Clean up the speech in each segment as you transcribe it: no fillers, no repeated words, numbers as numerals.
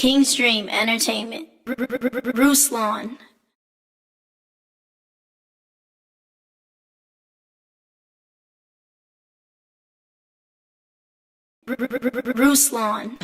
Kingstream Entertainment. Ruslan. Ruslan.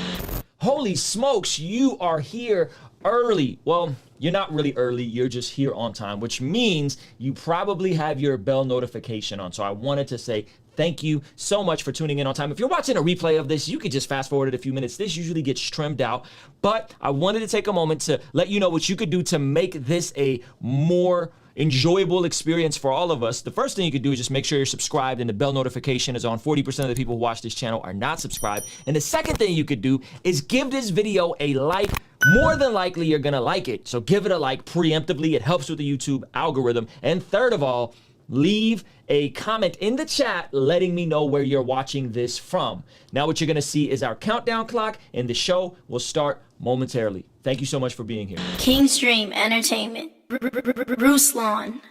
Holy smokes, you are here early. Well, you're not really early, you're just here on time, which means you probably have your bell notification on. So I wanted to say thank you so much for tuning in on time. If you're watching a replay of this, you could just fast forward it a few minutes. This usually gets trimmed out, but I wanted to take a moment to let you know what you could do to make this a more enjoyable experience for all of us. The first thing you could do is just make sure you're subscribed and the bell notification is on. 40% of the people who watch this channel are not subscribed. And the second thing you could do is give this video a like. More than likely, you're gonna like it. So give it a like preemptively. It helps with the YouTube algorithm. And third of all, leave a comment in the chat letting me know where you're watching this from. Now what you're gonna see is our countdown clock and the show will start momentarily. Thank you so much for being here. Kingstream Entertainment. Ruslan.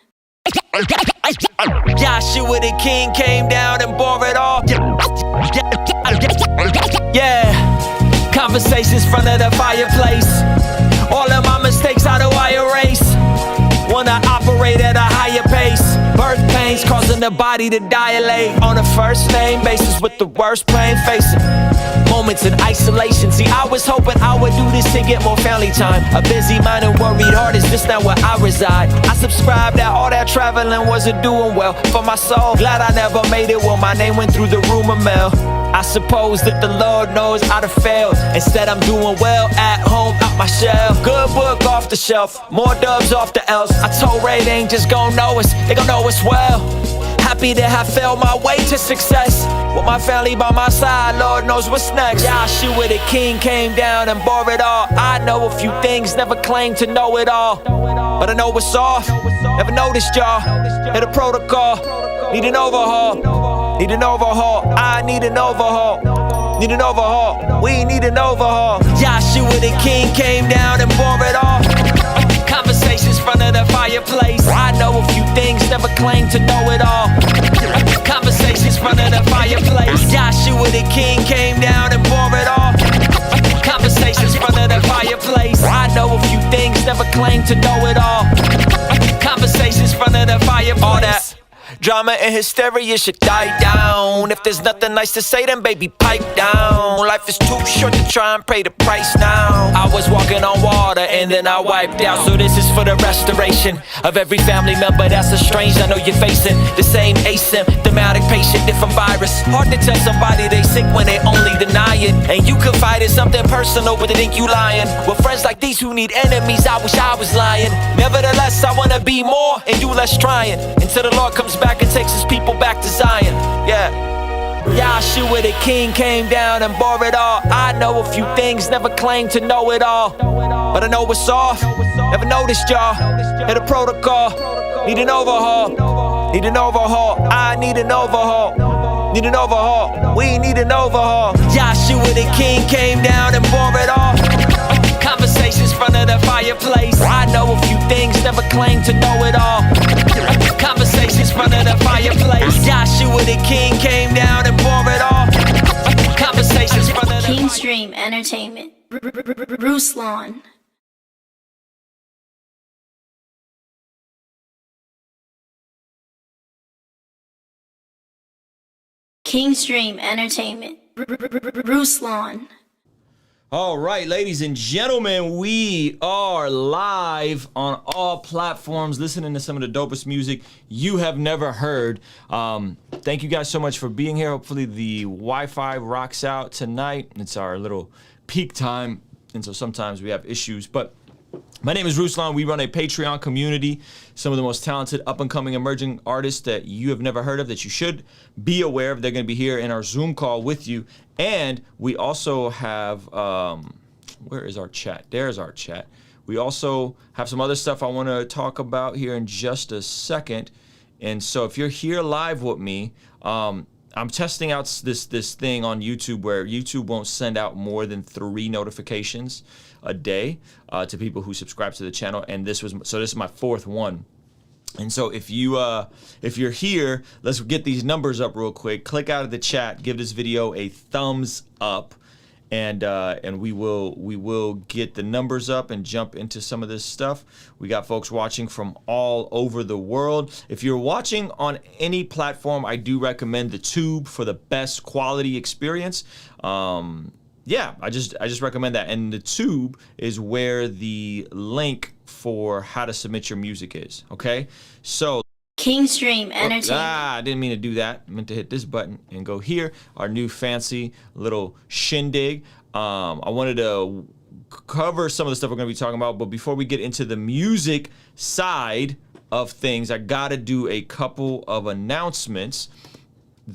Joshua the king came down and bore it all. Yeah, conversations front of the fireplace. All of my mistakes, how do I erase? Wanna operate at a higher pace. Birth pains causing the body to dilate. On a first name basis with the worst pain facing. Moments in isolation. See, I was hoping I would do this to get more family time. A busy mind and worried heart is just not where I reside. I subscribed that all that traveling wasn't doing well for my soul. Glad I never made it when my name went through the rumor mill. I suppose that the Lord knows I'd have failed. Instead I'm doing well at home, out my shell. Good book off the shelf, more dubs off the L's. I told Ray they ain't just gon' know us, they gon' know us well. Happy to have failed my way to success. With my family by my side, Lord knows what's next. Joshua the king came down and bore it all. I know a few things, never claimed to know it all. But I know it's off, never noticed y'all. Hit a protocol, need an overhaul. Need an overhaul, I need an overhaul. Need an overhaul, we need an overhaul. Joshua the king came down and bore it all. Conversations front of the fireplace. I know a few things, never claimed to know it all. Conversations front of the fireplace. Joshua the king came down and bore it all. Conversations front of the fireplace. I know a few things, never claimed to know it all. Conversations front of the fireplace. All that drama and hysteria should die down. If there's nothing nice to say, then baby, pipe down. Life is too short to try and pay the price now. I was walking on water and then I wiped out. So this is for the restoration of every family member that's estranged. I know you're facing the same asymptomatic patient, different virus. Hard to tell somebody they sick when they only deny it. And you confide in something personal, but they think you lying. With friends like these who need enemies, I wish I was lying. Nevertheless, I wanna be more and you less trying. Until the Lord comes back and takes his people back to Zion. Yeah. Joshua the king came down and bore it all. I know a few things, never claimed to know it all. But I know it's off, never noticed y'all. Hit a protocol, need an overhaul. Need an overhaul, I need an overhaul. Need an overhaul, we need an overhaul. Joshua the king came down and bore it all. Conversations front of the fireplace. I know a few things, never claimed to know it all. Conversations front of the fireplace. Joshua the king came down and bore it all. Conversations front of the Kingstream Entertainment. Ruslan. Kingstream Entertainment. Ruslan. All right, ladies and gentlemen, we are live on all platforms, listening to some of the dopest music you have never heard. Thank you guys so much for being here. Hopefully the Wi-Fi rocks out tonight. It's our little peak time, and so sometimes we have issues. But my name is Ruslan. We run a Patreon community. Some of the most talented up-and-coming emerging artists that you have never heard of, that you should be aware of. They're going to be here in our Zoom call with you. And we also have, where is our chat? There's our chat. We also have some other stuff I want to talk about here in just a second. And so if you're here live with me, I'm testing out this thing on YouTube where YouTube won't send out more than 3 notifications a day to people who subscribe to the channel. And this is my 4th one. And so if you're here, let's get these numbers up real quick. Click out of the chat, give this video a thumbs up, and we will get the numbers up and jump into some of this stuff. We got folks watching from all over the world. If you're watching on any platform, I do recommend the Tube for the best quality experience. Yeah, I just recommend that. And the Tube is where the link for how to submit your music is. Okay, so. Kingstream Entertainment. I didn't mean to do that. I meant to hit this button and go here. Our new fancy little shindig. I wanted to cover some of the stuff we're going to be talking about, but before we get into the music side of things, I got to do a couple of announcements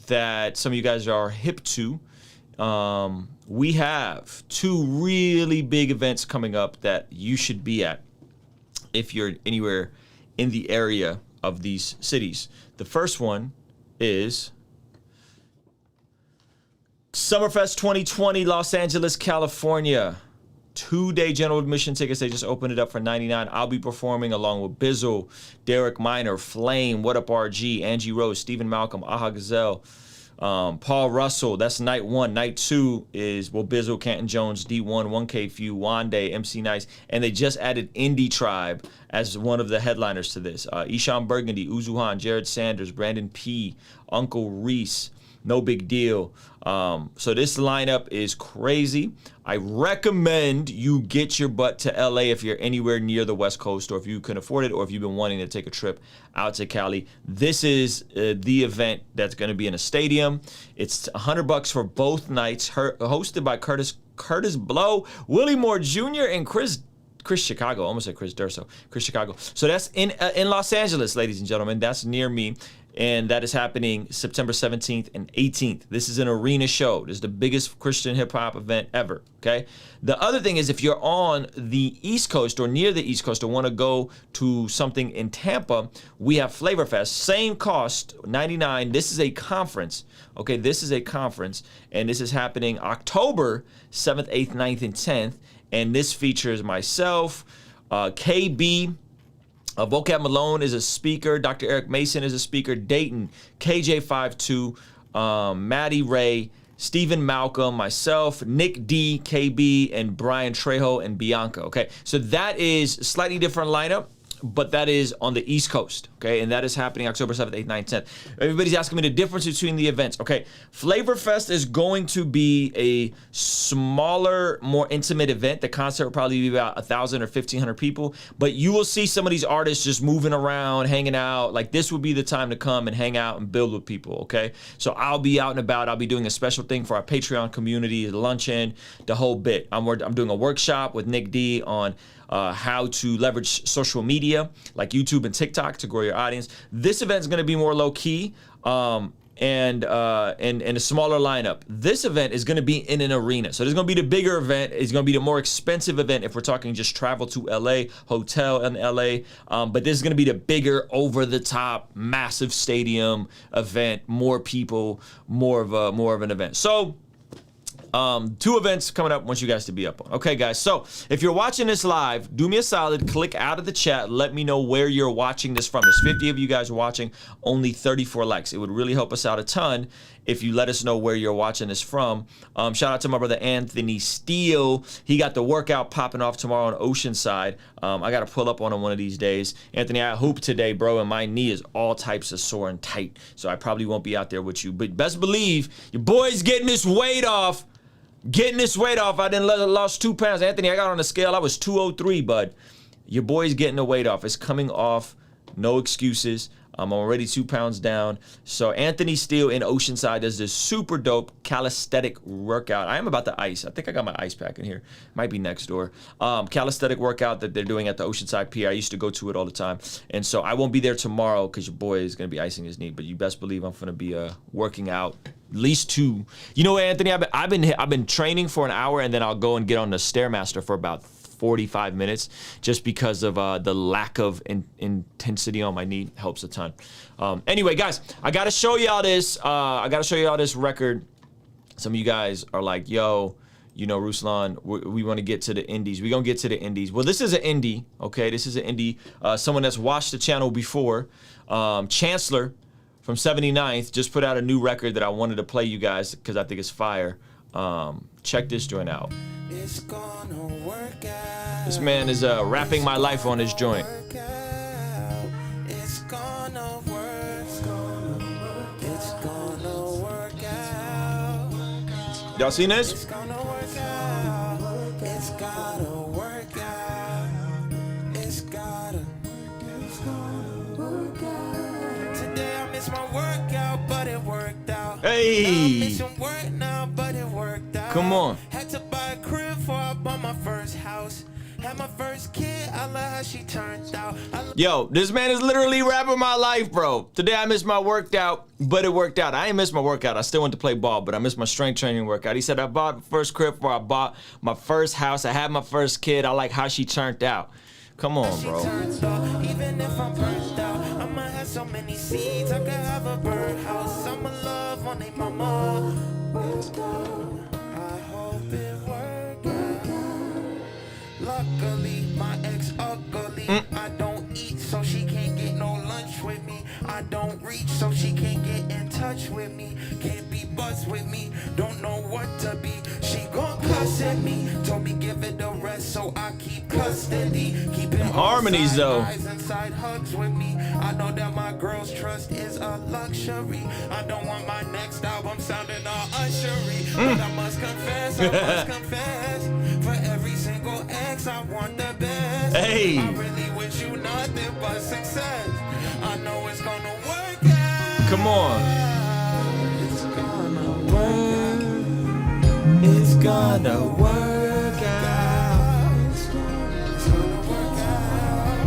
that some of you guys are hip to. We have 2 really big events coming up that you should be at if you're anywhere in the area of these cities. The first one is Summerfest 2020, Los Angeles, California. 2-day general admission tickets. They just opened it up for $99. I'll be performing along with Bizzle, Derek Minor, Flame, What Up RG, Angie Rose, Stephen Malcolm, Aha Gazelle, Paul Russell. That's night 1. Night 2 is Bizzle, Canton Jones, D1, 1K Few, Wande, MC Nice, and they just added Indie Tribe as one of the headliners to this. Ishan Burgundy, Uzuhan, Jared Sanders, Brandon P, Uncle Reese, No Big Deal. So this lineup is crazy. I recommend you get your butt to LA if you're anywhere near the West Coast, or if you can afford it, or if you've been wanting to take a trip out to Cali. This is the event that's going to be in a stadium. It's $100 for both nights, hosted by Curtis Blow, Willie Moore Jr., and Chris Chicago. Almost said Chris Durso. Chris Chicago. So that's in Los Angeles, ladies and gentlemen. That's near me. And that is happening September 17th and 18th. This is an arena show. This is the biggest Christian hip-hop event ever, okay? The other thing is, if you're on the East Coast or near the East Coast or want to go to something in Tampa, we have Flavor Fest. Same cost, $99. This is a conference, okay? This is a conference, and this is happening October 7th, 8th, 9th, and 10th. And this features myself, KB, Vocab Malone is a speaker. Dr. Eric Mason is a speaker. Dayton, KJ52, Maddie Ray, Stephen Malcolm, myself, Nick D, KB, and Brian Trejo and Bianca. Okay, so that is a slightly different lineup, but that is on the East Coast, okay? And that is happening October 7th, 8th, 9th, 10th. Everybody's asking me the difference between the events. Okay, Flavor Fest is going to be a smaller, more intimate event. The concert will probably be about 1,000 or 1,500 people, but you will see some of these artists just moving around, hanging out. Like, this would be the time to come and hang out and build with people, okay? So I'll be out and about. I'll be doing a special thing for our Patreon community, luncheon, the whole bit. I'm doing a workshop with Nick D on how to leverage social media like YouTube and TikTok to grow your audience. This event is going to be more low key and a smaller lineup. This event is going to be in an arena. So there's going to be the bigger event. It's going to be the more expensive event if we're talking just travel to LA, hotel in LA. But this is going to be the bigger, over the top, massive stadium event, more people, more of an event. So 2 events coming up. I want you guys to be up on. Okay, guys, so if you're watching this live, do me a solid, click out of the chat, let me know where you're watching this from. There's 50 of you guys watching, only 34 likes. It would really help us out a ton if you let us know where you're watching this from. Shout out to my brother Anthony Steele. He got the workout popping off tomorrow on Oceanside. I got to pull up on him one of these days. Anthony, I hoop today, bro, and my knee is all types of sore and tight, so I probably won't be out there with you. But best believe your boy's getting this weight off. I done lost 2 pounds. Anthony, I got on the scale. I was 203, bud. Your boy's getting the weight off. It's coming off. No excuses. I'm already 2 pounds down. So Anthony Steele in Oceanside does this super dope calisthenic workout. I am about to ice. I think I got my ice pack in here. Might be next door. Calisthenic workout that they're doing at the Oceanside Pier. I used to go to it all the time. And so I won't be there tomorrow because your boy is going to be icing his knee. But you best believe I'm going to be working out at least 2. You know what, Anthony? I've been training for an hour, and then I'll go and get on the Stairmaster for about 45 minutes, just because of the lack of intensity on my knee. Helps a ton. Anyway, guys, I gotta show y'all this. This record. Some of you guys are like, yo, you know, Ruslan, we want to get to the indies. We're gonna get to the indies. Well, this is an indie, okay? This is an indie. Someone that's watched the channel before, Chancellor from 79th, just put out a new record that I wanted to play you guys because I think it's fire. Check this joint out. It's gonna work out. This man is rapping my life on his joint. It's gonna work. It's gonna work out. Y'all seen this? It's gonna work out. It's gotta work out. It's gotta work out. Today I missed my workout, but it worked out. Hey. Now I'm missing work now, but it worked out. Come on. Had to buy a crib before I bought my first house. Had my first kid, I love how she turned out. Yo, this man is literally rapping my life, bro. Today I missed my workout, but it worked out. I ain't missed my workout. I still went to play ball, but I missed my strength training workout. He said, I bought my first crib before I bought my first house. I had my first kid. I like how she turned out. Come on, bro. Even if I'm burnt out, I'ma have so many seeds. I could have a birdhouse. I'ma love on they mama. I hope it works out. Luckily, my ex ugly. I don't eat, so she can't get no lunch with me. I don't reach, so she can't get in touch with me. Can't be buzzed with me. Don't know what to be. She gon' cuss at me. Told me give it a rest, so I keep custody. Keep it harmonies, though. Eyes inside hugs with me. I know that my girl's trust is a luxury. I don't want my next album sounding all ushery. But I must confess, for every single ex, I want the best. Hey. I really wish you nothing but success. I know it's gonna work out. Come on. It's gonna work out. It's gonna work out. It's gonna work out.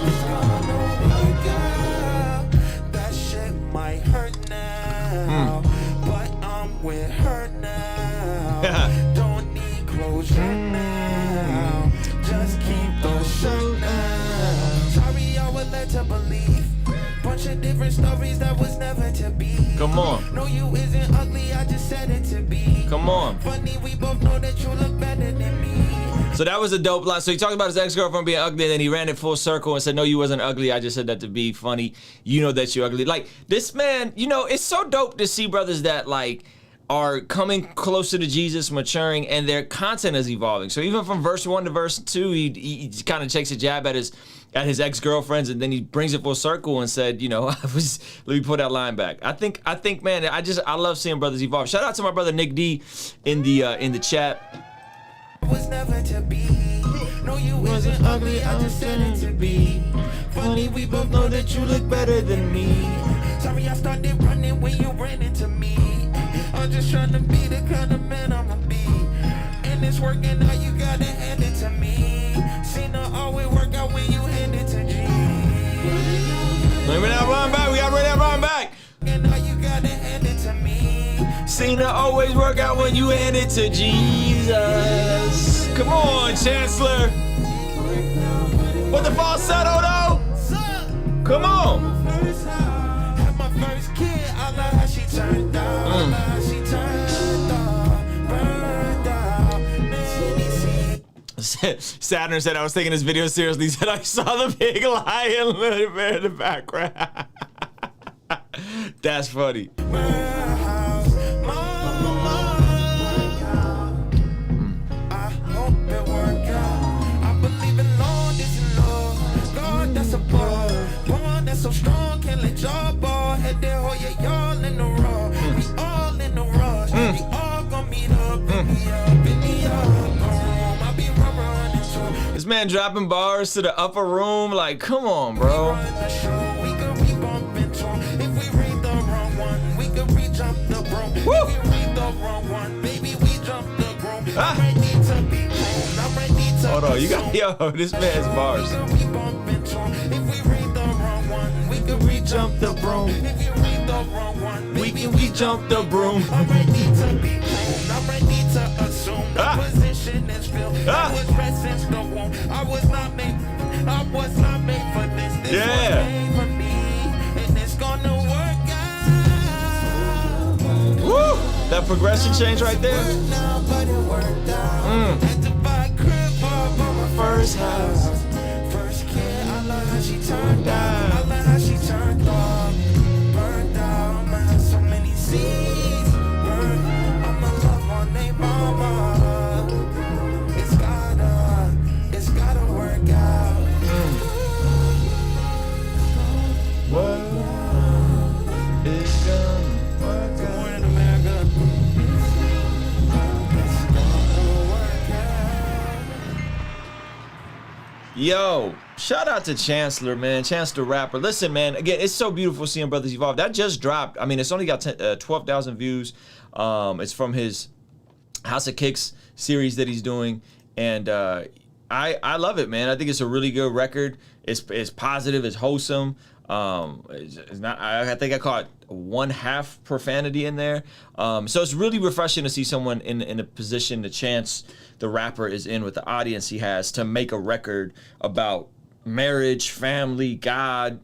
It's gonna work out. That shit might hurt now, but I'm with her now. Don't need closure now. Just keep the shirt now. Sorry, I was led to believe. Bunch of different stories that was never to be. Come on. No, you isn't ugly, I just said it to be. Come on. Funny, we both know that you look better than me. So that was a dope line. So he talked about his ex-girlfriend being ugly, and then he ran it full circle and said, no, you wasn't ugly. I just said that to be funny. You know that you're ugly. Like, this man, you know, it's so dope to see brothers that, like, are coming closer to Jesus, maturing, and their content is evolving. So even from verse 1 to verse 2, he kind of takes a jab at his ex-girlfriends, and then he brings it full circle and said, you know, let me put that line back. I think, man, I love seeing brothers evolve. Shout out to my brother Nick D in the chat. Was never to be. No, you wasn't ugly, I just said it to be. Funny, we both know that you look better than me. Sorry, I started running when you ran into me. I'm just trying to be the kind of man I'ma be. And it's working out, you gotta hand it to me. Seen her always work out when you hand it to G. Bring that run back. We gotta bring that run back. And now you gotta hand it to me. Seen her always work out when you hand it to Jesus. Come on, Chancellor. What the falsetto though? Come on. Had my first kid, I love how she turned out. I love how she turned out. Burned out. Man, he said, Saturn said I was taking this video seriously. He said I saw the big lion little bear in the background. That's funny. I hope it work out. I believe in Lord is in love. God that's above. One that's so strong, can't let y'all ball. Head there, hold ya, y'all in the raw. We all in the rush. We all gon' meet up. In the up. I be running to. This man dropping bars to the upper room. Like, come on, bro. We could re-bump into. If we read the wrong one, we could re-jump the broom. If Woo! we read the wrong one, baby, we jump the broom. I'm ready to be groomed. I'm ready to Hold on, you consume. got this man's bars. We could re-bump into. If we read the wrong one, we could re-jump the broom. If you read the wrong one, baby, we jump the broom. I'm ready to be groomed. I'm ready to assume the position is filled. I was bred since the womb. I was not made for this. This Yeah. was made for me, and it's gonna work out. Woo! That progression change right there. Now, but it worked out. Had to buy a crib for my first house. First kid, I love how she turned out. I love how she turned up. Burned out, man, so many seeds. Burned, I'ma love my name. Yo, shout out to Chancellor, man. Chance the Rapper. Listen, man, again, it's so beautiful seeing brothers evolve. That just dropped. I mean, it's only got 12,000 views. It's from his House of Kicks series that he's doing. And I love it, man. I think it's a really good record. It's positive. It's wholesome. It's not. I think I caught 1/2 profanity in there. So it's really refreshing to see someone in a position the Chance the Rapper is in with the audience he has to make a record about marriage, family, God.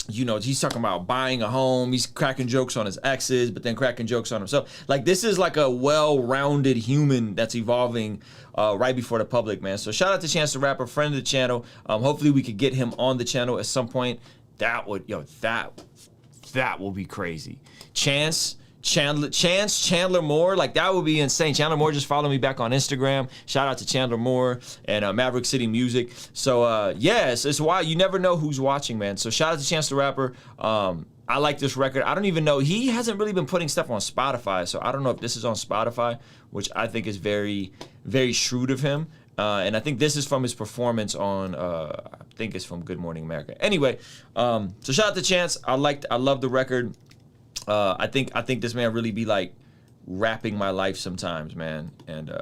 You know, he's talking about buying a home. He's cracking jokes on his exes, but then cracking jokes on himself. Like, this is like a well-rounded human that's evolving right before the public, man. So shout out to Chance the Rapper, friend of the channel. Hopefully we could get him on the channel at some point. That would, that will be crazy. Chandler Moore, like, that would be insane. Chandler Moore just followed me back on Instagram. Shout out to Chandler Moore and Maverick City Music. So yes, it's wild. You never know who's watching, man. So shout out to Chance the Rapper. I like this record. I don't even know, he hasn't really been putting stuff on Spotify, so I don't know if this is on Spotify, which I think is very, very shrewd of him. And I think this is from his performance on, I think it's from Good Morning America. Anyway, so shout out to Chance. I love the record. I think this man really be like rapping my life sometimes, man. And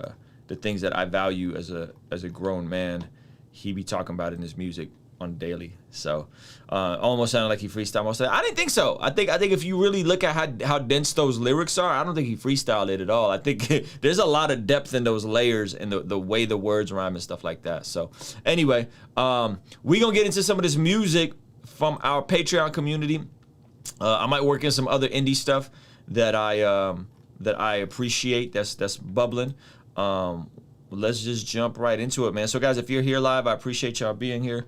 the things that I value as a grown man, he be talking about in his music on daily. So almost sounded like he freestyled. I didn't think so. I think if you really look at how dense those lyrics are, I don't think he freestyled it at all. I think there's a lot of depth in those layers and the way the words rhyme and stuff like that. So anyway, we gonna get into some of this music from our Patreon community. I might work in some other indie stuff that I appreciate. That's bubbling. Let's just jump right into it, man. So guys, if you're here live, I appreciate y'all being here.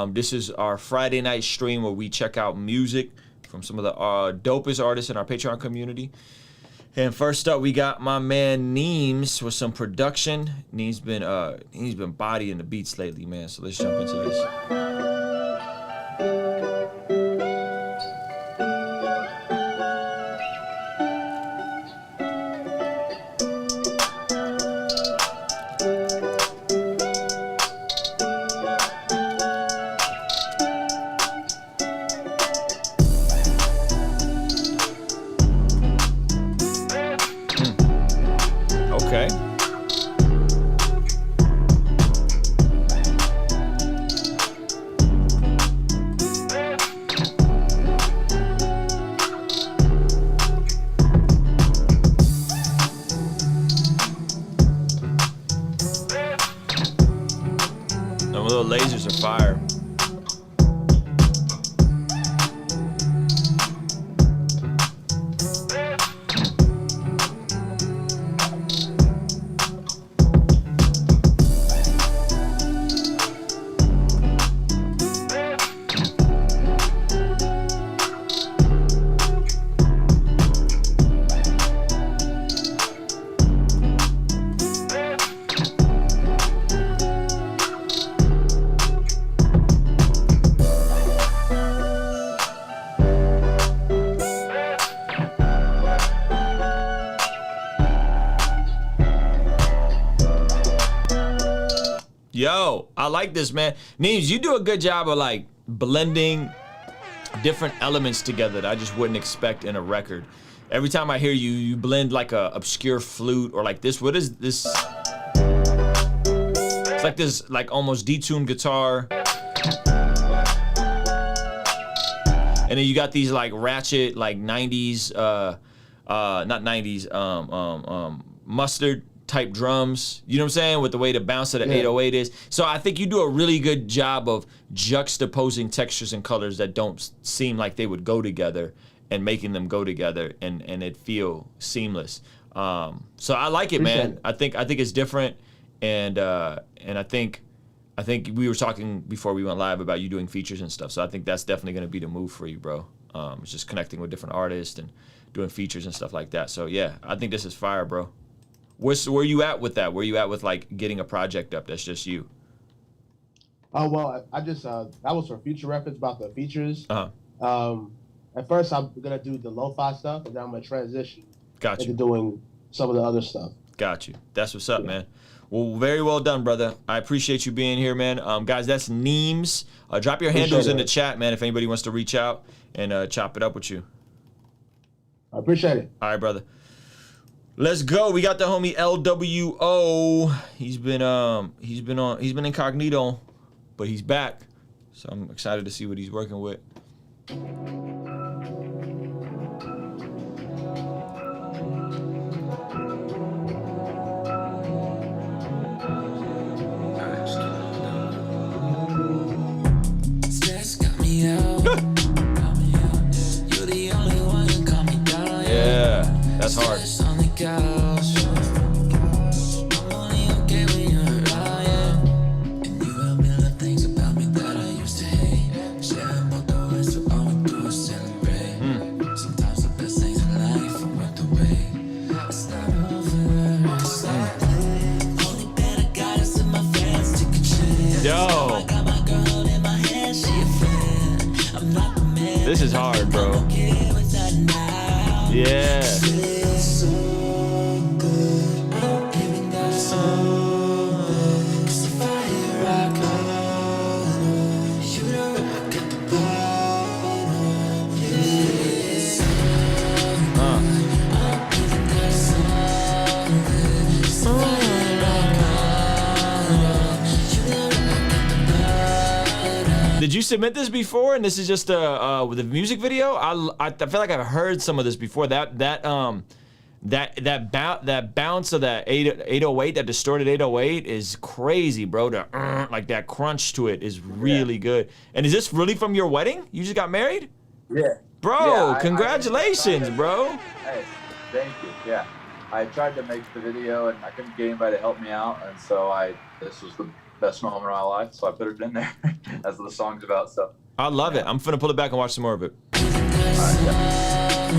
This is our Friday night stream where we check out music from some of the dopest artists in our Patreon community. And first up, we got my man Neems with some production. Neems been bodying the beats lately, man. So let's jump into this. Lasers are fire. Yo, I like this, man. Neems, you do a good job of like blending different elements together that I just wouldn't expect in a record. Every time I hear you, you blend like a obscure flute or like this. What is this? It's like this, like almost detuned guitar. And then you got these like ratchet, like 90s, not 90s, mustard type drums, you know what I'm saying, with the way the bounce of the 808 is. So I think you do a really good job of juxtaposing textures and colors that don't seem like they would go together and making them go together and it feel seamless. So I like it, man. I think it's different, and I think we were talking before we went live about you doing features and stuff. So I think that's definitely going to be the move for you, bro. It's just connecting with different artists and doing features and stuff like that. So yeah, I think this is fire, bro. Where you at with that? Where you at with like getting a project up that's just you? Oh well, I just that was for future reference about the features. At first, I'm gonna do the lo-fi stuff, and then I'm gonna transition into doing some of the other stuff. Got you. That's what's up, man. Well, very well done, brother. I appreciate you being here, man. Guys, that's Neems. Drop your handles in the chat, man, if anybody wants to reach out and chop it up with you. I appreciate it. All right, brother. Let's go. We got the homie LWO. He's been incognito, but he's back. So I'm excited to see what he's working with. Yeah, that's hard. Yo, this is hard, bro. Yeah. Did you submit this before? And this is just with a music video. I feel like I've heard some of this before. That bounce of that 808, that distorted 808 is crazy, bro. Like that crunch to it is really good. And is this really from your wedding? You just got married? Yeah. Bro, Yeah, congratulations, bro. Hey, thank you. Yeah. I tried to make the video and I couldn't get anybody to help me out, and so this was the best moment of my life, so I put it in there. That's what the song's about. So I love it. I'm finna pull it back and watch some more of it. all right, yeah.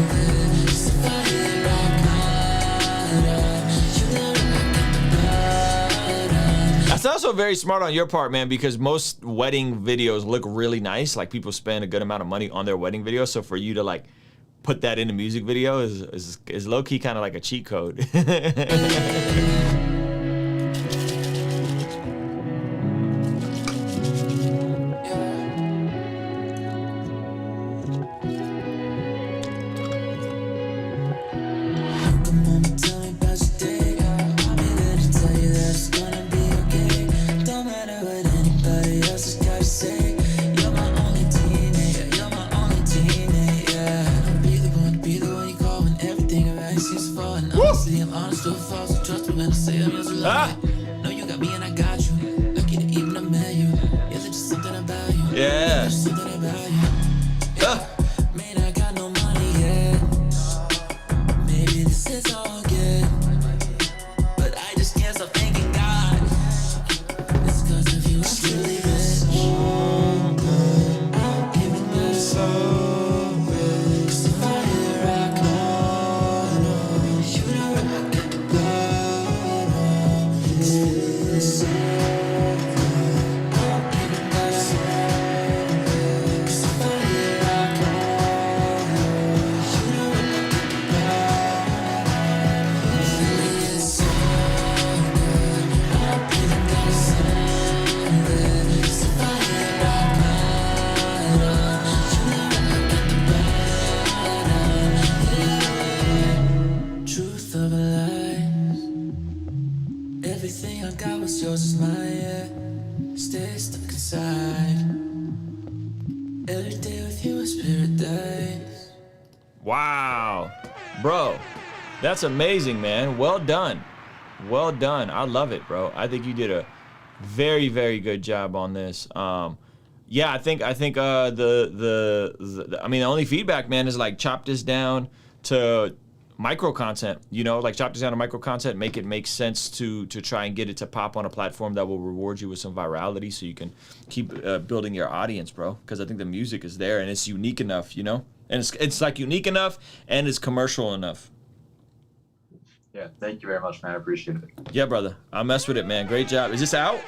That's also very smart on your part, man, because most wedding videos look really nice. Like, people spend a good amount of money on their wedding videos. So for you to like put that in a music video is low key kind of like a cheat code. Ah! No, you got me and I got you. Lucky to even admit you. Yeah, there's just something about you. Yeah. There's something about you. Yeah. Man, I got no money yet. Maybe this is all good, but I just can't stop thanking God. It's 'cause of you I'm really rich. I'm giving you so rich. 'Cause if I hit rock bottom, you know I got the bottom. It's so good. I'm giving you so rich. 'Cause if I hit rock bottom, you know I got the bottom. It's so good. I'm giving you so rich. 'Cause if I hit rock bottom, you know I got the bottom. Truth of a lie. Everything I got was yours is mine, yeah. Stay stuck inside. Every day with you is paradise. Wow. Bro, that's amazing, man. Well done. Well done. I love it, bro. I think you did a very, very good job on this. Yeah, I think I mean, the only feedback, man, is like chop this down to micro content, you know, like chop this down to micro content, make it make sense to try and get it to pop on a platform that will reward you with some virality so you can keep building your audience, bro. Because I think the music is there and it's unique enough, you know? And it's like unique enough and it's commercial enough. Yeah, thank you very much, man. I appreciate it. Yeah, brother. I'll mess with it, man. Great job. Is this out?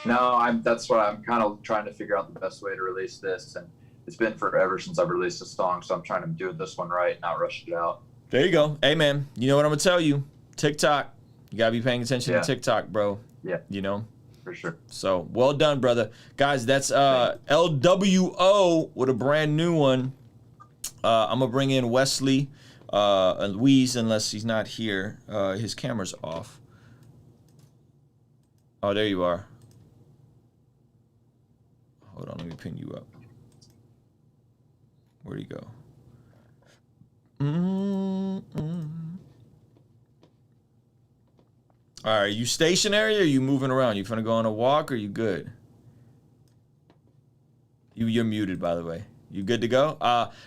No, that's what I'm kind of trying to figure out the best way to release this, and it's been forever since I've released a song, so I'm trying to do this one right, not rush it out. There you go. Hey, man, you know what I'm going to tell you. TikTok, You gotta be paying attention to TikTok, bro. Yeah. You know? For sure. So, well done, brother. Guys, that's LWO with a brand new one. I'm gonna bring in Wesley, and Louise, unless he's not here. His camera's off. Oh, there you are. Hold on, let me pin you up. Where'd he go? All right, you stationary or you moving around? You finna go on a walk or you good? You're muted, by the way. You good to go?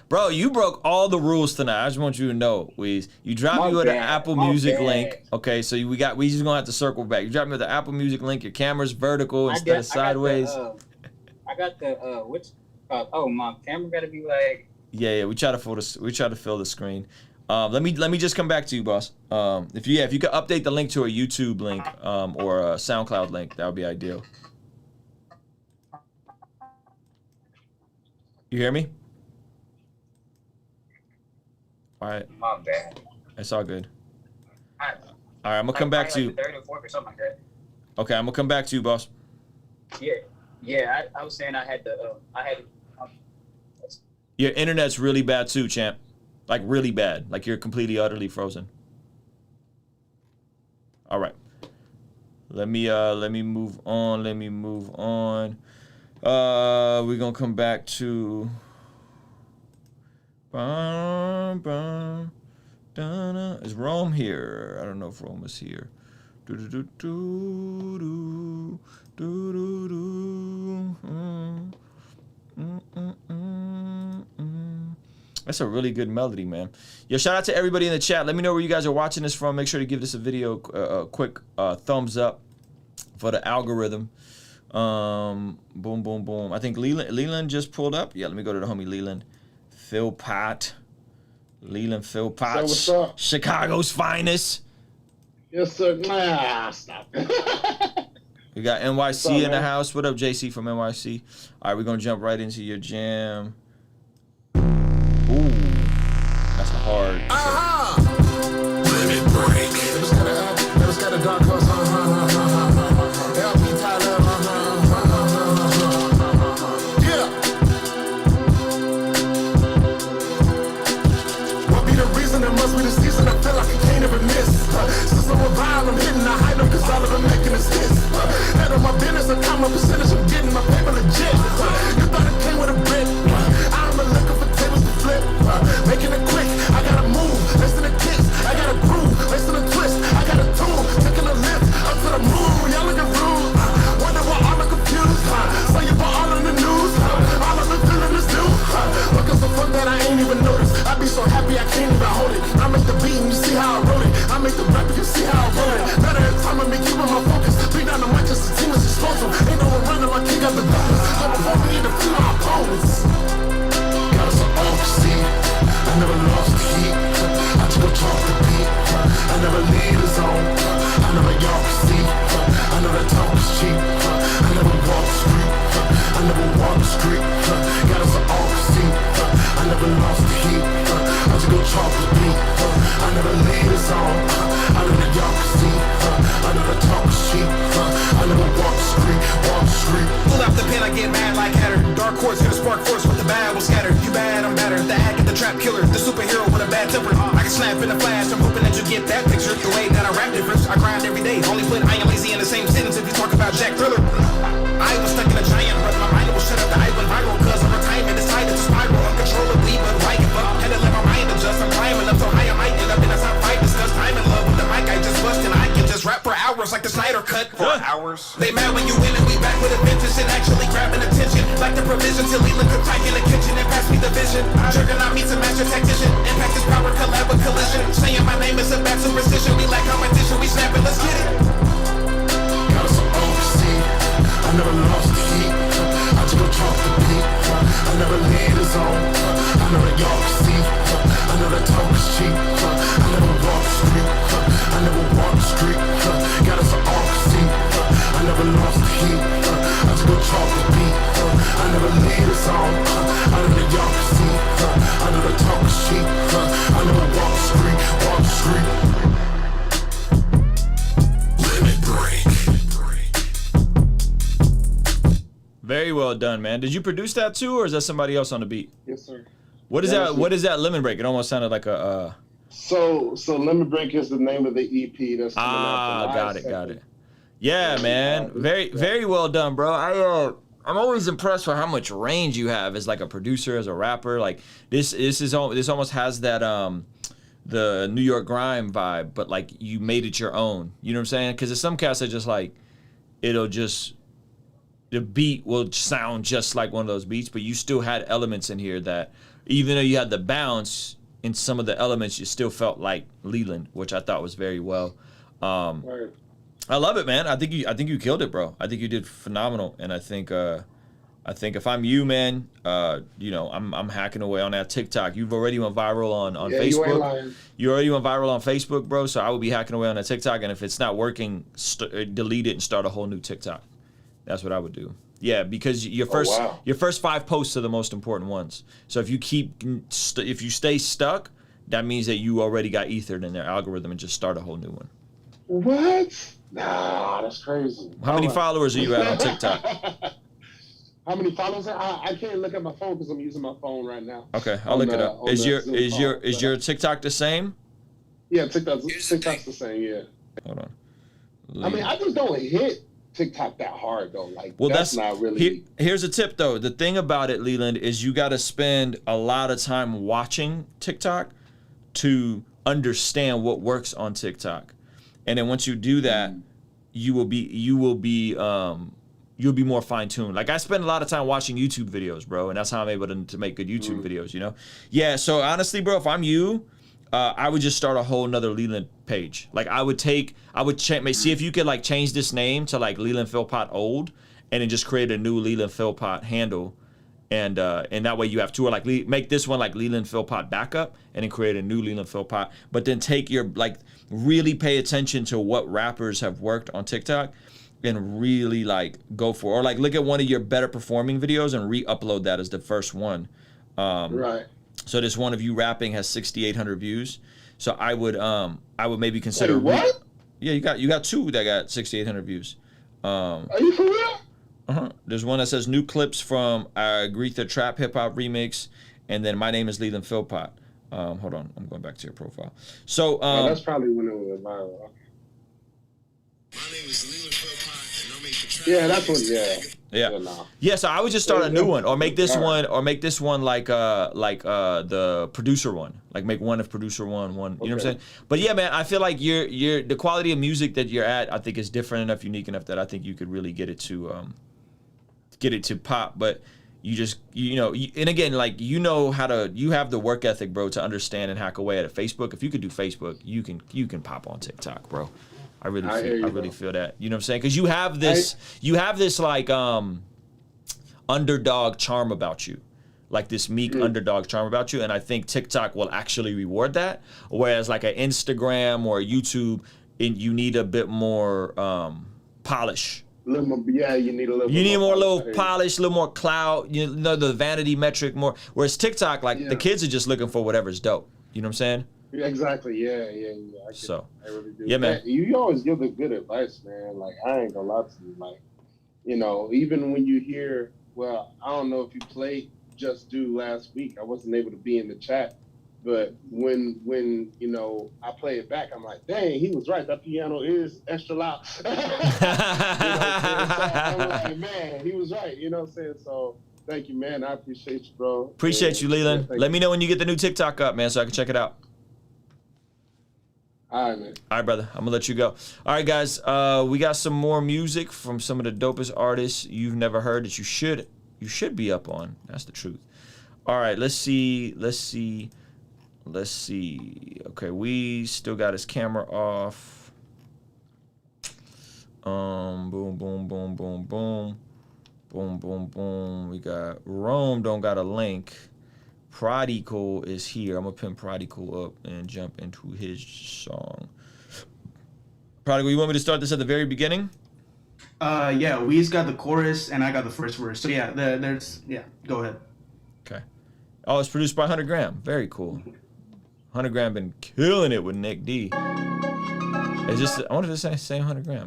Bro, you broke all the rules tonight. I just want you to know, Weez. You dropped me with an Apple Music link. Okay, so we just gonna have to circle back. You dropped me with the Apple Music link. Your camera's vertical instead of sideways. I got my camera gotta be like. Yeah, we try to fill the screen. Let me just come back to you, boss. If you could update the link to a YouTube link or a SoundCloud link, that would be ideal. You hear me? All right. My bad. It's all good. All right, I'm gonna come back to you. Third or fourth or something like that. Okay, I'm gonna come back to you, boss. Yeah. I was saying I had. Your internet's really bad too, champ. Like really bad. Like you're completely, utterly frozen. All right. Let me move on. We're gonna come back to. Is Rome here? I don't know if Rome is here. That's a really good melody, man. Yo, shout out to everybody in the chat. Let me know where you guys are watching this from. Make sure to give this a video a quick thumbs up for the algorithm. Boom, boom, boom. I think Leland just pulled up. Yeah, let me go to the homie Leland. Philpott. Leland Philpott. What's up? Chicago's finest. Yes, sir. Nah, stop. We got NYC up, in the man? house. What up, JC from NYC? All right, we're going to jump right into your jam. Ooh, that's a hard. Let it break. It was kind of dark horse. LP Tyler. Yeah. What be the reason? It must be the season. I feel like I can't ever miss. Since I'm a vibe, I'm hitting the high note because all of them making us hits. Head on my business, I count my percentage. I'm getting my paper legit. You thought it came with a brick. I'm looking for tables to flip. Making it quick, I gotta move. Listen to kicks, I gotta groove. Listen to twist, I got a tool. Taking a lift up to the moon. Y'all looking rude. Wonder why all are confused. So you put all in the news. All of the feeling is new. Looking so fuck that I ain't even noticed. I be so happy I can't even hold it. I make the beat and you see how I wrote it. I make the rap and you see how I wrote it. Better every time I be keeping my focus. Beat down the mic just the team is explosive. Ain't no one running like he got the business. So before we need to feel my opponents. Got us an off seat. I never lost the heat. I took a talk to beat. I never lead a zone. I never y'all can see. I know that talk is cheap. I never walk the street. I never walk the street. Got us an off seat. I never lost the heat. I took a talk to beat. I never lead a zone. I know that y'all can see. I never talk is cheap. I never walk the street. Walk the street. Pull out the pen, I get mad like Hatter. Dark horse, hit a spark force with the bad will scatter. You bad, I'm better. The hack and the trap killer. The superhero with a bad temper. I can snap in a flash. I'm hoping that you get that picture. The way that I rap difference. I grind every day. Only put I am lazy in the same sentence if you talk about Jack Thriller. I was stuck in a giant rut. My mind was shut up. I went viral cause over time it decided to spiral uncontrollably. But why give up? Had to let my mind adjust. I'm climbing up so high I might end up in a top 5. Discuss time and love with the mic I just bust. And I can just rap for hours like the Snyder Cut. For hours. They mad when you win and we back with a vengeance and actually grabbing attention. Like the provision till Leland could crack in the kitchen and pass me the vision. Juggernaut meets a master tactician. Impact his power, collab with collision. Saying my name is a bad superstition. We like competition, we snap it, let's get it. Got us an overseas. I never lost the heat. I took a talk to beat. I never lead a zone. I know that y'all can see. I know that talk is cheap. I never walk the street. I never walk the street. Got us an overseas. I never lost the heat. I took a talk to beat. I never lead a zone. I know that y'all can see. I know that talk is cheap. I never walk the street. Walk the street. well done, man. Did you produce that too, or is that somebody else on the beat? Yes, sir. What is Yeah, that? What is that Lemon Break? It almost sounded like a. So Lemon Break is the name of the EP. That's coming out July got 2nd. it. Yeah, man. Very well done, bro. I'm always impressed with how much range you have as like a producer, as a rapper. Like this almost has that the New York grime vibe, but like you made it your own. You know what I'm saying? Because there's some cats that just like the beat will sound just like one of those beats, but you still had elements in here that even though you had the bounce in some of the elements, you still felt like Leland, which I thought was very well. Right. I love it, man. I think you killed it, bro. I think you did phenomenal, and I think if I'm you, man, I'm hacking away on that TikTok. You've already went viral on Facebook. You ain't lying. You already went viral on Facebook, bro. So I would be hacking away on that TikTok, and if it's not working, delete it and start a whole new TikTok. That's what I would do. Yeah, because your first 5 posts are the most important ones. So if you if you stay stuck, that means that you already got ethered in their algorithm, and just start a whole new one. What? Nah, that's crazy. How many followers are you at on TikTok? How many followers? I can't look at my phone because I'm using my phone right now. Okay, I'll look it up. Is your TikTok the same? Yeah, TikTok's the same. Yeah. Hold on. I mean, I just don't hit TikTok that hard though. Like, well, that's not really. Here's a tip though. The thing about it, Leland, is you got to spend a lot of time watching TikTok to understand what works on TikTok. And then once you do that, you'll be more fine-tuned. Like I spend a lot of time watching YouTube videos, bro, and that's how I'm able to make good YouTube videos, you know? Yeah, so honestly, bro, if I'm you, I would just start a whole nother Leland page. Like I would see if you could like change this name to like Leland Philpott Old, and then just create a new Leland Philpott handle. And that way you have two, or like make this one like Leland Philpott Backup, and then create a new Leland Philpott. But then take your really pay attention to what rappers have worked on TikTok, and really like go for, or like look at one of your better performing videos and re-upload that as the first one. Right. So this one of you rapping has 6,800 views. So I would maybe consider. Wait, what? Yeah, you got 2 that got 6,800 views. Are you for real? There's one that says new clips from Aretha Trap Hip Hop Remix, and then my name is Leland Philpott. Hold on, I'm going back to your profile. So that's probably when it was viral. My name is Leland Philpott, and I'm making trap. Yeah, that's what. Yeah. Yeah, so I would just start a new one, or make this one like the producer one. Like make one of producer one. You know what I'm saying? But yeah, man, I feel like the quality of music that you're at, I think is different enough, unique enough that I think you could really get it to pop. But you just and again, like you have the work ethic, bro, to understand and hack away at Facebook. If you could do Facebook, you can pop on TikTok, bro. I really feel that. You know what I'm saying? Because you have this like underdog charm about you. Like this meek underdog charm about you, and I think TikTok will actually reward that. Whereas like an Instagram or YouTube, you need a bit more polish. You need a little. You need more polish, a little more clout. You know, the vanity metric more. Whereas TikTok, like the kids are just looking for whatever's dope. You know what I'm saying? Exactly. Yeah. I really do. Yeah, man. You always give the good advice, man. Like I ain't gonna lie to you. Like, even when you hear, well, I don't know if you played Just Do last week. I wasn't able to be in the chat, but when I play it back, I'm like, dang, he was right. That piano is extra loud. So I'm like, man, he was right. You know what I'm saying? So thank you, man. I appreciate you, bro. Appreciate you, Leland. Let me know when you get the new TikTok up, man, so I can check it out. All right, man. All right, brother. I'm gonna let you go. All right, guys. We got some more music from some of the dopest artists you've never heard that you should be up on. That's the truth. All right, let's see. Okay, we still got his camera off. Boom, boom, boom, boom, boom. Boom, boom, boom. We got Rome don't got a link. Prodigal is here. I'm gonna pin Prodigal up and jump into his song. Prodigal, you want me to start this at the very beginning? Yeah, Weez got the chorus and I got the first verse. So yeah, go ahead. Okay. Oh, it's produced by 100 Gram. Very cool. 100 Gram been killing it with Nick D. It's just, I wonder if it's the same 100 Gram.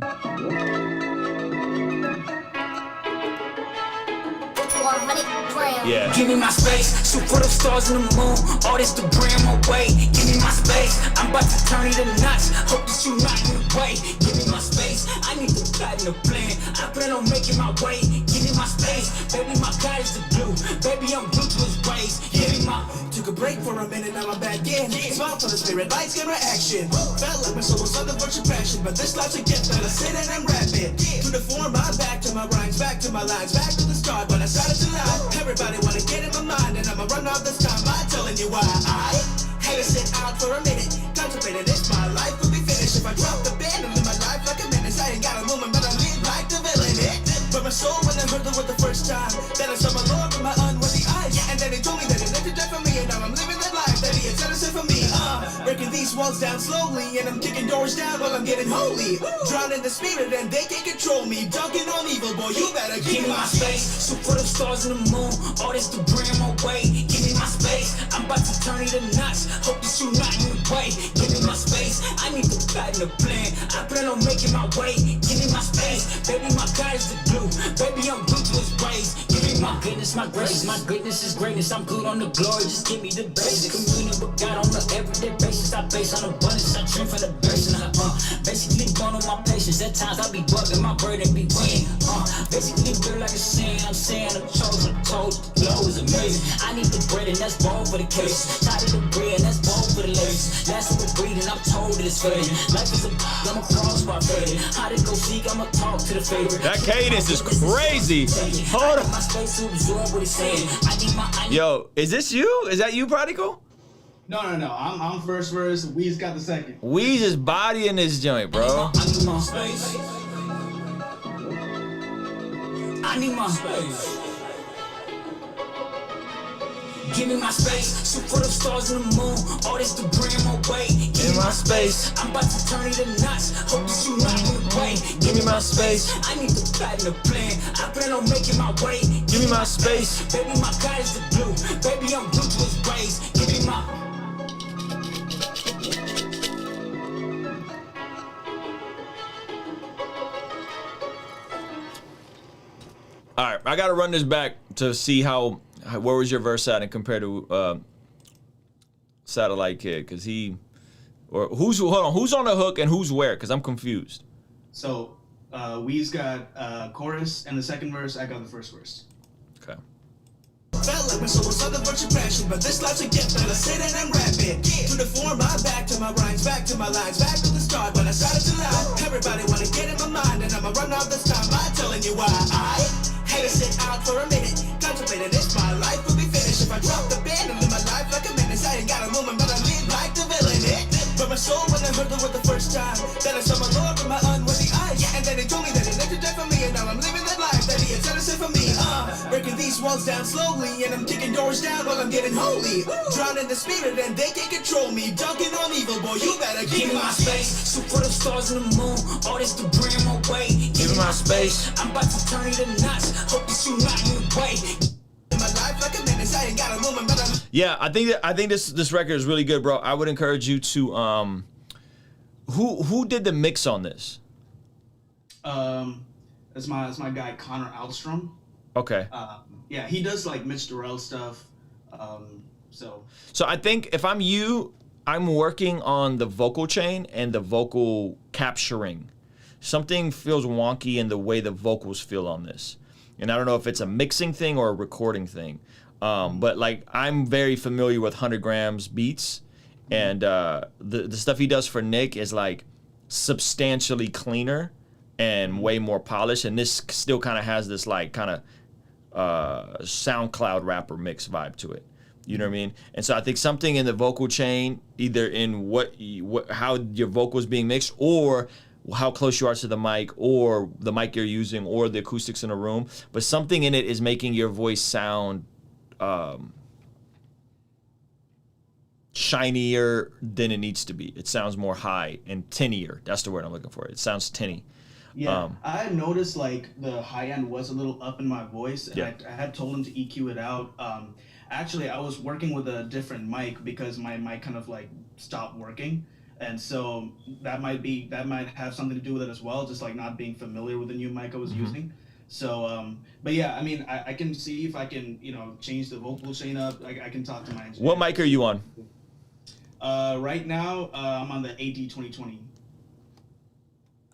Yeah. Give me my space, shoot for the stars and the moon. All this debris in my way. Give me my space, I'm about to turn it to nuts. Hope that you not in the way. Give me my space, I need the plot and the plan. I plan on making my way. Give me my space, baby, my God is the blue. Baby, I'm blue to his ways. Give me my. Took a break for a minute, now I'm back in. Smile for the spirit, lights get reaction. Felt like my soul was under virtue passion, but this life's a gift that I sit and I'm rapping. To the form, I'm back to my rhymes, back to my lines, back to the start, but I started to lie. Everybody wanna get in my mind, and I'ma run out this time by telling you why. I had to sit out for a minute, contemplating if my life would be finished. If I drop the band and live my life like a menace, I ain't got a moment, but I live like the villain. But my soul when I heard the word the first time, then I saw my Lord with my unworthy eyes, and then he told me that he lived to death for me, and now I'm living that life that he had set aside for me. Breaking these walls down slowly, and I'm kicking doors down while I'm getting holy. Drowning the spirit, and they can't control me. Dunking on evil, boy, you better give me my space. Shoot for the stars and the moon. All this debris in my way. Give me my space. I'm about to turn it to nuts. Hope that you not in the way. Give me my space. I need the plot and the plan. I plan on making my way. Give me my space. Baby, my God is the glue. Baby, I'm blue to his ways. Give me my goodness, my grace. My greatness is greatness. I'm good on the glory. Just give me the basic. Communion with God on the everyday basis. I base on abundance. I dream for the best. Basically, born on my patience. At times I be bugging. My burden be weighing. Basically, feel like a sin. I'm saying I'm chosen. Told the glow is amazing. I need the bread and that's bold for the case. Tired of the bread and that's bold for the ladies. Last of the breeding, I'm told that it's fading. Life is a I'm a cross by fading. How to go seek, I'ma talk to the favorite. That cadence is crazy. Hold on. Yo, is this you? Is that you, Prodigal? No. I'm first verse. Weez got the second. Weez is bodying this joint, bro. I need my space. I need my space. Give me my space, shoot for the stars and the moon. All this debris in my way. Give me my space, I'm about to turn it to nuts. Hope that you not in the way. Give me my space, I need the plot and the plan. I plan on making my way. Give me my space. Baby, my God is the blue. Baby, I'm blue to his ways. Give me my. All right, I gotta run this back to see how where was your verse at and compared to Satellite Kid, because who's on the hook and who's where, because I'm confused. So Weez got chorus and the second verse. I got the first verse. Okay. Felt like my soul was under virtue passion, but this life's a gift that I sit and I'm rapping. To the form, I'm back to my rhymes, back to my lines, back to the start, but I started to lie. Everybody wanna get in my mind, and I'ma run out this time by telling you why. I had to sit out for a minute, contemplating if my life would be finished. If I drop the band and live my life like a menace, I ain't got a moment, but I live like the villain. But my soul when I heard the word the first time, then I saw my Lord with my unworthy eyes, and then he told me that he lived to death for me, and now I'm living that life that he had set aside for me. Breaking these walls down slowly, and I'm kicking doors down while I'm getting holy. Drowning the spirit, and they can't control me. Dunking on evil, boy, you better give me my space. Shoot for the stars and the moon. All this debris in my way. Give me my space. I'm about to turn it to nuts. Hope that you not in the way. My life like a menace, I ain't got a moment, but yeah, I think this record is really good, bro. I would encourage you to who did the mix on this? That's my guy Connor Alstrom. Okay. Yeah, he does like Mitch Durrell stuff. So I think if I'm you, I'm working on the vocal chain and the vocal capturing. Something feels wonky in the way the vocals feel on this. And I don't know if it's a mixing thing or a recording thing. But like I'm very familiar with 100 grams beats, and the stuff he does for Nick is like substantially cleaner and way more polished. And this still kind of has this like kind of SoundCloud rapper mix vibe to it. You know what I mean? And so I think something in the vocal chain, either in how your vocal is being mixed, or how close you are to the mic, or the mic you're using, or the acoustics in a room, but something in it is making your voice sound shinier than it needs to be. It sounds more high and tinnier. That's the word I'm looking for. It sounds tinny. Yeah, I noticed like the high end was a little up in my voice, and I had told him to EQ it out. Actually, I was working with a different mic because my mic kind of like stopped working. And so that might have something to do with it as well, just like not being familiar with the new mic I was using. So, but yeah, I mean, I can see if I can, change the vocal chain up. I can talk to my engineer. What mic are you on? Right now, I'm on the AD 2020.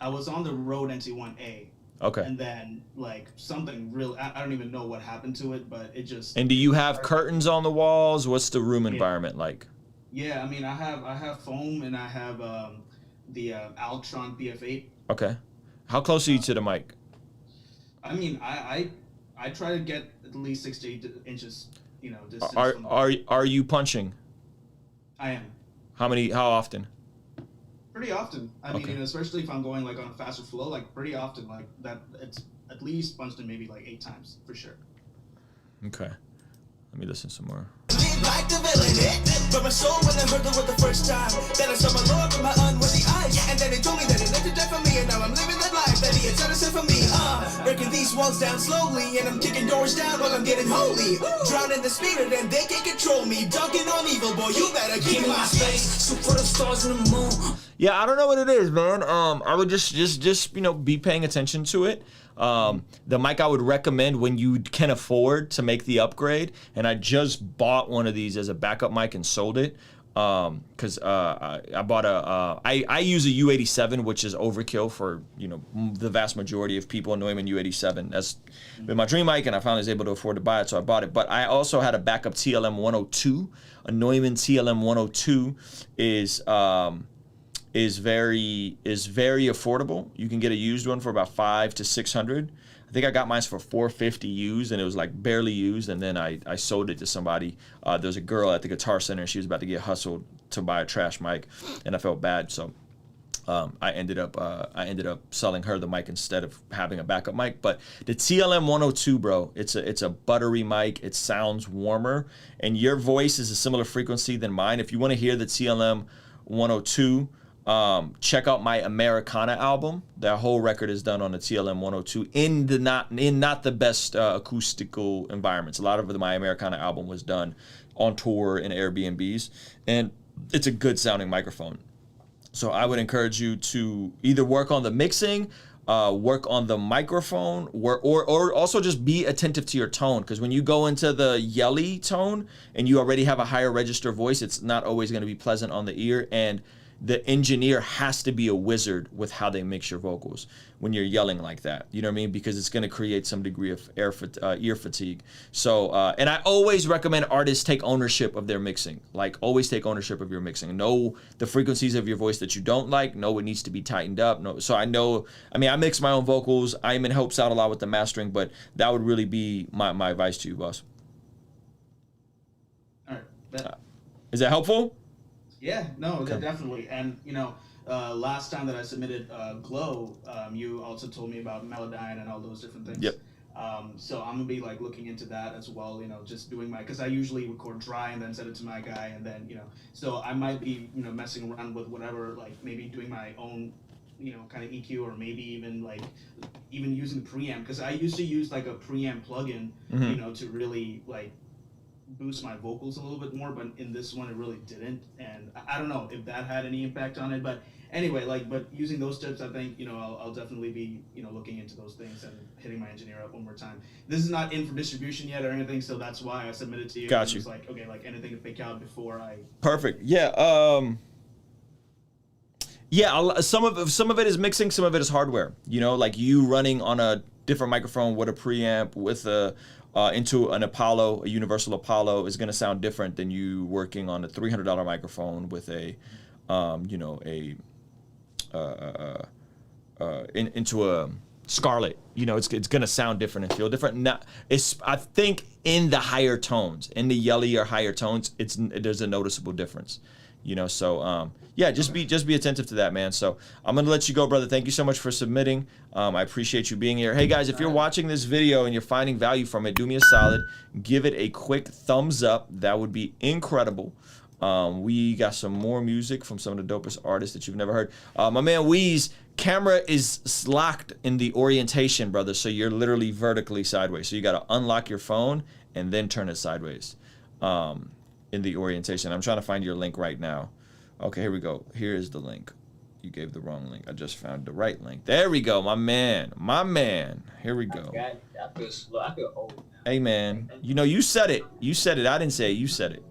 I was on the Rode NT1A. Okay. And then like something real, I don't even know what happened to it, but it just. And do you have curtains on the walls? What's the room environment like? Yeah, I mean, I have foam and I have the Altron BF8. Okay. How close are you to the mic? I mean, I try to get at least 6 to 8 inches, distance. Are you punching? I am. How often? Pretty often. I mean, especially if I'm going like on a faster flow, like pretty often, like that. It's at least punched in maybe like 8 times for sure. Okay. Let me listen some more. Like the villain, but my soul when I heard the word the first time. Then I saw my Lord with my unworthy eyes, and then he told me that he lived to die for me, and now I'm living that life that he had set aside for me. Breaking these walls down slowly, and I'm kicking doors down while I'm getting holy. Drowning the spirit, and they can't control me. Dunking on evil, boy, you better give me my space. So put the stars in the moon. Yeah, I don't know what it is, man. I would just be paying attention to it. The mic I would recommend when you can afford to make the upgrade, and I just bought one of these as a backup mic and sold it, because I bought I use a U87, which is overkill for the vast majority of people. Neumann U87. That's been my dream mic, and I finally was able to afford to buy it, so I bought it. But I also had a backup TLM 102. A Neumann TLM 102 is very affordable. You can get a used one for about $500 to $600. I think I got mine for $450 used, and it was like barely used. And then I sold it to somebody. There was a girl at the Guitar Center, and she was about to get hustled to buy a trash mic, and I felt bad. So I ended up selling her the mic instead of having a backup mic. But the TLM 102, bro, it's a buttery mic. It sounds warmer, and your voice is a similar frequency than mine. If you want to hear the TLM 102. Check out my Americana album. That whole record is done on the TLM 102 in not the best acoustical environments. A lot of my Americana album was done on tour in Airbnbs, and it's a good sounding microphone. So I would encourage you to either work on the mixing, work on the microphone, or also just be attentive to your tone, because when you go into the yelly tone and you already have a higher register voice, it's not always going to be pleasant on the ear, and the engineer has to be a wizard with how they mix your vocals when you're yelling like that. You know what I mean? Because it's going to create some degree of ear fatigue. So, and I always recommend artists take ownership of their mixing. Like, always take ownership of your mixing. Know the frequencies of your voice that you don't like. Know what needs to be tightened up. So I mix my own vocals. Ayman helps out a lot with the mastering, but that would really be my advice to you, boss. All right. Is that helpful? Yeah, no, definitely. And, last time that I submitted Glow, you also told me about Melodyne and all those different things. Yep. So I'm going to be, looking into that as well, just doing because I usually record dry and then send it to my guy, and then, so I might be, messing around with whatever, maybe doing my own, kind of EQ, or maybe even, even using the preamp, because I used to use, a preamp plugin, to really, boost my vocals a little bit more, but in this one it really didn't, and I don't know if that had any impact on it. But anyway, but using those tips, I think I'll definitely be looking into those things and hitting my engineer up one more time. This is not in for distribution yet or anything, so that's why I submitted to you. Got you. It's okay, anything to pick out before I. Perfect. Yeah. Yeah. Some of it is mixing. Some of it is hardware. You running on a different microphone with a preamp with into an Apollo, a universal Apollo, is going to sound different than you working on a $300 microphone with into a Scarlett. It's going to sound different and feel different. I think in the higher tones, in the yelly or higher tones, there's a noticeable difference. So just be attentive to that, man. So I'm gonna let you go, brother. Thank you so much for submitting. I appreciate you being here. Hey guys, if you're watching this video and you're finding value from it, do me a solid, give it a quick thumbs up. That would be incredible. We got some more music from some of the dopest artists that you've never heard. My man Weez, camera is locked in the orientation, brother. So you're literally vertically sideways. So you gotta unlock your phone and then turn it sideways. In the orientation. I'm trying to find your link right now. Okay, here we go. Here is the link. You gave the wrong link. I just found the right link. There we go, my man. My man. Here we go. I feel slow. I feel old now. Hey, man. You know, you said it. You said it. I didn't say it. You said it.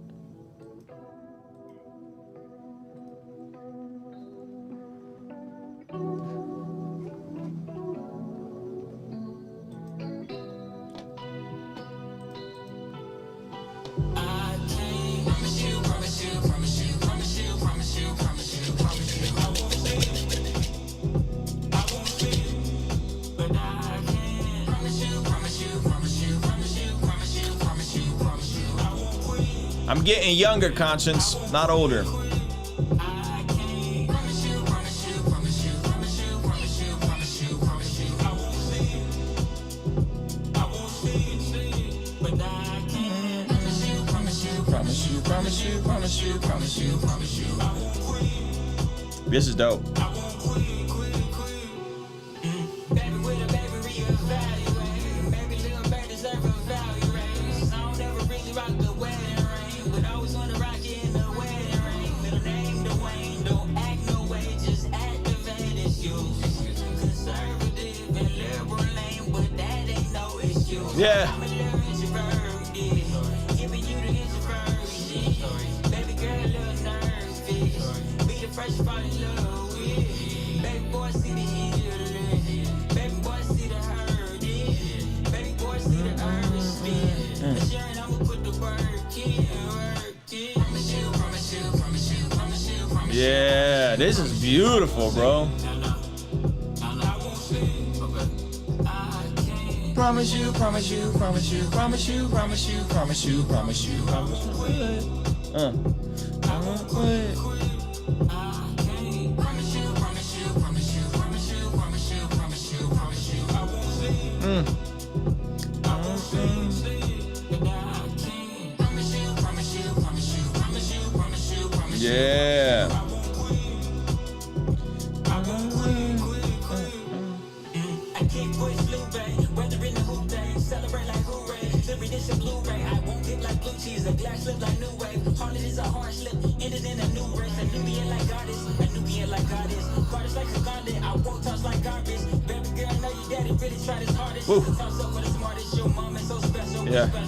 I'm getting younger, Conscience, not older. This is dope. Yeah. Yeah, this is beautiful, bro. Promise you, promise you, promise you, promise you, promise you, promise you, promise you, promise you. I won't quit. Yeah. Woo. Yeah.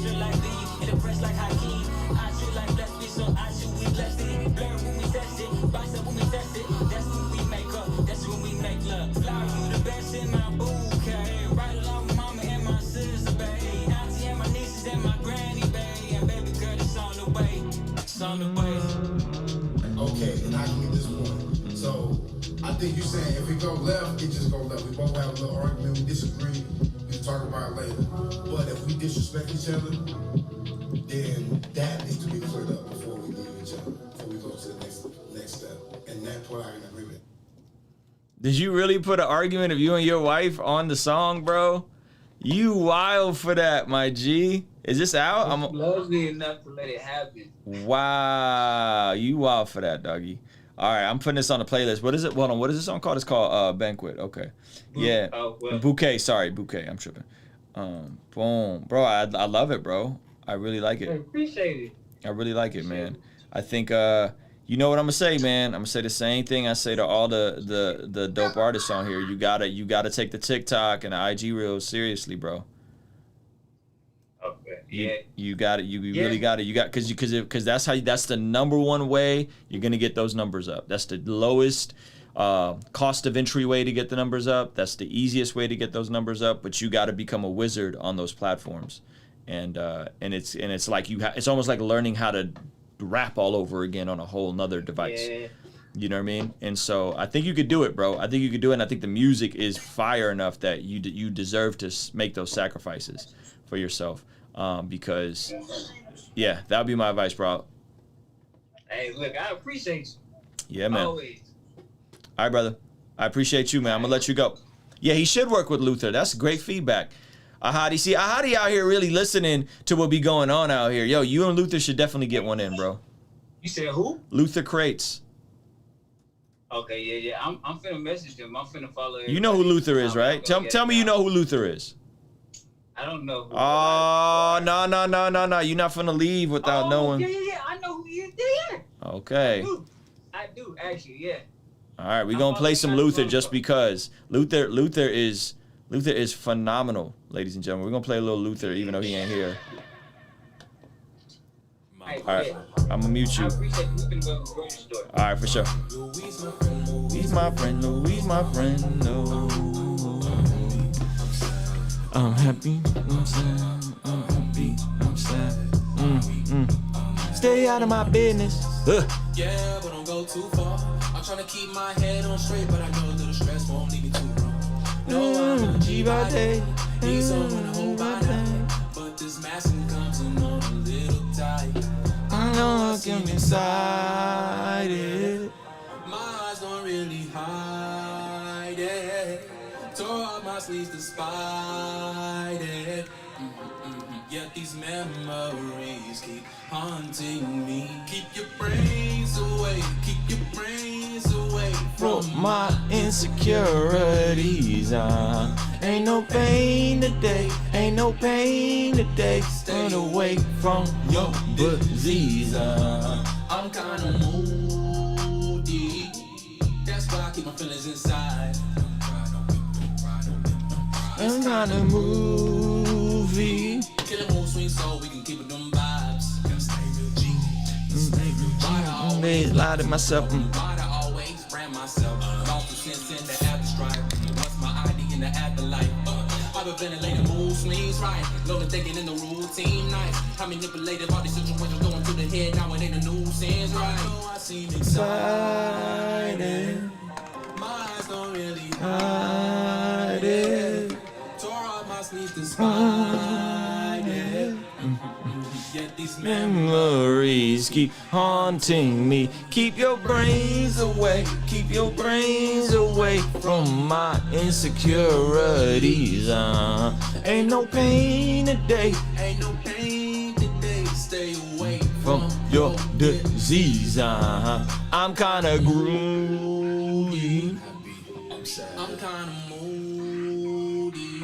Okay, and I can get this point. So I think you're saying if it go left, it just go left. We both have a little argument, we disagree, we can talk about it later. But if we disrespect each other, then that needs to be cleared up before we leave each other, before we go to the next step. And that point I can agree with. Did you really put an argument of you and your wife on the song, bro? You wild for that, my G. Is this out? Loves me enough to let it happen. Wow, you wild for that, doggy. All right, I'm putting this on the playlist. What is it? Hold on, what is this song called? It's called Banquet. Okay, yeah. Bouquet. Sorry, Bouquet. I'm tripping. Boom, bro. I love it, bro. I really like it. I appreciate it. I really like it, man. I think you know what I'm gonna say, man. I'm gonna say the same thing I say to all the dope artists on here. You gotta take the TikTok and the IG reels seriously, bro. Okay. Yeah. You got it. You really got it. You got because that's the number one way you're gonna get those numbers up. That's the lowest cost of entry way to get the numbers up. That's the easiest way to get those numbers up. But you got to become a wizard on those platforms, and it's like it's almost like learning how to rap all over again on a whole nother device. Yeah. You know what I mean? And so I think you could do it, bro. I think you could do it, and I think the music is fire enough that you deserve to make those sacrifices for yourself. Because, yeah, that would be my advice, bro. Hey, look, I appreciate you. Yeah, man. Always. All right, brother. I appreciate you, man. I'm going to let you go. Yeah, he should work with Luther. That's great feedback. Ahadi, see, Ahadi out here really listening to what be going on out here. Yo, you and Luther should definitely get one in, bro. You said who? Luther Crates. Okay, yeah. I'm finna message them. I'm finna follow him. You know who Luther is, right? Tell me you know who Luther is. I don't know. Oh, no. You're not finna leave without knowing. Yeah. I know who you is. Yeah. Okay. I do, actually, yeah. All right, we're gonna play some Luther just because Luther is phenomenal, ladies and gentlemen. We're gonna play a little Luther even though he ain't here. All right, I'm gonna mute you. All right, for sure. Louise, my friend, Louise, my friend. No. I'm happy, I'm sad, I'm happy, I'm sad. Stay out of my business. Yeah, but don't go too far. I'm trying to keep my head on straight, but I know a little stress won't leave me too wrong. No, I'm a G by day, need someone to hold by night. But this masking comes in on a little tight. I know I can inside it. My eyes don't really hide it. Tore out my sleeves despite it. Yet these memories keep haunting me. Keep your brains away, keep your brains away From my insecurities, ain't no pain today, ain't no pain today. Stay away from your disease. I'm kinda moody. That's why I keep my feelings inside. I'm kinda movie. Kill a mood swing so we can keep it them vibes. Always lie to myself. Why'd I always brand myself? Lost the sense in the afterstrife. What's my ID in the afterlife? I've been ventilating mood swings right. Loading thinking in the routine night. I manipulated all these situations going through the head. Now it ain't a new sense right. I know I seem excited. My eyes don't really hide it. Tore out my sleeves despite it. Yet these Memories keep haunting me. Keep your brains away, keep your brains away from my insecurities. Ain't no pain today, ain't no pain today. Stay away from your disease. I'm kinda groovy. I'm kinda moody.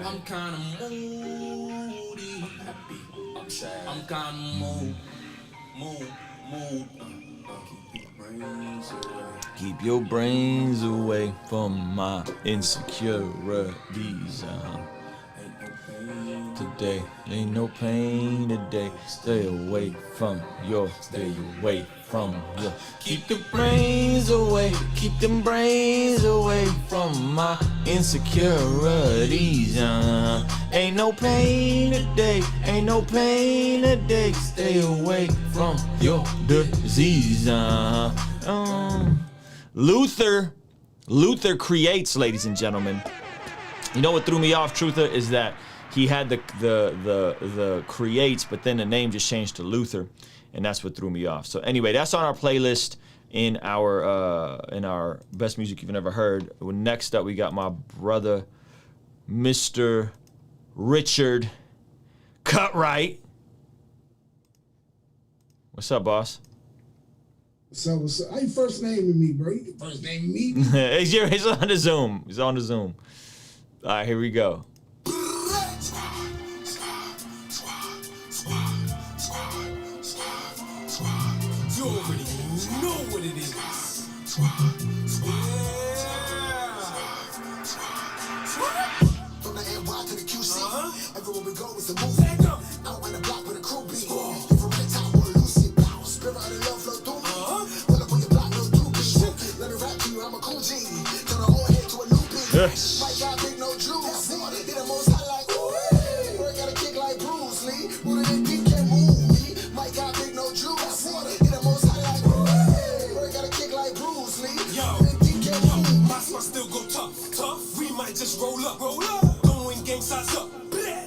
I'm kinda moody. I'm kinda mood. Keep your brains away from my insecurities. Today, ain't no pain today. Stay away from your. Keep the brains away, keep them brains away from my insecurities. Ain't no pain today, ain't no pain today. Stay away from your disease. Luther creates, ladies and gentlemen. You know what threw me off, Truther, is that he had the creates, but then the name just changed to Luther. And that's what threw me off. So anyway, that's on our playlist in our best music you've ever heard. Next up, we got my brother, Mr. Richard Cutright. What's up, boss? What's up? How you first naming me, bro? You first naming me? He's on the Zoom. He's on the Zoom. All right, here we go. You already know what it is. From the NY to the QC, everywhere we go is a movie. Out on the block with a crew beat. You from the top or Lucy Bow. Spirit of the love flow through me. Pull up on your block, no doobie. Let me rap to you, I'm a cool G. Turn the whole head to a new beat. Mike got big, no juice. Hit the most high like ooh. Bird got a kick like Bruce Lee. Rooted in deep, can't move me. Mike got big, no juice. Hit the most high like ooh. Bird got a kick like Bruce Lee. My spot still go tough. We might just roll up. Throwing gang size up.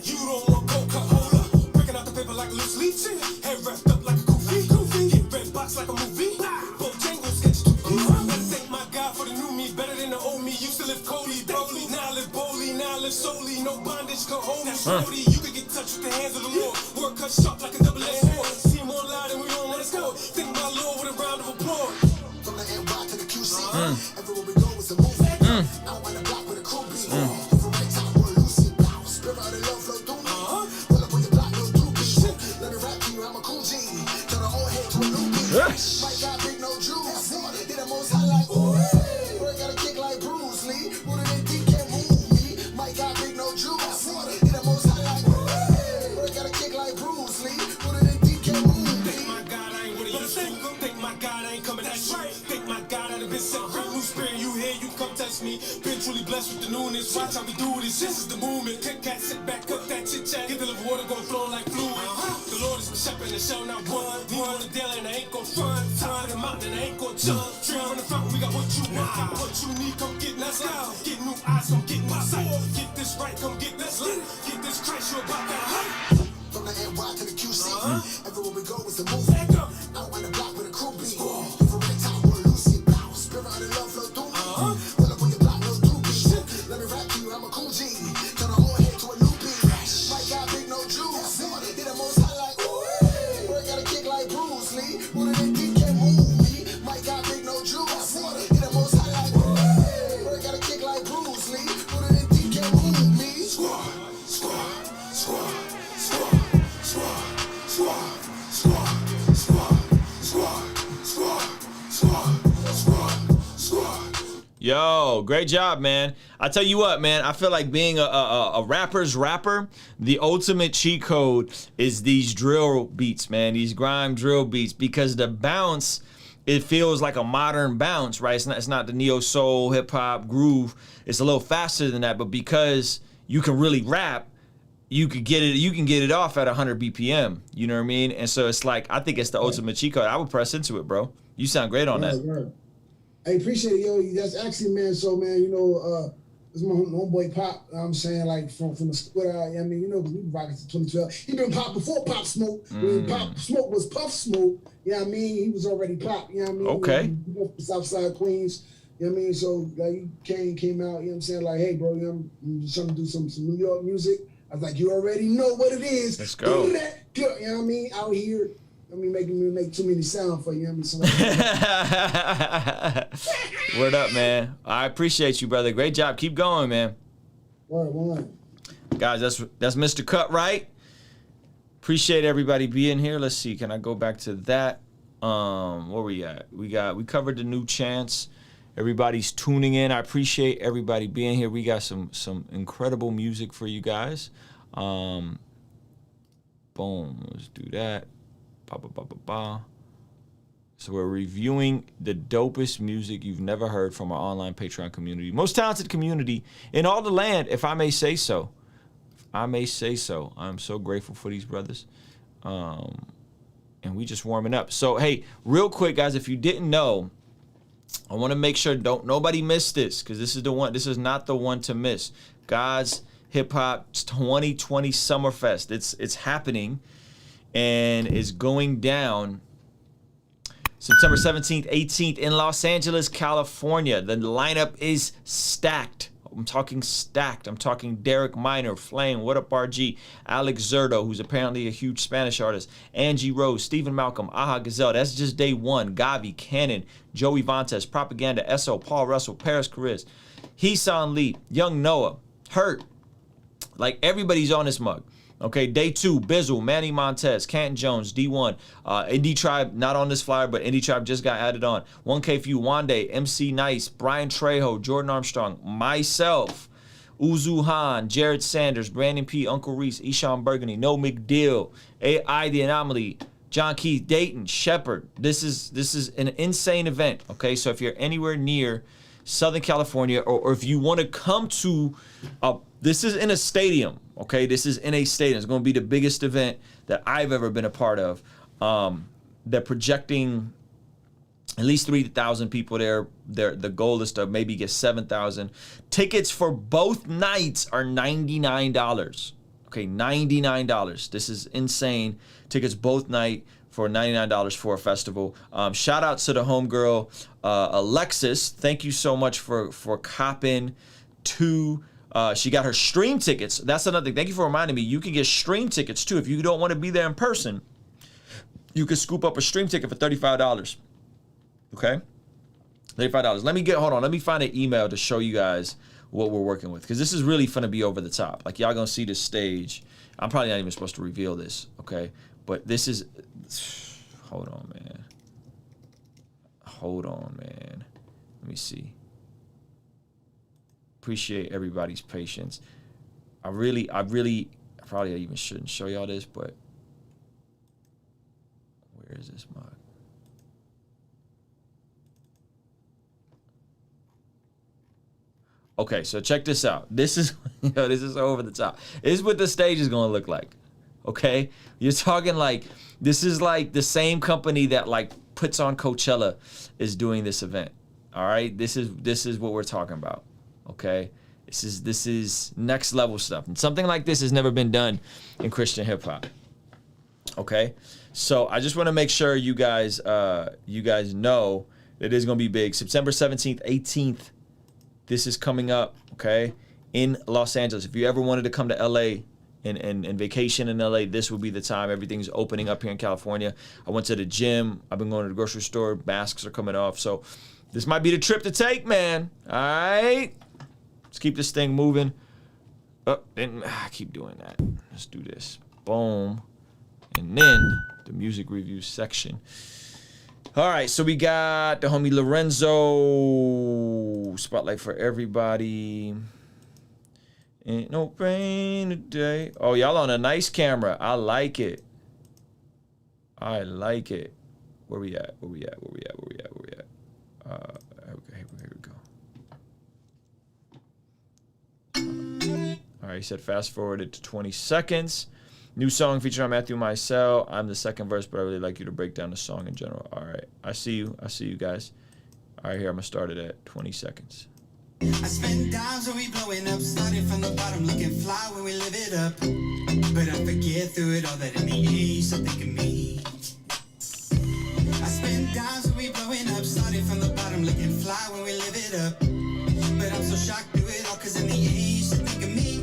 You don't want coca, hold up. Breaking out the paper like a loose leaf. Head wrapped up like a goofy. Hit red box like a movie. Bojangles sketch too deep. Better thank my God for the new me. Better than the old me. Used to live Cody, Broly. Now I live boldly. Now I live solely. No bondage could hold me. Shorty, you could get touched with the hands of the Lord. Work cut sharp like a double-edged sword. See him online and we don't want to score. Think my Lord with a round of applause. From the NY to the QC, everywhere we go is a movie. Out on the block with a crew beat. You from the top or Lucy Bow. Spirit of the love flow through me. Pull up on your block, no doobie. Let me rap to you, I'm a cool G. Turn the whole head to a new beat. Mike got big, no juice. Hit the most high Thank my God I ain't coming at you. Thank my God I done been set free. New spirit, you here, you come touch me. Been truly blessed with the newness. Watch how we do this. This is the movement. Kick cat, sit back, cut that chit chat. Get the little water gon' flow like fluid. The Lord is my shepherd and shall not run. He on the daily and I ain't gon' front. Top of the mountain and I ain't gon' jump. Trail on the front, we got what you want. What you need, come get let's go. Get new eyes, come get my sight. Get this right, come get this lit. Get this Christ, you about that hype. From the NY to the QC, everywhere we go is a move. Out on the block with a crew beat. From the top where Lucy bounce. Spirit and love flow through me. Pull up on your block, no through beat. Let me rap to you, I'm a cool G. Turn the whole head to a new beat. Mike got big, no juice. Hit the most high like ooh. Boy got a kick like Bruce Lee. One of them deep can't move me. Mike got big, no juice. Hit the most high like ooh. Boy got a kick like Bruce Lee. One of them deep can't move me. Squad, squad, squad, squad. Yo, great job, man. I tell you what, man, I feel like being a rapper's rapper, the ultimate cheat code is these drill beats, man, these grime drill beats, because the bounce, it feels like a modern bounce, right? It's not the neo soul, hip hop groove. It's a little faster than that, but because you can really rap, you can get it off at 100 BPM. You know what I mean? And so it's like, I think it's the ultimate cheat code. I would press into it, bro. You sound great on that. Right. I appreciate it, yo. That's actually, man. So, man, you know, this is my homeboy Pop. I'm saying, like, from the split out. I mean, you know, because we rocking since 2012. He been Pop before Pop Smoke. When Pop Smoke was Puff Smoke. You know what I mean? He was already Pop. You know what I mean? Okay. You know, Southside Queens. You know what I mean? So, like, he came out. You know what I'm saying? Like, hey, bro, you know, I'm just trying to do some New York music. I was like, you already know what it is. Let's go. You know what I mean? Out here. I mean, making me make too many sound for you. You know what I mean? Word up, man. I appreciate you, brother. Great job. Keep going, man. Word. Guys, that's Mr. Cut, right? Appreciate everybody being here. Let's see. Can I go back to that? Where we at? We covered the new chants. Everybody's tuning in. I appreciate everybody being here. We got some incredible music for you guys. Boom. Let's do that. So we're reviewing the dopest music you've never heard from our online Patreon community. Most talented community in all the land, if I may say so. I'm so grateful for these brothers. And we just warming up. So, hey, real quick, guys, if you didn't know, I want to make sure nobody miss this, because this is the one. This is not the one to miss. God's Hip Hop 2020 Summerfest. It's happening. And is going down September 17th, 18th in Los Angeles, California. The lineup is stacked. I'm talking stacked. I'm talking Derek Minor, Flame, What Up RG, Alex Zerdo, who's apparently a huge Spanish artist, Angie Rose, Stephen Malcolm, Aha Gazelle. That's just day one. Gavi, Cannon, Joey Vantes, Propaganda, SO, Paul Russell, Paris Chariz, Heesan Lee, Young Noah, Hurt. Like, everybody's on this mug. Okay, day two, Bizzle, Manny Montez, Canton Jones, D1, Indie Tribe, not on this flyer, but Indie Tribe just got added on. 1K Few, Wande, MC Nice, Brian Trejo, Jordan Armstrong, myself, Uzu Han, Jared Sanders, Brandon P, Uncle Reese, Eshawn Burgundy, No McDeal, AI The Anomaly, John Keith, Dayton, Shepard. This is an insane event, okay? So if you're anywhere near Southern California, or if you want to come to, this is in a stadium, okay? This is in a stadium. It's going to be the biggest event that I've ever been a part of. They're projecting at least 3,000 people there. The goal is to maybe get 7,000. Tickets for both nights are $99. Okay, $99. This is insane. Tickets both night for $99 for a festival. Shout out to the homegirl, Alexis. Thank you so much for copping to. She got her stream tickets. That's another thing. Thank you for reminding me. You can get stream tickets too. If you don't want to be there in person, you can scoop up a stream ticket for $35. Okay? $35. Let me find an email to show you guys what we're working with, because this is really finna be over the top. Like, y'all gonna see this stage. I'm probably not even supposed to reveal this, okay? But this is, hold on, man. Let me see. Appreciate everybody's patience. I probably even shouldn't show y'all this, but where is this mug? Okay, so check this out. This is this is over the top. This is what the stage is gonna look like. Okay, you're talking like this is like the same company that like puts on Coachella is doing this event. All right, this is what we're talking about. Okay, this is next level stuff, and something like this has never been done in Christian hip hop. Okay, so I just want to make sure you guys know that it is gonna be big. September 17th, 18th. This is coming up, okay, in Los Angeles. If you ever wanted to come to LA and vacation in LA, this will be the time. Everything's opening up here in California. I went to the gym. I've been going to the grocery store. Masks are coming off. So this might be the trip to take, man. All right. Let's keep this thing moving. Oh, and I keep doing that. Let's do this. Boom. And then the music review section. All right, so we got the homie Lorenzo. Spotlight for everybody. Ain't no rain today. Oh, y'all on a nice camera. I like it. I like it. Where we at? Where we at? Where we at? Where we at? Where we at? Okay, here we go. All right, he said fast forward it to 20 seconds. New song featuring on Matthew Mycel. I'm the second verse, but I really like you to break down the song in general. All right, I see you. I see you guys. All right, here, I'm going to start it at 20 seconds. I spend dimes when we blowing up, started from the bottom, looking fly when we live it up. But I forget through it all that in the age, so think of me. I spend dimes when we blowing up, started from the bottom, looking fly when we live it up. But I'm so shocked through it all, cause in the age, so think of me.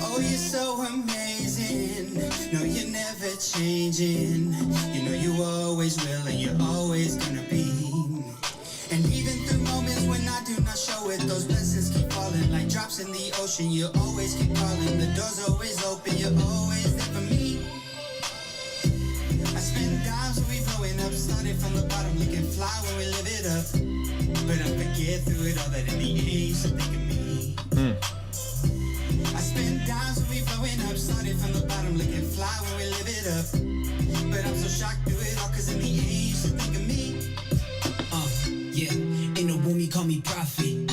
Oh, you're so amazing. No, you're never changing. You know you always will and you're always gonna be. And even through moments when I do not show it, those blessings keep falling like drops in the ocean. You always keep calling, the door's always open. You're always there for me. I spend dimes when we blowing up, started from the bottom, looking fly when we live it up. But I forget through it all that in the age, so think of me. I spend dimes when we blowing up, started from the bottom, looking fly when we live it up. But I'm so shocked through it all, cause in the age, so think of me. Yeah, in the womb you call me prophet.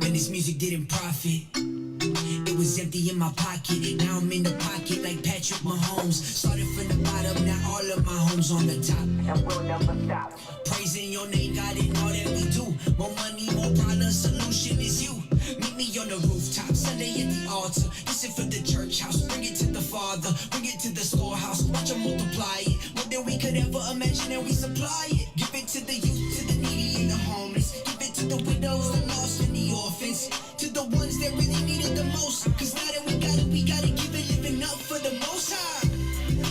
When this music didn't profit, it was empty in my pocket. Now I'm in the pocket like Patrick Mahomes. Started from the bottom, now all of my homes on the top. And we'll never stop. Praising your name, God, in all that we do. More money, more problems, solution is you. Meet me on the rooftop, Sunday at the altar. Listen for the church house, bring it to the Father, bring it to the storehouse, watch them multiply it. More than we could ever imagine, and we supply it. Give it to the youth, to the needy and the homeless. Give it to the widows, the lost and the orphans. To the ones that really need it the most. Cause now that we gotta give it, living up for the most high.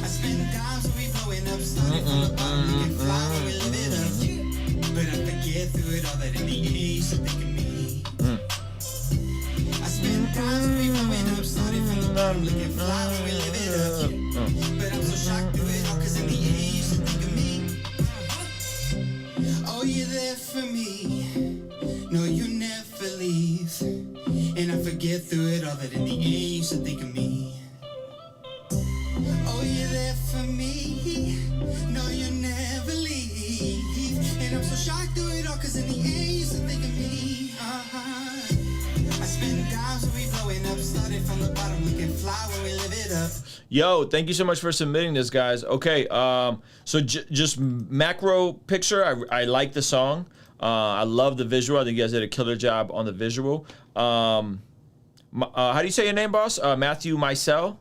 I spend dimes when we blowing up, started from the bottom, looking fly when we live it up. But I forget through it all that in the age, so think of me. I spend dimes when we blowing up, started from the bottom, looking fly when we live it up. But I'm so shocked through it all, cause in the age, so think of me. Oh, you're there for me. No, you never leave. And I forget through it all that in the age, so think of me. Oh, you're there for me. No, you never leave. And I'm so shocked through it all, cause in the age, so think of me. I spend dimes when we blowing up, started from the bottom, looking fly when we live it up. Yo, thank you so much for submitting this, guys. Okay, so just macro picture. I like the song. I love the visual. I think you guys did a killer job on the visual. How do you say your name, boss? Matthew Mycel?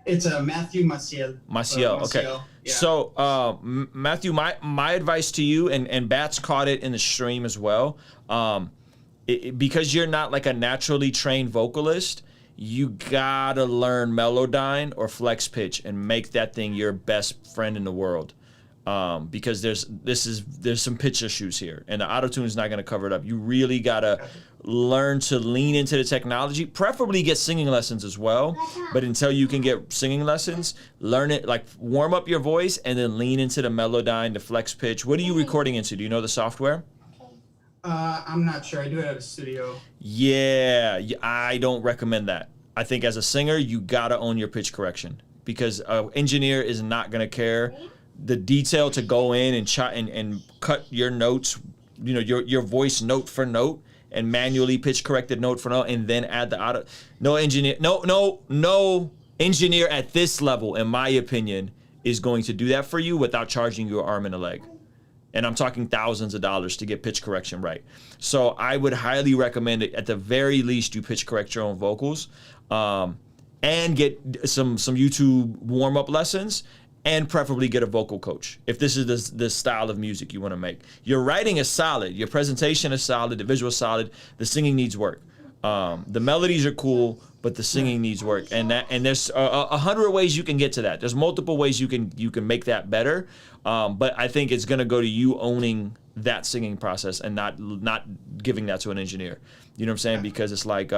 It's Matthew Maciel. Maciel, okay. Yeah. So, Matthew, my advice to you, and Bats caught it in the stream as well, because you're not like a naturally trained vocalist, you gotta learn melodyne or flex pitch and make that thing your best friend in the world. Because there's some pitch issues here, and the auto-tune is not going to cover it up. You really got to learn to lean into the technology, preferably get singing lessons as well. But until you can get singing lessons, learn it, like warm up your voice and then lean into the melodyne, the flex pitch. What are you recording into? Do you know the software? I'm not sure. I do it at a studio. Yeah, I don't recommend that. I think as a singer, you got to own your pitch correction, because an engineer is not going to care. The detail to go in and cut your notes you know, your voice note for note and manually pitch corrected note for note, and then add the auto. No engineer at this level, in my opinion, is going to do that for you without charging you an arm and a leg. And I'm talking thousands of dollars to get pitch correction right. So I would highly recommend it. At the very least, you pitch correct your own vocals, and get some YouTube warm-up lessons, and preferably get a vocal coach if this is the style of music you want to make. Your writing is solid, your presentation is solid, the visual is solid, the singing needs work. The melodies are cool, but the singing needs work, and there's 100 ways you can get to that. There's multiple ways you can make that better, but I think it's gonna go to you owning that singing process and not giving that to an engineer. You know what I'm saying? Because it's like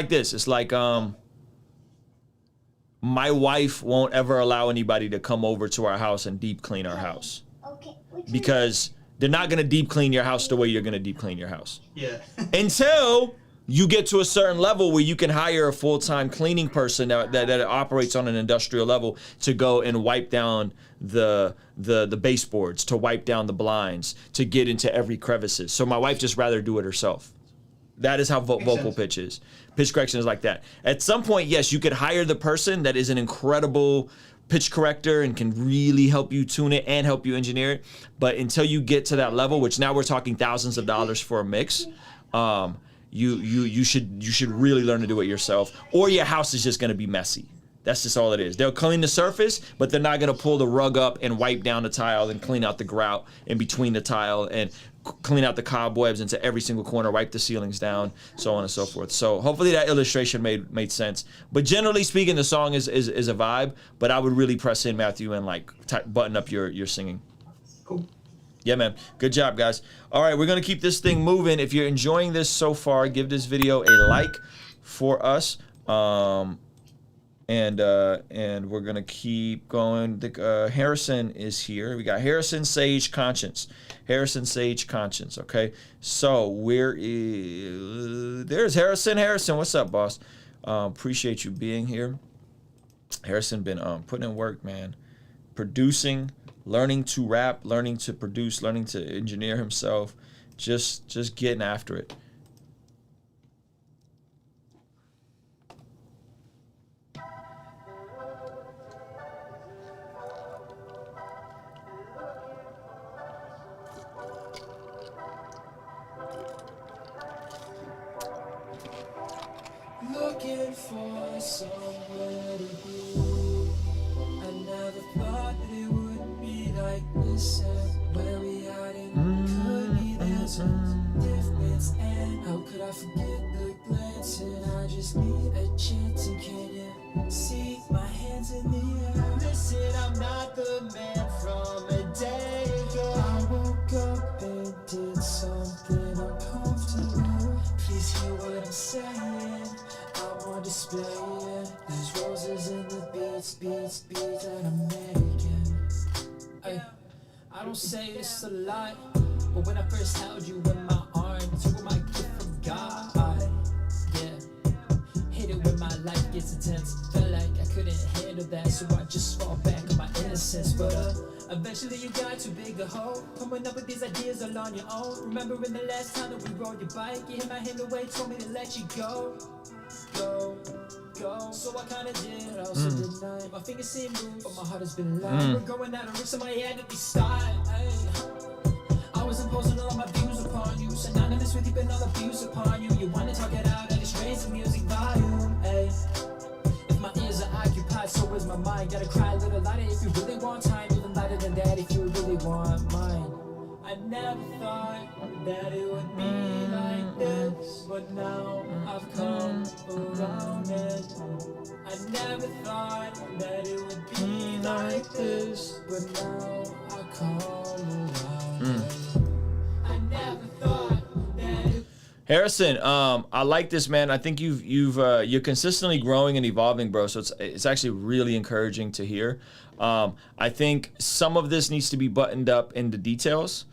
this. My wife won't ever allow anybody to come over to our house and deep clean our house. Because they're not gonna deep clean your house the way you're gonna deep clean your house. Yeah. Until you get to a certain level where you can hire a full-time cleaning person that operates on an industrial level to go and wipe down the baseboards, to wipe down the blinds, to get into every crevices. So my wife just rather do it herself. That is how vocal pitch is. Pitch correction is like that. At some point, yes, you could hire the person that is an incredible pitch corrector and can really help you tune it and help you engineer it. But until you get to that level, which now we're talking thousands of dollars for a mix, you should really learn to do it yourself, or your house is just gonna be messy. That's just all it is. They'll clean the surface, but they're not gonna pull the rug up and wipe down the tile and clean out the grout in between the tile and clean out the cobwebs into every single corner, wipe the ceilings down, so on and so forth. So hopefully that illustration made sense. But generally speaking, the song is a vibe, but I would really press in, Matthew, and like button up your singing. Cool. Yeah, man. Good job, guys. All right, we're going to keep this thing moving. If you're enjoying this so far, give this video a like for us. And we're going to keep going. Harrison is here. We got Harrison Sage Conscience. Harrison Sage Conscience, okay? So, there's Harrison. Harrison, what's up, boss? Appreciate you being here. Harrison been putting in work, man. Producing, learning to rap, learning to produce, learning to engineer himself, just getting after it. Looking for somewhere to be. I never thought that it would be like this. Where we are in could be there's a difference. And how could I forget the glance? And I just need a chance. And can you see my hands in the air? Listen, I'm not the man from a day ago. I woke up and did something uncomfortable. Please hear what I'm saying. I'm on display, yeah. There's roses in the beats that I'm making. I don't say this a lot, but when I first held you in my arms, you were my gift from God. Yeah, hit it when my life gets intense. Felt like I couldn't handle that, so I just fall back on my innocence. But eventually you got too big a hole, coming up with these ideas all on your own. Remembering the last time that we rode your bike, you hit my hand away, told me to let you go. So I kinda did, I also denied. My fingers seem moved, but my heart has been loud. We're going out of risk, so my head to be started. I was imposing all of my views upon you, synonymous with you, been all abuse upon you. You wanna talk it out, and it's raise the music volume. If my ears are occupied, so is my mind. Gotta cry a little lighter if you really want time, even lighter than that if you really want mine. I never thought that it would be like this, but now I've come around it. I never thought that it would be like this, but now I come around it. I never thought that it. Harrison, I like this, man. I think you're consistently growing and evolving, bro. So it's actually really encouraging to hear. I think some of this needs to be buttoned up in the details.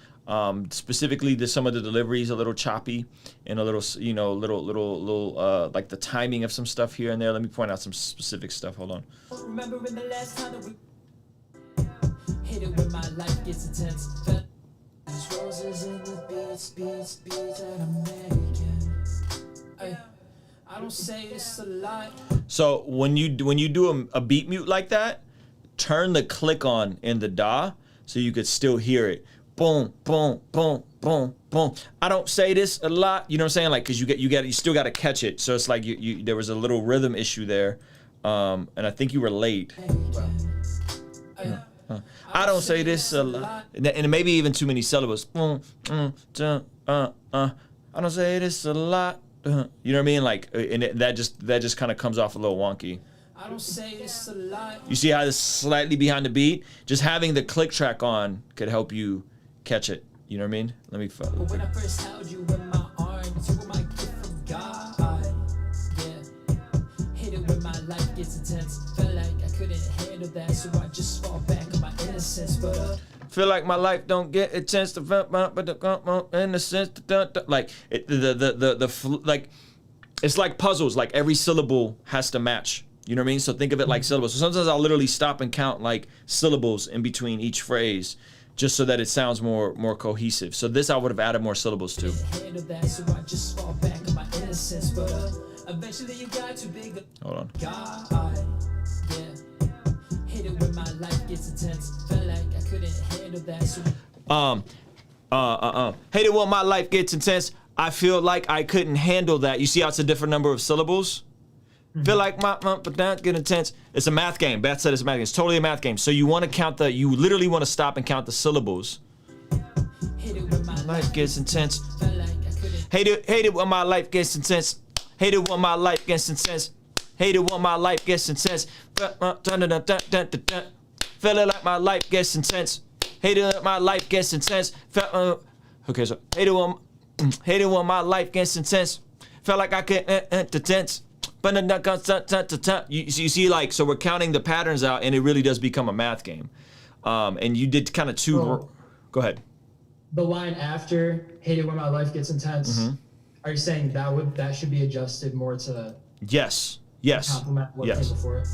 Specifically, some of the deliveries a little choppy and a little, little like the timing of some stuff here and there. Let me point out some specific stuff. Hold on. Remember in the last time that we Hit it when my life gets intense. There's roses in the beats that I'm making. I don't say this a lot. So when you do a beat mute like that, turn the click on in the DAW so you could still hear it. Boom, boom, boom, boom, boom. I don't say this a lot, you know what I'm saying? Like, cause you still got to catch it. So it's like there was a little rhythm issue there, and I think you were late. I don't say this a lot, and maybe even too many syllables. I don't say this a lot. You know what I mean? Like, and that just kind of comes off a little wonky. I don't say this a lot. You see how it's slightly behind the beat? Just having the click track on could help you catch it. You know what I mean? Let me. But when I first held you in my arms, you were my gift from God. Yeah, hit it when my life gets intense. Felt like I couldn't handle that, so I just fall back on my innocence. But feel like my life don't get a chance to in the sense like like it's like puzzles. Like every syllable has to match. You know what I mean? So think of it like syllables. So sometimes I'll literally stop and count like syllables in between each phrase, just so that it sounds more cohesive. So this I would have added more syllables to. handle that, so I just fall back on my innocence. But eventually you got too big. Hold on. God, yeah. Hit it when my life gets intense. Felt like I couldn't handle that, so Hate it when my life gets intense. I feel like I couldn't handle that. You see how it's a different number of syllables? Feel like but that get intense. It's a math game. Beth said it's a math game. It's totally a math game. So you want to count you literally want to stop and count the syllables. hit it when my Life gets intense. felt like I couldn't. Hate it when my life gets intense. Hate it when my life gets intense. Hate it when my life gets intense. Feel it like my life gets intense. Hate it when my life gets intense. Okay, so hate it when my life gets intense. Felt like I could tense. You see, like, so we're counting the patterns out, and it really does become a math game. And you did kind of two. Go ahead. The line after "hate it when my life gets intense." Are you saying that should be adjusted more to Yes. complement what came before it?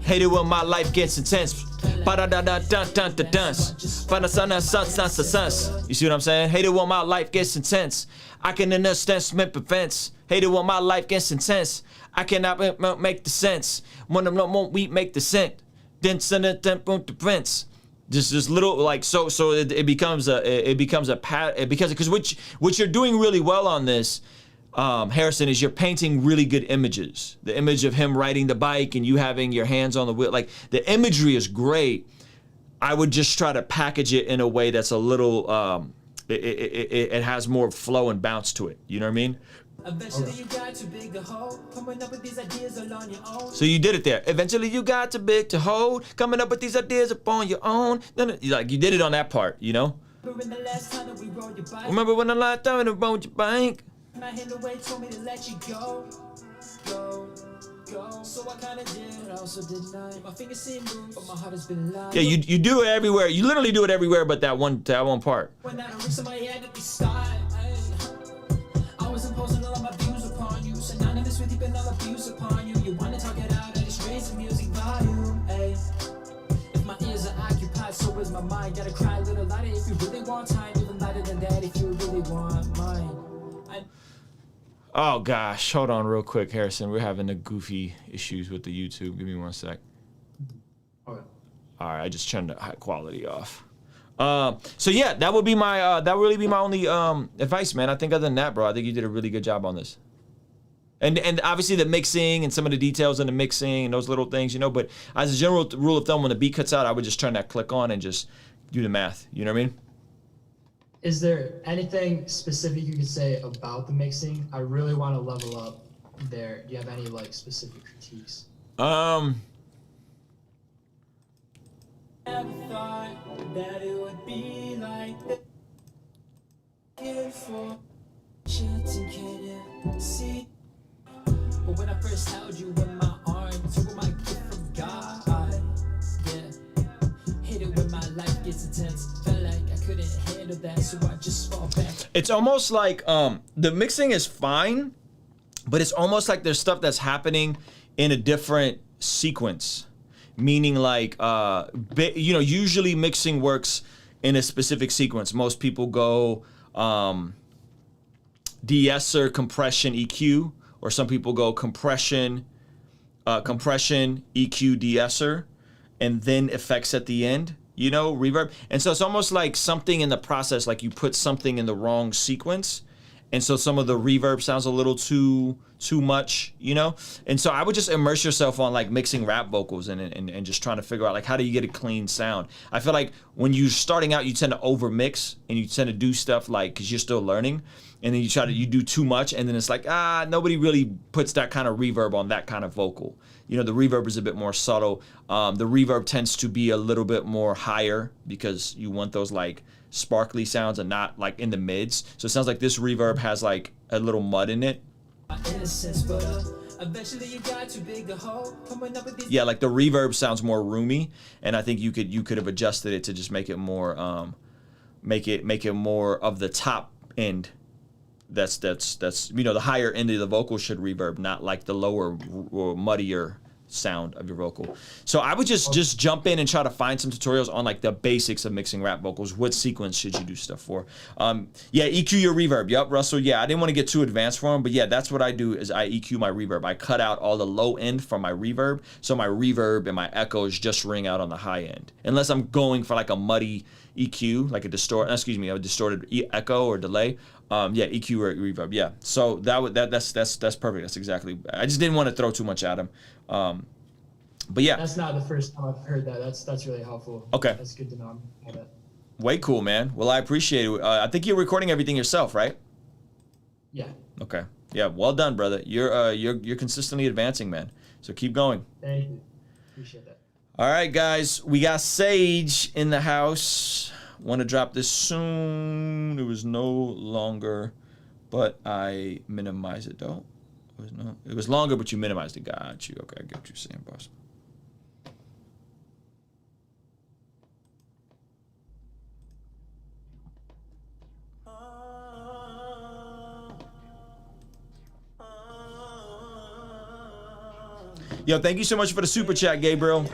Hate it when my life gets intense. You see what I'm saying? Hate it when my life gets intense. I can understand defense. Hate it when my life gets intense. I cannot make the sense. When I'm not, we make the sense. Then send it to prince. Just little like so it becomes a pattern because what you're doing really well on this, Harrison, is you're painting really good images. The image of him riding the bike and you having your hands on the wheel, like the imagery is great. I would just try to package it in a way that's a little it has more flow and bounce to it. You know what I mean? Eventually you got too big to hold. Coming up with these ideas all on your own. So you did it there. Eventually you got too big to hold. Coming up with these ideas upon your own. Like you did it on that part, you know? Remember the last time that we rode your bike? Remember when the last time we rode your bike? My hand away told me to let you go. So I kinda did, but I also did not. My fingers seem moved, but my heart has been loud. Yeah, you do it everywhere. You literally do it everywhere but that one part. When I reached somebody had to be stopped. I was imposing all of my views upon you. Synonymous with deep and all abuse upon you. You wanna talk it out, I just raise the music volume. Ay. If my ears are occupied, so is my mind. Gotta cry a little lighter if you really want time. Even lighter than that if you really want mine. Oh gosh, hold on real quick, Harrison. We're having the goofy issues with the YouTube. Give me 1 sec. Okay. All right, I just turned the high quality off. So yeah, that would be my that would really be my only advice, man. I think other than that, bro, I think you did a really good job on this. And obviously the mixing and some of the details in the mixing and those little things, you know. But as a general rule of thumb, when the beat cuts out, I would just turn that click on and just do the math. You know what I mean? Is there anything specific you could say about the mixing? I really want to level up there. Do you have any like specific critiques? Never thought that it would be like this. Beautiful chance and can you see? But when I first held you in my arms, you were my gift from God. Yeah, hit it when my life gets intense. Felt like I couldn't handle that, so I just fall back. It's almost like the mixing is fine, but it's almost like there's stuff that's happening in a different sequence. meaning like, you know, usually mixing works in a specific sequence. Most people go de-esser, compression, EQ, or some people go compression, EQ, de-esser, and then effects at the end, you know, reverb. And so it's almost like something in the process, like you put something in the wrong sequence. And so some of the reverb sounds a little too much, you know? And so I would just immerse yourself on like mixing rap vocals and just trying to figure out like how do you get a clean sound. I feel like when you're starting out, you tend to over mix and you tend to do stuff like, cause you're still learning, and then you do too much, and then it's like, nobody really puts that kind of reverb on that kind of vocal. You know, the reverb is a bit more subtle. The reverb tends to be a little bit more higher because you want those like sparkly sounds and not like in the mids. So it sounds like this reverb has like a little mud in it. Yeah, like the reverb sounds more roomy, and I think you could have adjusted it to just make it more make it more of the top end. That's you know, the higher end of the vocal should reverb, not like the lower or muddier sound of your vocal. So I would just jump in and try to find some tutorials on like the basics of mixing rap vocals. What sequence should you do stuff for? Yeah, EQ your reverb. Yep, Russell. Yeah, I didn't want to get too advanced for him, but yeah, that's what I do is I EQ my reverb. I cut out all the low end from my reverb, so my reverb and my echoes just ring out on the high end. Unless I'm going for like a muddy EQ, like a distorted echo or delay. Yeah, EQ or reverb. Yeah, so that's perfect. That's exactly. I just didn't want to throw too much at him. But yeah, that's not the first time I've heard that. That's really helpful. Okay, that's good to know. Way cool, man. Well, I appreciate it. I think you're recording everything yourself, right? Yeah. Okay. Yeah. Well done, brother. You're consistently advancing, man. So keep going. Thank you. Appreciate that. All right, guys. We got Sage in the house. Want to drop this soon. It was no longer, but I minimized it though. It was longer, but you minimized it. Got you. Okay, I get what you're saying, boss. Yo, thank you so much for the super chat, Gabriel.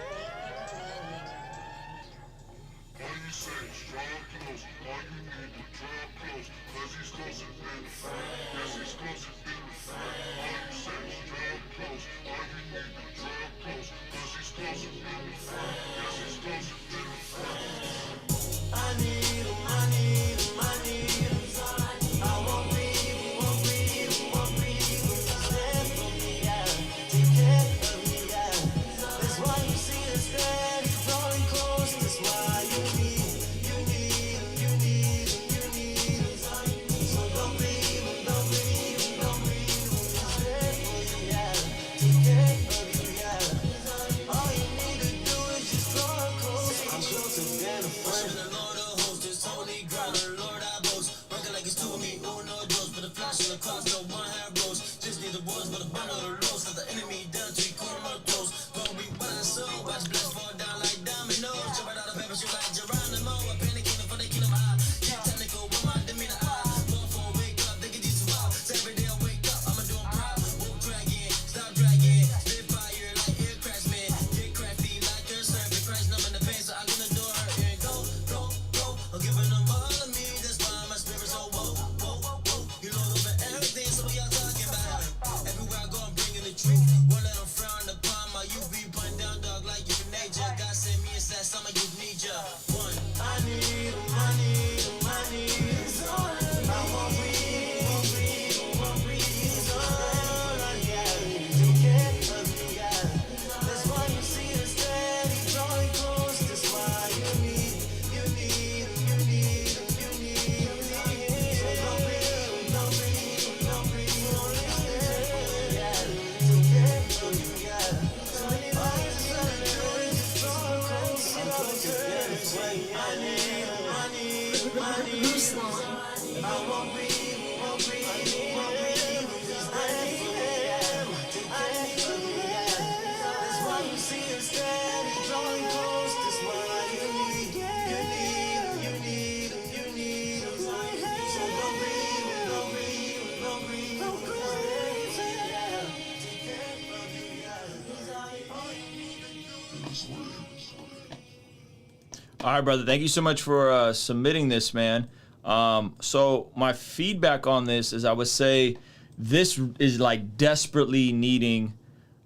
All right, brother. Thank you so much for submitting this, man. So my feedback on this is I would say this is like desperately needing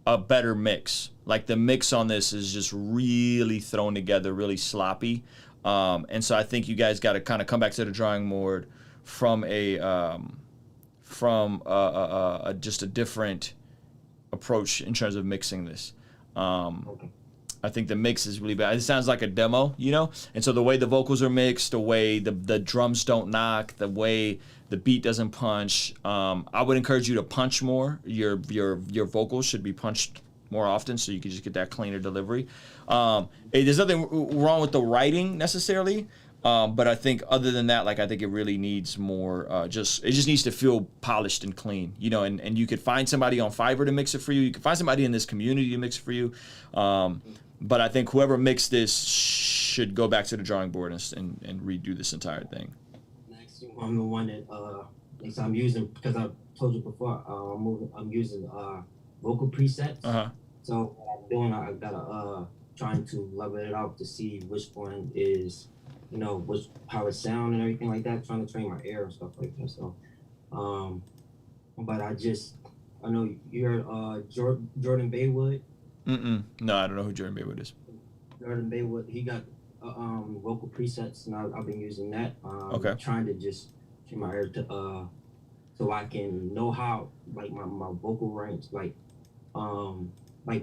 a better mix. Like the mix on this is just really thrown together, really sloppy. And so I think you guys got to kind of come back to the drawing board from just a different approach in terms of mixing this. I think the mix is really bad. It sounds like a demo, you know? And so the way the vocals are mixed, the way the drums don't knock, the way the beat doesn't punch, I would encourage you to punch more. Your vocals should be punched more often so you can just get that cleaner delivery. There's nothing wrong with the writing necessarily, but I think other than that, like I think it really needs more, it just needs to feel polished and clean, you know, and you could find somebody on Fiverr to mix it for you. You could find somebody in this community to mix it for you. But I think whoever mixed this should go back to the drawing board and redo this entire thing. Next, I'm the one that I'm using, because I told you before, I'm using vocal presets. So what I'm doing, I gotta trying to level it out to see which one is, you know, how it sound and everything like that. Trying to train my ear and stuff like that. So, but I know you heard Jordan Baywood. No, I don't know who Jordan Baywood is. Jordan Baywood, he got vocal presets, and I've been using that. Okay. Trying to just train my ear to so I can know how, like, my vocal range, like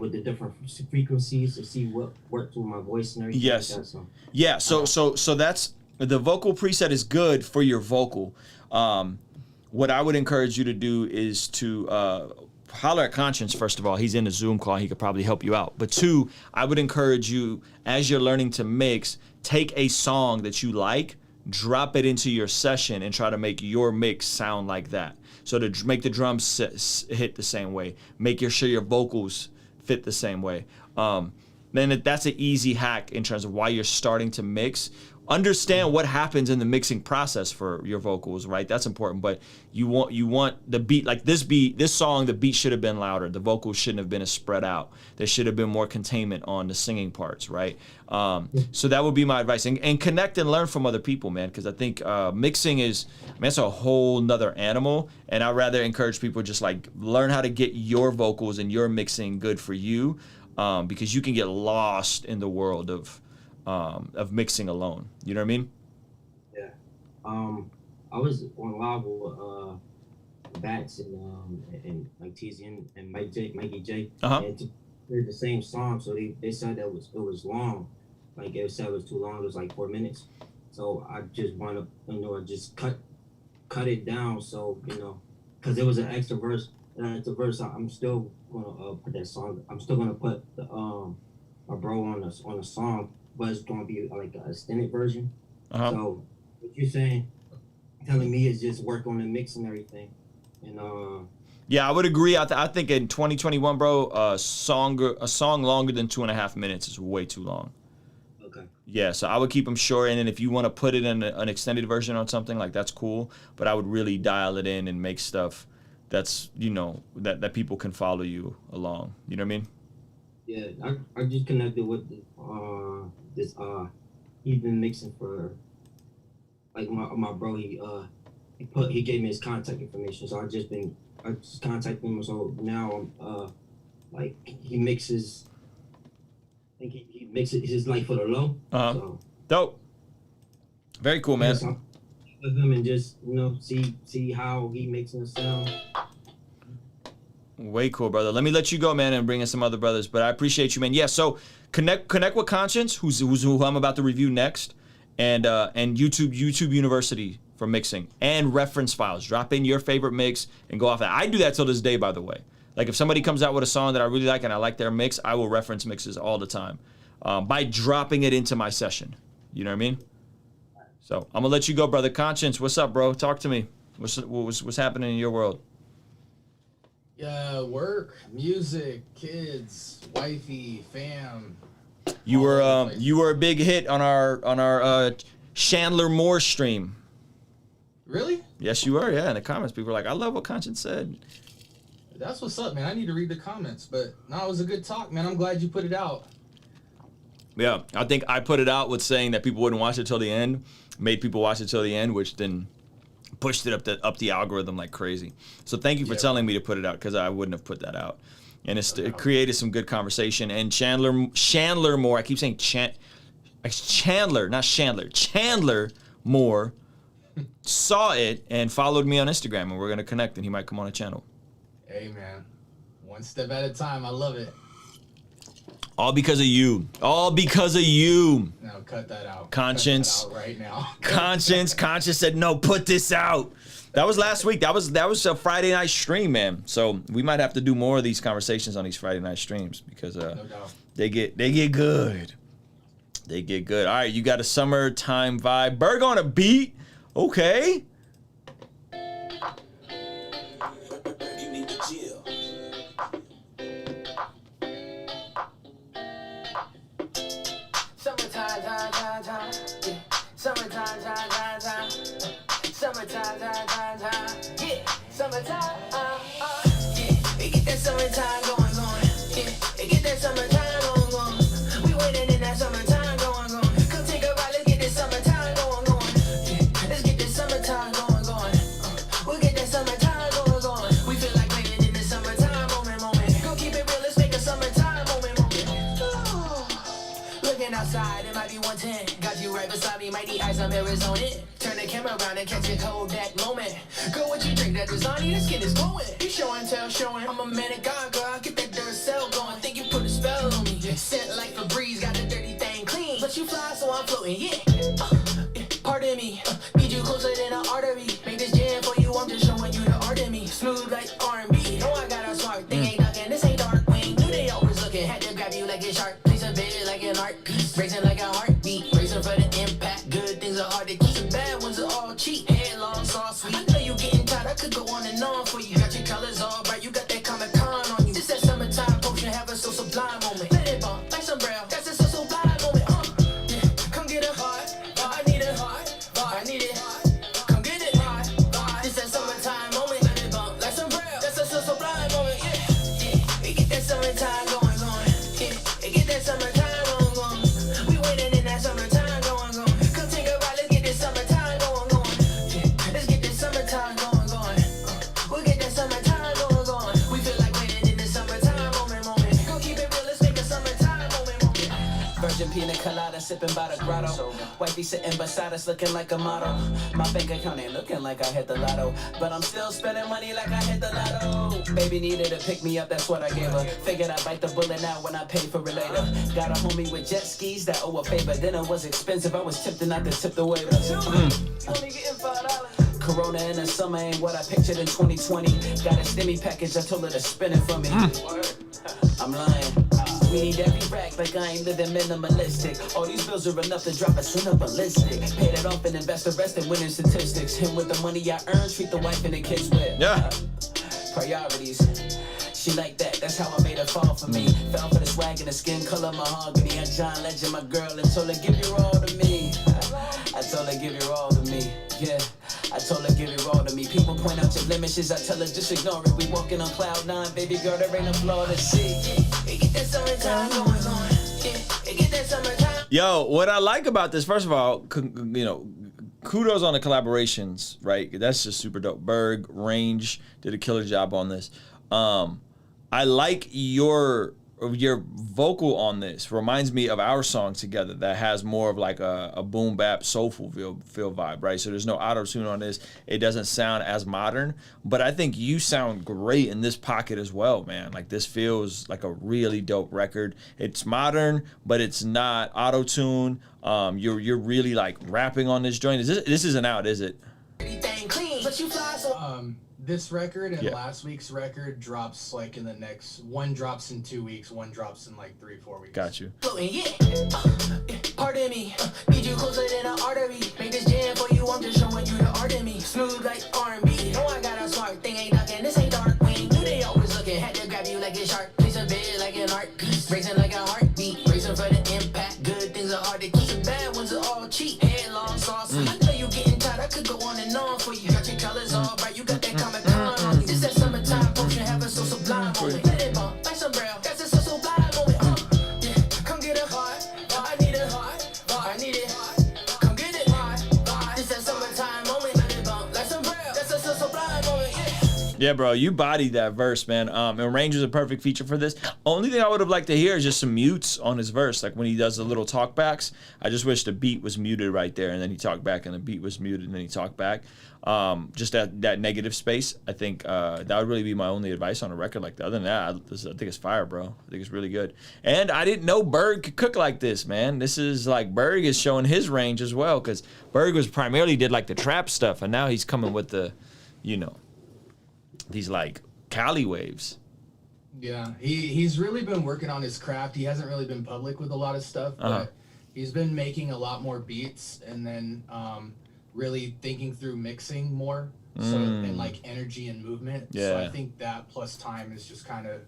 with the different frequencies, to see what works with my voice and everything. Yes. Like that, so. Yeah. So that's the vocal preset is good for your vocal. What I would encourage you to do is to holler at Conscience. First of all, he's in a Zoom call. He could probably help you out. But two, I would encourage you, as you're learning to mix, take a song that you like, drop it into your session, and try to make your mix sound like that. So to make the drums hit the same way, make sure your vocals fit the same way. Then that's an easy hack in terms of why you're starting to mix. Understand what happens in the mixing process for your vocals, right? That's important. But you want the beat, like this song, the beat should have been louder. The vocals shouldn't have been as spread out. There should have been more containment on the singing parts, right? So that would be my advice. And connect and learn from other people, man, because I think mixing it's a whole nother animal. And I'd rather encourage people just like learn how to get your vocals and your mixing good for you, because you can get lost in the world of mixing alone. You know what I mean? Yeah. I was on live with Bats and like TZ and Mikey J. And they're the same song, so they said that it was long. Like they said it was too long. It was like 4 minutes. So I just wanted to, I just cut it down. So because there was an extra verse, and the verse I'm still gonna put that song. I'm still gonna put the my bro on the song. But it's gonna be like an extended version. So what you're telling me is just work on the mix and everything. And yeah, I would agree. I think in 2021, bro, a song longer than 2.5 minutes is way too long. Okay. Yeah, so I would keep them short, and then if you want to put it in an extended version on something, like that's cool. But I would really dial it in and make stuff that's that people can follow you along. You know what I mean? Yeah, I just connected with this he's been mixing for like my bro. He gave me his contact information, so I just contacted him. So now like he mixes. I think he mixes his like for the low. So, dope. Very cool, man. So with him and just see how he makes it sound. Way cool, brother. Let me let you go, man, and bring in some other brothers. But I appreciate you, man. Yeah, so connect with Conscience, who I'm about to review next, and YouTube University for mixing, and reference files. Drop in your favorite mix and go off that. I do that till this day, by the way. Like if somebody comes out with a song that I really like and I like their mix, I will reference mixes all the time by dropping it into my session. You know what I mean? So I'm gonna let you go, brother. Conscience, what's up, bro? Talk to me. What's happening in your world? Yeah, work, music, kids, wifey, fam. You were a big hit on our Chandler Moore stream. Really? Yes, you were. Yeah, in the comments, people were like, "I love what Conscience said." That's what's up, man. I need to read the comments, but no, it was a good talk, man. I'm glad you put it out. Yeah, I think I put it out with saying that people wouldn't watch it till the end, made people watch it till the end, which then pushed it up the algorithm like crazy. So thank you for telling me to put it out, because I wouldn't have put that out. And it created some good conversation. And Chandler Moore, I keep saying Chandler, not Chandler. Chandler Moore saw it and followed me on Instagram, and we're gonna connect, and he might come on the channel. Hey man, one step at a time. I love it. All because of you. All because of you. No, cut that out. Conscience. Cut that out right now. Conscience said, no, put this out. That was last week. That was a Friday night stream, man. So we might have to do more of these conversations on these Friday night streams, because they get good. They get good. All right, you got a summertime vibe. Berg on a beat. Okay. Summertime going on, yeah. Get that summertime going on. We waiting in that summertime going on. Come take a ride, let's get this summertime going on. Yeah. Let's get this summertime going on. We'll get that summertime going on. We feel like waiting in the summertime moment. Go keep it real, let's make a summertime moment. Looking outside, it might be 110. Got you right beside me, might need ice, I'm Arizona. Turn the camera around and catch a cold that moment. Go what you drink, that design, the skin is glowing. You show and tell, showing. I'm a man of God, girl, I get that dirt cell going. Think you put a spell on me. Scent like Febreze, got the dirty thing clean. But you fly, so I'm floating, yeah. Pardon me, need you closer than an artery. Make this jam for you, I'm just showing you the art in me. Smooth like R&B, know I got a smart thing, ain't ducking, this ain't dark wing. Knew they always looking, had to grab you like a shark. Place a bed like an art piece, racing like a heartbeat. Racing for the impact, good things are hard to keep. The bad ones are all cheap, head long, sauce sweet. I know you getting tired, I could go on and on for you. Got your colors all bright, you got that Comic-Con on you. This that summertime potion, have a so sublime moment. Let it bump like some braille, that's a so sublime moment. Yeah. Come get a heart, I need a heart, I need it. Come get it, this that summertime moment. Let it bump like some braille, that's a so sublime moment. Yeah, we get that summertime going on. Yeah, we get that summertime going on. We waiting in that summertime going on. Come take a ride, let's get this summertime going on. Yeah, let's get this summertime going on. We'll get that summertime going on. We feel like waiting in the summertime moment. Go keep it real, let's make a summertime moment. Virgin pina colada, sipping by the grotto. Wifey sitting beside us, looking like a model. My bank account ain't looking like I hit the lotto, but I'm still spending money like I hit the lotto. Baby needed to pick me up, that's what I gave her. Figured I'd bite the bullet now when I pay for it later. Got a homie with jet skis that owe a favor. Dinner was expensive, I was tipped and not to tip the waiter. Only getting $5. Corona in the summer ain't what I pictured in 2020. Got a stimmy package, I told her to spin it for me. I'm lying. We need every rack like I ain't living minimalistic. All these bills are enough to drop us in a ballistic. Paid it off and invest the rest in winning statistics. And with the money I earn, treat the wife and the kids with. Yeah. Priorities. She like that, that's how I made her fall for me. Fell for the swag and the skin color mahogany. I John Legend, my girl, and told her give your all to me. I told her give your all to me. Yeah, I told her give your all to me. People point out your blemishes, I tell her just ignore it. We walking on cloud 9, baby girl, there ain't no flaw to see. Get that summertime going on. Get that summertime. Yo, what I like about this, first of all, you know, kudos on the collaborations, right? That's just super dope. Berg, Range did a killer job on this. I like your vocal on this. Reminds me of our song together that has more of like a boom bap soulful feel vibe, right? So there's no auto tune on this. It doesn't sound as modern, but I think you sound great in this pocket as well, man. Like this feels like a really dope record. It's modern, but it's not auto tune. You're really like rapping on this joint. This isn't out, is it? This record and last week's record drops like in the next, one drops in 2 weeks, one drops in like 3-4 weeks. Got you. Pardon me, need you closer than an artery. Make this jam for you, I'm just showing you the art in me. Smooth like R&B, know I got a smart thing, ain't ducking, this ain't dark wing. Knew they always looking, had to grab you like a shark. Place a bed like an art piece, racing like a heartbeat. Racing for the impact, good things are hard to keep. The bad ones are all cheap, head long, sauce. I know you getting tired, I could go on and on for you. Got your colors all bright, you got that Comic-Con on you. This that summertime potion, have a so sublime moment. Let it bump like some braille, that's a so sublime moment. Yeah, come get a heart, I Yeah, bro, you bodied that verse, man. And range was a perfect feature for this. Only thing I would have liked to hear is just some mutes on his verse, like when he does the little talkbacks. I just wish the beat was muted right there, and then he talked back, and the beat was muted, and then he talked back. Just that negative space. I think that would really be my only advice on a record like that. Other than that, I think it's fire, bro. I think it's really good. And I didn't know Berg could cook like this, man. This is like Berg is showing his range as well, because Berg was primarily did like the trap stuff, and now he's coming with the, you know, these like Cali waves. Yeah, he's really been working on his craft. He hasn't really been public with a lot of stuff, but he's been making a lot more beats, and then really thinking through mixing more, so and like energy and movement. Yeah. So I think that plus time is just kind of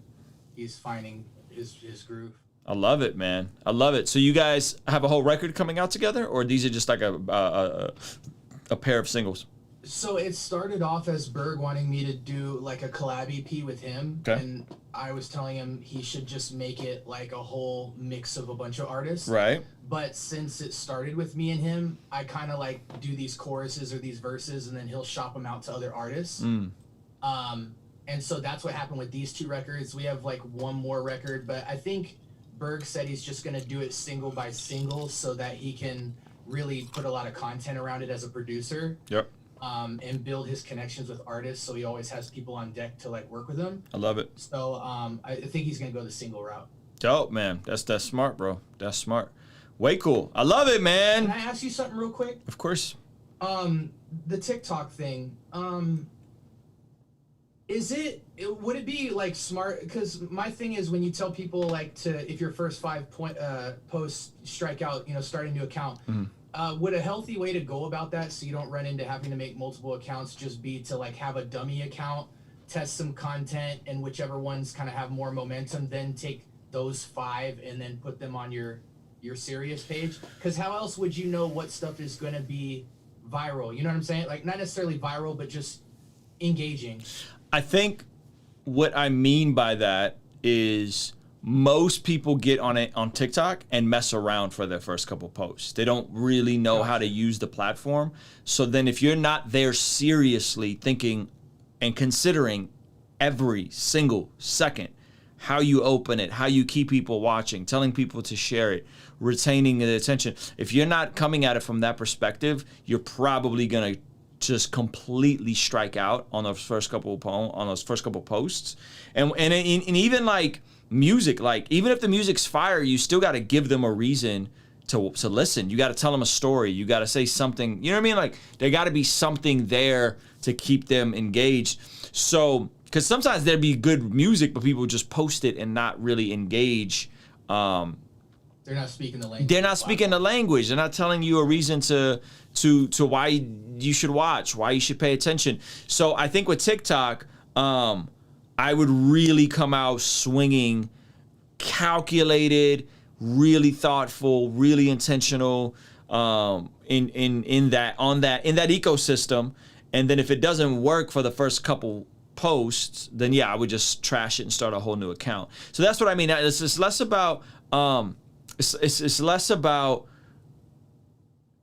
he's finding his groove. I love it, man. I love it. So you guys have a whole record coming out together, or these are just like a pair of singles? So it started off as Berg wanting me to do like a collab EP with him, and I was telling him he should just make it like a whole mix of a bunch of artists. Right. But since it started with me and him, I kind of like do these choruses or these verses, and then he'll shop them out to other artists. And so that's what happened with these two records. We have like one more record, but I think Berg said he's just gonna do it single by single so that he can really put a lot of content around it as a producer. Yep. And build his connections with artists, so he always has people on deck to like work with him. I love it. So I think he's gonna go the single route. Dope, man. That's smart, bro. That's smart. Way cool. I love it, man. Can I ask you something real quick? Of course. The TikTok thing. Would it be like smart? Because my thing is when you tell people like if your first 5 posts strike out, start a new account. Would a healthy way to go about that, so you don't run into having to make multiple accounts, just be to like have a dummy account, test some content, and whichever ones kind of have more momentum, then take those 5 and then put them on your serious page? Because how else would you know what stuff is going to be viral? You know what I'm saying? Like not necessarily viral, but just engaging. I think what I mean by that is most people get on TikTok and mess around for their first couple posts. They don't really know how to use the platform. So then if you're not there seriously thinking and considering every single second, how you open it, how you keep people watching, telling people to share it, retaining the attention. If you're not coming at it from that perspective, you're probably gonna just completely strike out on those first couple posts. And even like music, like even if the music's fire, you still got to give them a reason to listen. You got to tell them a story. You got to say something. You know what I mean? Like there got to be something there to keep them engaged. So, because sometimes there'd be good music, but people just post it and not really engage. They're not speaking the language. They're not speaking the language. They're not telling you a reason to why you should watch, why you should pay attention. So I think with TikTok, I would really come out swinging, calculated, really thoughtful, really intentional in that ecosystem. And then if it doesn't work for the first couple posts, then yeah, I would just trash it and start a whole new account. So that's what I mean. It's less about it's less about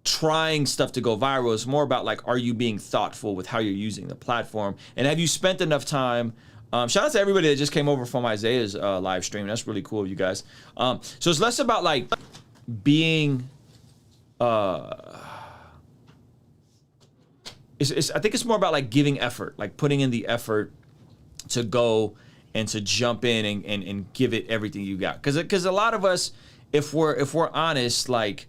trying stuff to go viral. It's more about like, are you being thoughtful with how you're using the platform, and have you spent enough time? Shout out to everybody that just came over from Isaiah's live stream. That's really cool, you guys. So it's less about like being. I think it's more about like giving effort, like putting in the effort to go and to jump in and give it everything you got. Because a lot of us, if we're honest, like,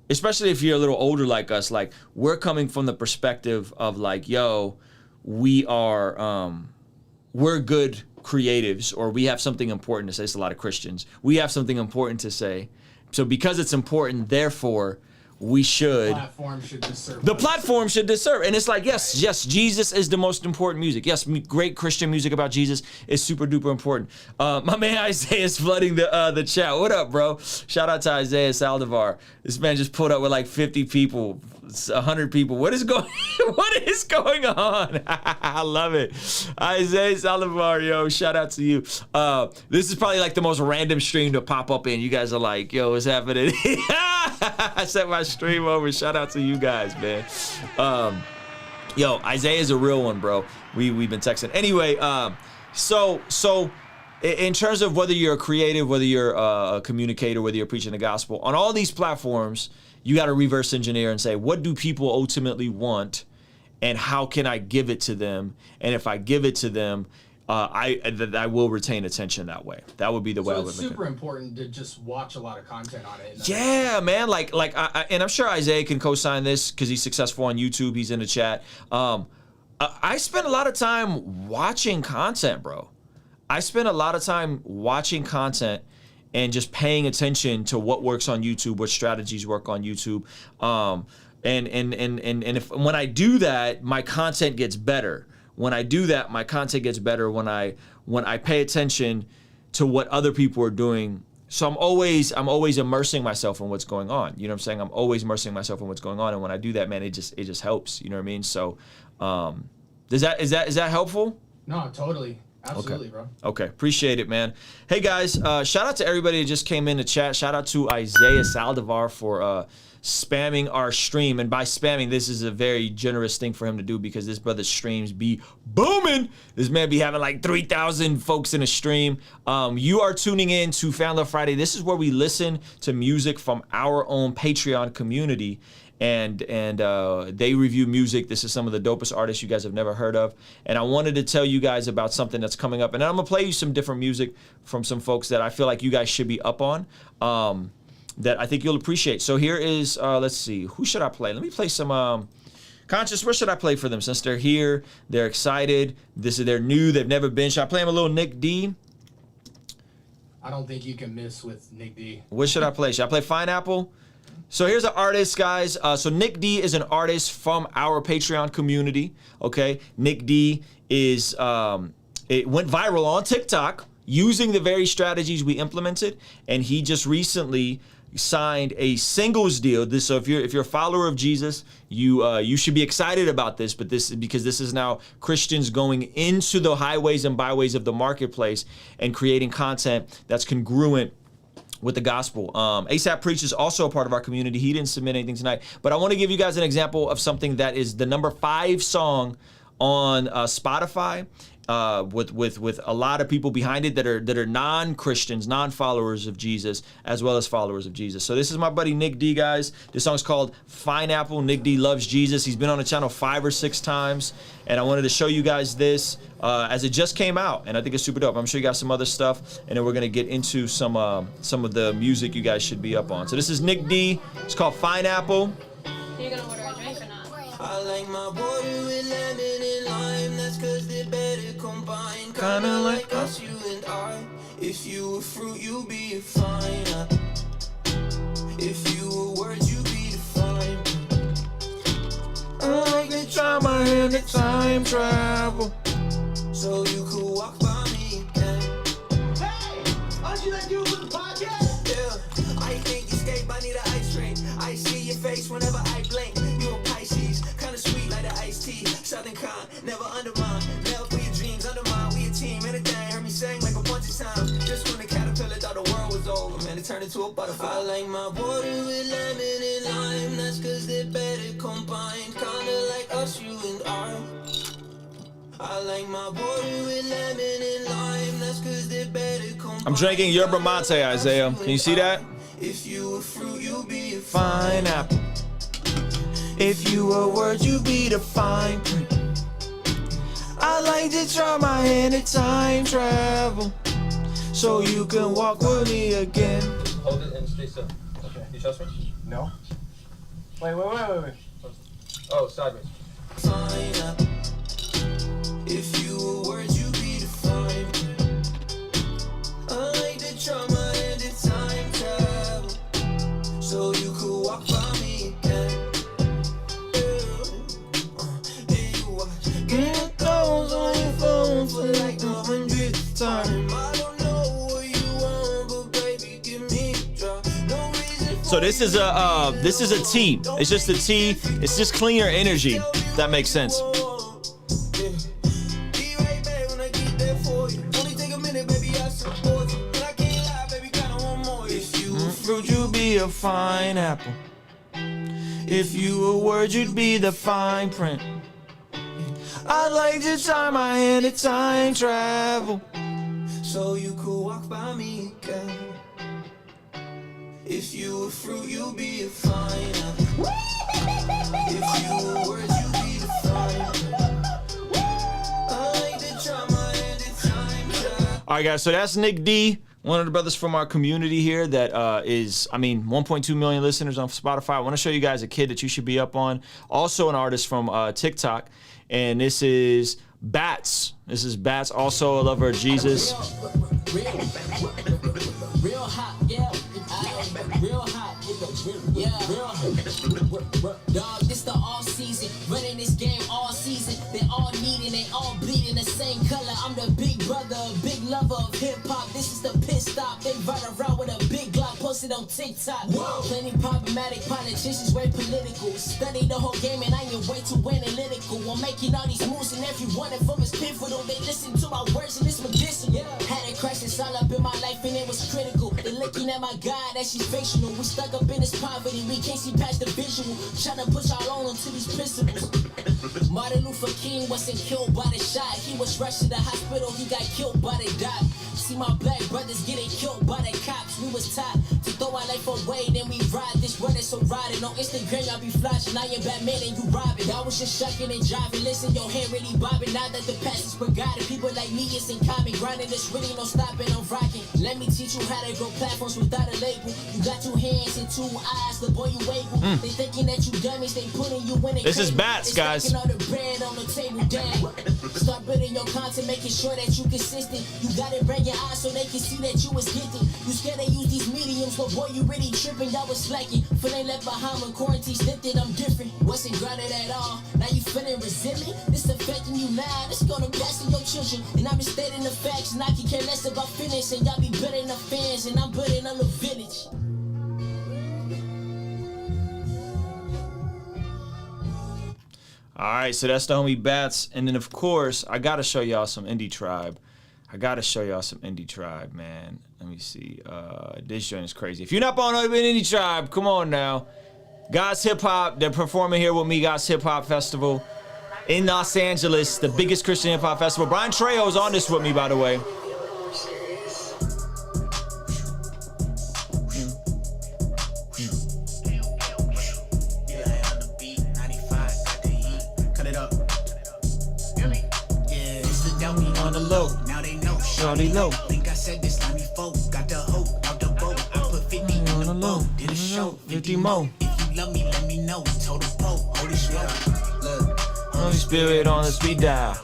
especially if you're a little older like us, like we're coming from the perspective of like, yo, we are. We're good creatives, or we have something important to say. It's a lot of Christians. We have something important to say. So because it's important, therefore, we should. The platform should deserve. The platform should deserve. And it's like, yes, Jesus is the most important music. Yes, great Christian music about Jesus is super duper important. My man Isaiah is flooding the chat. What up, bro? Shout out to Isaiah Saldivar. This man just pulled up with like 50 people. 100 people. What is going on? I love it. Isaiah Saldivar, yo, shout out to you. This is probably like the most random stream to pop up in. You guys are like, yo, what's happening? I set my stream over. Shout out to you guys, man. Yo, Isaiah's a real one, bro. We've been texting. Anyway, so in terms of whether you're a creative, whether you're a communicator, whether you're preaching the gospel, on all these platforms, you got to reverse engineer and say, what do people ultimately want, and how can I give it to them? And if I give it to them, I will retain attention that way. That would be the way I would it's look at it. super important to just watch a lot of content on it. Yeah, man. Like, and I'm sure Isaiah can co-sign this because he's successful on YouTube. He's in the chat. I spend a lot of time watching content, bro. I spend a lot of time watching content and just paying attention to what works on YouTube, what strategies work on YouTube. And if when I do that, my content gets better. When I do that, my content gets better when I pay attention to what other people are doing. So I'm always immersing myself in what's going on. You know what I'm saying? I'm always immersing myself in what's going on. And when I do that, man, it just helps. You know what I mean? So is that helpful? No, totally. Absolutely, okay. Bro. Okay, appreciate it, man. Hey guys, shout out to everybody that just came in the chat. Shout out to Isaiah Saldivar for spamming our stream. And by spamming, this is a very generous thing for him to do because this brother's streams be booming. This man be having like 3,000 folks in a stream. You are tuning in to Fan Love Friday. This is where we listen to music from our own Patreon community. And they review music. This is some of the dopest artists you guys have never heard of. And I wanted to tell you guys about something that's coming up. And I'm gonna play you some different music from some folks that I feel like you guys should be up on, that I think you'll appreciate. So here is, let's see, who should I play? Let me play some, Conscious, where should I play for them? Since they're here, they're excited. They're new, they've never been. Should I play them a little Nick D? I don't think you can miss with Nick D. What should I play? Should I play Pineapple? So here's an artist, guys. So Nick D is an artist from our Patreon community, okay? Nick D is, it went viral on TikTok using the very strategies we implemented, and he just recently signed a singles deal. So if you're a follower of Jesus, you should be excited about this, but because this is now Christians going into the highways and byways of the marketplace and creating content that's congruent with the gospel. ASAP Preach is also a part of our community. He didn't submit anything tonight, but I want to give you guys an example of something that is the #5 song on Spotify, with a lot of people behind it that are non-Christians, non-followers of Jesus, as well as followers of Jesus. So this is my buddy Nick D, guys. This song's called Pineapple. Nick D loves Jesus. He's been on the channel 5 or 6 times, and I wanted to show you guys this as it just came out, and I think it's super dope. I'm sure you got some other stuff, and then we're gonna get into some of the music you guys should be up on. So this is Nick D. It's called Pineapple. You're gonna order a drink or not? I like my water with lemon and lime. That's cause they're better combined. Kinda like us, you and I. If you were fruit, you be a fine apple. If you were words, you be the fine. I like to try my hand at time travel, so you could walk by me again. Hey! Aren't you that dude with the podcast? Yeah. I think you skate, I need an ice drink. I see your face whenever I blink. You a Pisces, kinda sweet like the iced tea. Southern kind, never undermine. Never for your dreams, undermine. We a team, anything. Heard me sing like a bunch of times. Just when the caterpillar thought the world was over, man, it turned into a butterfly. I like my water with lemon and lime. That's cause they're better combined. Kinda like us, you and I like my water with lemon and lime. That's cause they're better combined. I'm drinking yerba mate, Isaiah. Can you see that? If you were fruit, you be a Pineapple. If you were word, you be the fine print. I like to try my hand at time travel, so you can walk with me again. Hold it and stay still. Okay. You trust me? No. Wait. Oh, sideways. Fine up. If you were words, you be the fine print. I like to try my hand at time travel, so you could walk by me again. Get those on your phone for like the 100th time. I don't know what you want, but baby, give me a drop. No reason. So this is a tea. It's just a tea. It's just cleaner energy. If that makes sense. Fruit, you be a fine apple. If you were word, you'd be the fine print. I'd like to try my hand at time travel. So you could walk by me again. If you were fruit, you'd be a fine apple. If you were words, you'd be the fine. I like to try my hand at time travel. All right, guys, so that's Nick D, one of the brothers from our community here that is, I mean, 1.2 million listeners on Spotify. I want to show you guys a kid that you should be up on. Also an artist from TikTok, and this is Bats. This is Bats, also a lover of Jesus. Real hot, yeah. Real hot, yeah. Dog, this the all season. Running this game all season. They all needing, they all bleeding the same color. I'm the big brother, big lover of hip hop. This is the pit stop. They ride around with a big Glock posted on TikTok. Whoa. Plenty problematic politicians, way political. Study the whole game and I am way too analytical. I'm making all these moves and every one of them is pivotal. They listen to my words and it's medicinal. Had a crisis all up in my life and it was critical. They looking at my God as she's fictional. We stuck up in this poverty, we can't see past the visual. Trying to push our own into these principles. Martin Luther King wasn't killed by the shot. He was rushed to the hospital, he got killed by the doc. See my black brothers getting killed by the cops. We was taught to throw our life away, then we ride this running so riding. On Instagram, y'all be flashing, I am Batman and you robbing. I was just shucking and driving, listen, your hand really bobbing. Now that the past is forgotten, people like me is in common. Grinding, there's really no stopping, I'm rocking. Let me teach you how to grow platforms without a label. You got 2 hands and 2 eyes, the boy you able. They thinking that you dummies, they putting you in a This is Bats, guys. all the bread on the table, dang. Start building your content, making sure that you consistent. You gotta bring your eyes so they can see that you was gifted. You scared to use these mediums, but boy, you really tripping. Y'all was slacking. Feeling left behind when quarantine slipped it, I'm different. Wasn't grounded at all. Now you feeling resentment? This affecting you now. This gonna pass to your children. And I'm stating the facts, and I can care less about finish. And y'all be building up fans, and I'm building a little village. All right, so that's the homie Bats. And then, of course, I got to show y'all some Indie Tribe. Man. Let me see. This joint is crazy. If you're not on Indie Tribe, come on now. God's Hip Hop, they're performing here with me, God's Hip Hop Festival in Los Angeles, the biggest Christian hip hop festival. Brian Trejo's on this with me, by the way. On the low, now they know. Shorty low. Think I said this 94. Got the hope out the boat. I put 50 on the low. Did a show 50 more. If you love me, let me know. Total pole, holy smoke. Look, Holy Spirit on the speed dial.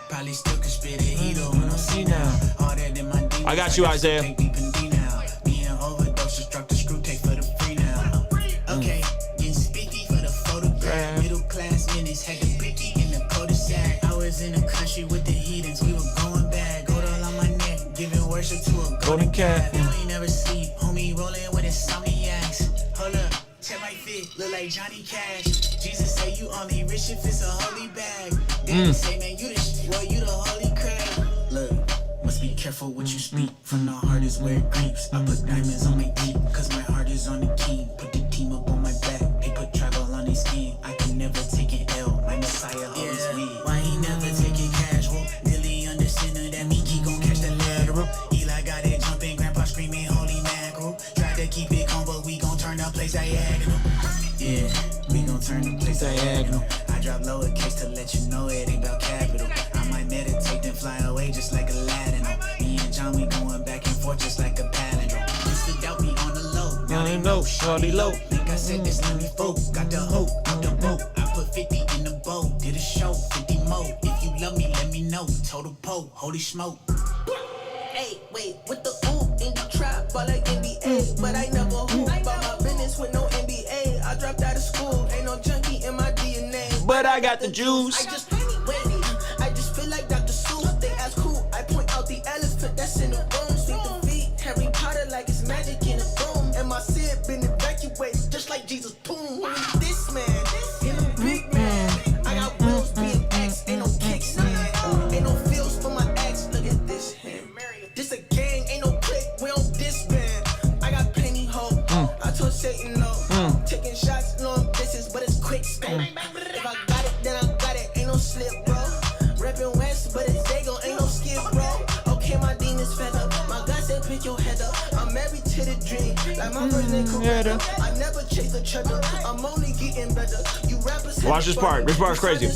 Probably still can spit it. He don't wanna see now. Harder than my demons. I got you, Isaiah. Me and overdose, just drop the screw tape for the free now. Okay, getting speaky for the photograph. Middle class minutes had the picky in the cul-de-sac. I was in the country with the heathens. We were going bad. Gold all on my neck, giving worship to a golden cat. We ain't never sleep, homie, rolling with insomniacs. Hold up, check my fit, look like Johnny Cash. Jesus say you only rich if it's a holy bag. They say, man, you the holy crab. Look, must be careful what you speak. From the heart is where it creeps. I put diamonds on my teeth, cause my heart is on the key. Put the team up on my back, they put travel on their skin. I can never take an L, my Messiah always win. Why he never take it casual? Dilly under center, that Minky gon' catch the lateral. Eli got it jumping, grandpa screaming holy mackerel. Tried to keep it calm, but we gon' turn the place diagonal. Yeah, we gon' turn the place diagonal. I drop lowercase to let you know it ain't about capital. I might meditate then fly away just like Aladdin. Me and John, we going back and forth just like a palindrome. Used to doubt me on the low, now they know, shorty low. Think I said this 94, got the hope out the boat. I put 50 in the bowl, did a show, 50 more. If you love me, let me know. Total pole, holy smoke. Hey, wait, with the in the trap, ball like NBA, but I never hoop. About my business with no NBA. I dropped out of school, ain't no junkie in my DNA. But I got the juice. I just feel like Dr. Seuss. They ask who, I point out the elephant that's in the room. See the feet, Harry Potter like it's magic in a room. And my sin been evacuated just like Jesus' tomb. This man, him a big man. I got wheels, BMX, ain't no kicks, ain't no feels for my ex. Look at this hand. This a gang, ain't no click, we don't disband. I got plenty hope. I told Satan no. Taking shots, long distance, but it's quick spin. If I got it, then I got it. Ain't no slip, bro. Like my first name Coretta. I never chase the cheddar. I'm only getting better. You rappers. Watch this part. This part's crazy.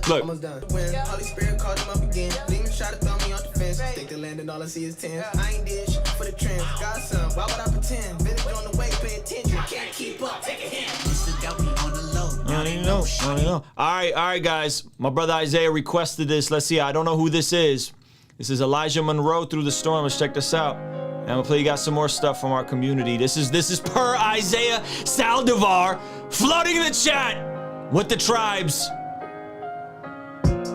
Look. Almost done. When Holy Spirit called him up again. Demons try to throw me off the fence. Think the land and all I see is tens. I ain't did shit for the trends. Godson, why would I pretend? Village on the way, pay attention. Can't keep up, take a hint. This is got me on the low. I don't even know. I don't even know. All right, guys. My brother Isaiah requested this. Let's see. I don't know who this is. This is Elijah Monroe, Through the Storm. Let's check this out. And I'm gonna play you guys some more stuff from our community. This is per Isaiah Saldivar flooding the chat with the tribes.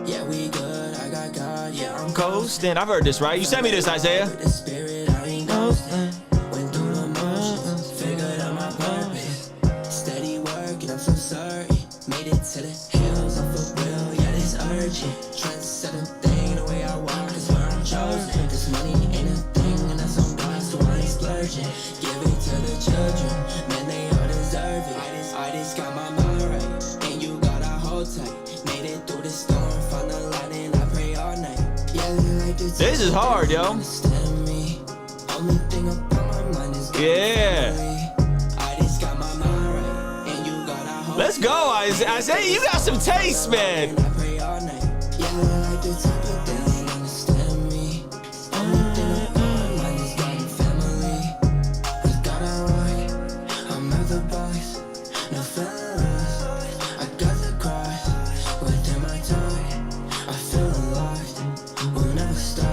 Yeah, we good. I got God. Yeah, I'm coasting. I've heard this, right? You sent me this, Isaiah. the spirit. I ain't coasting. Went through the motions. Figured out my purpose. Steady working. I'm so certain. Made it to the hills. I'm for real. Yeah, this urgent. Trying to set a thing the way I walk is where I'm chosen. This money ain't a thing, and that's on God, so I ain't splurging. Give it to the children. Man, they all deserve it. I just got my mind right, and you gotta hold tight. Made it through the storm, found the light, and I pray all night. Yeah, like this is hard, yo. Only thing upon my mind is yeah. I just got my mind right, and you gotta hold. Let's go, Isaiah. You got some taste, man. I pray all night. Yeah, like the type of thing they don't understand me. Only thing upon my mind is God and family. With God I rock, I'm at the box, no fellas. I got the cross within my tongue. I feel alive, we'll never stop.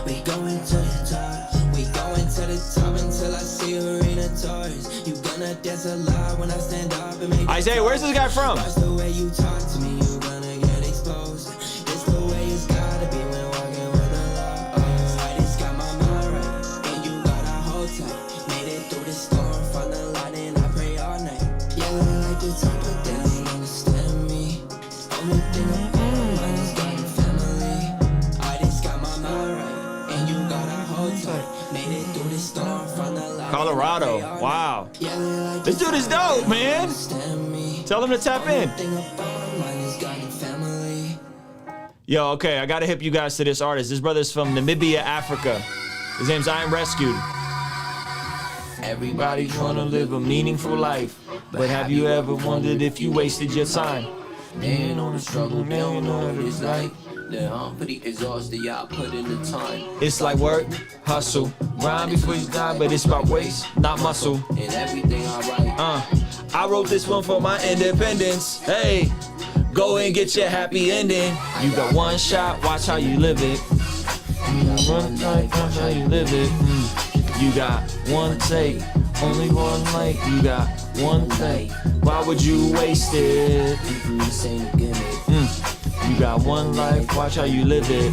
We going to the top, we going to the top until I see arena tours. You gonna dance a lot when I stand up and make Isaiah, where's this guy from? Watch the way you talk to me, you gonna get exposed. It's the way it's gotta be when walking with the law. I just got my mind right, and you gotta hold tight. Made it through the storm, found the light, and I pray all night. Yeah, like the type of thing they don't understand me. Only thing upon my mind is God and family. I just got my mind right, and you gotta hold tight. Made it through the storm, found the light. Colorado. Wow. This dude is dope, man. Tell him to tap in. Yo, okay, I gotta hip you guys to this artist. This brother's from Namibia, Africa. His name's I Am Rescued. Everybody trying to live a meaningful life, but have you ever wondered if you wasted your time? They ain't on the struggle, they don't know what it's like. I'm pretty exhausted, yeah, I put in the time. It's like work, hustle, grind before you die, but it's about waist, not muscle. And everything I write. I wrote this one for my independence. Hey, go and get your happy ending. You got one shot, watch how you live it. You got one night, watch how you live it. You got one take, only one night. You got one take. Why would you waste it? This ain't a gimmick. You got one life, watch how you live it.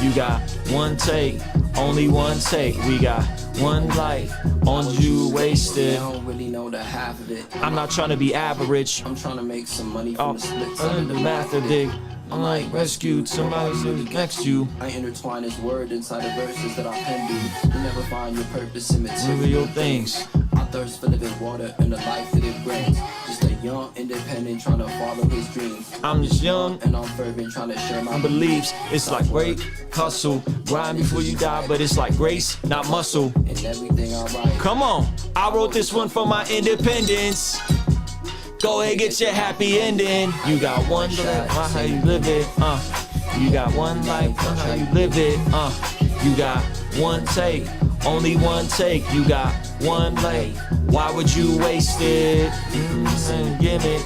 You got one take, only one take. We got one life, on you wasted. I don't really know the half of it. I'm not trying to be average. I'm trying to make some money from the splits the math of it. I'm like rescued, somebody's next to you. I intertwine his word inside the verses that I pen do. You never find your purpose in material things. I thirst for living water and the life that it brings. Just a young, independent, trying to follow his dreams. I'm just young and I'm fervent, trying to share my beliefs. It's like work, hustle, grind before you die, but it's like grace, not muscle. And everything I write. Come on, I wrote this one for my independence. Go ahead, get your happy ending. You got one life, watch how you live it. You got one life, watch how you live it. You got one take, only one take. You got one life. Why would you waste it? Give it.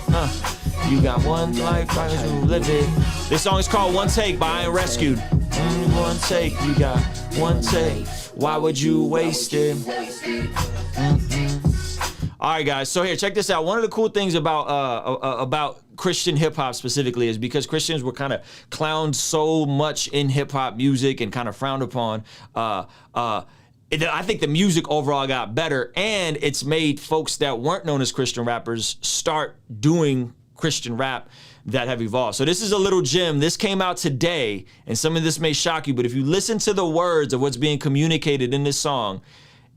You got one life, why would you live it? This song is called One Take by I Am Rescued. Only one take, you got one take. Why would you waste it? All right, guys. So here, check this out. One of the cool things about Christian hip hop specifically is because Christians were kind of clowned so much in hip hop music and kind of frowned upon. I think the music overall got better, and it's made folks that weren't known as Christian rappers start doing Christian rap that have evolved. So this is a little gem. This came out today, and some of this may shock you, but if you listen to the words of what's being communicated in this song,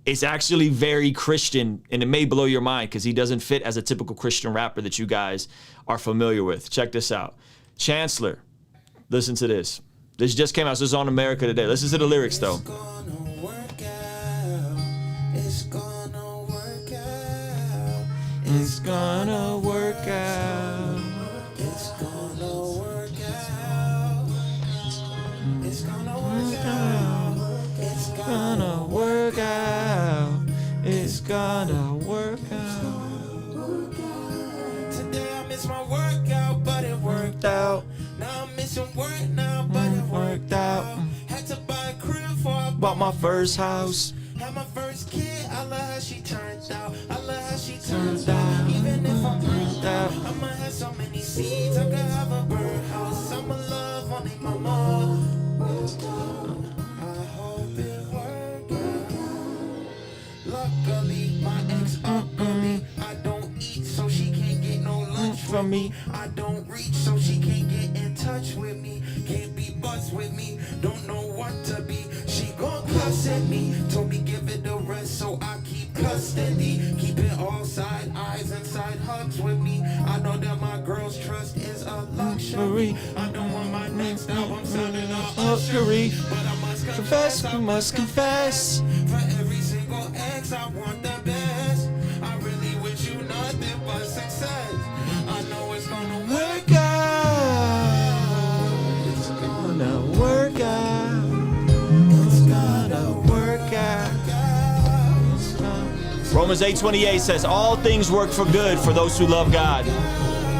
it's actually very Christian, and it may blow your mind because he doesn't fit as a typical Christian rapper that you guys are familiar with. Check this out. Chancellor, listen to this. This just came out, so this is on America Today. Listen to the lyrics, though. It's gonna It's gonna work out. It's gonna work out. It's gonna work out. It's Gonna work out. It's gonna work out. Today I missed my workout, but it worked out. Now I'm missing work now, but it worked out. Had to buy a crib before I Bought my first house. had my first kid. I love how she turned out. I love how she turns out. Even if I'm burned out, I'ma have so many seeds. I could have a birdhouse. I'ma love only my mom. I hope it works out. Luckily, my ex ugly. I don't eat, so she can't get no lunch from me. I don't reach, so she can't get in touch with me. Can't be buzzed with me. Don't know what to be. She gon' cuss at me. Told me give it a rest, so I keep custody. Keep it all side eyes and side hugs with me. I know that my girl's trust is a luxury. I don't want my next album sounding all ushery, but I must confess, I must confess. For every single ex, I want the best. I really wish you nothing but success. I know it's gonna work out. It's gonna work out. It's gonna work out. Romans 8:28 says, all things work for good for those who love God,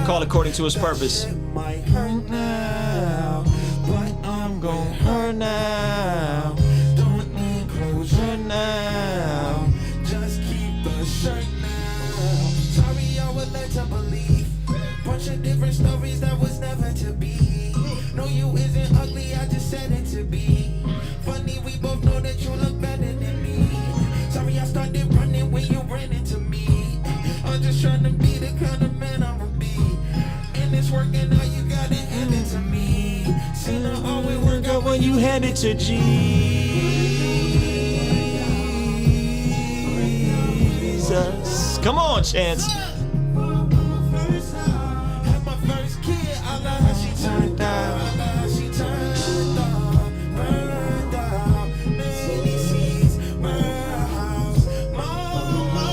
called according to his purpose. Might hurt now, but I'm gon' hurt now. Don't need closure now. Just keep the shirt now. Sorry I was led to believe. Bunch of different stories that was never to be. No, you isn't ugly, I just said it to be. Funny, we both know that you look better than me. Sorry I started running when you ran into me. I'm just trying to be the kind of man I'ma be. And it's working out, you gotta hand it to me. Seen it always work out when you hand it to Jesus. Come on, Chance. Had my first kid, I love how she turned out. I love how she turned out. Burned out. Many seeds, burned house. Mama.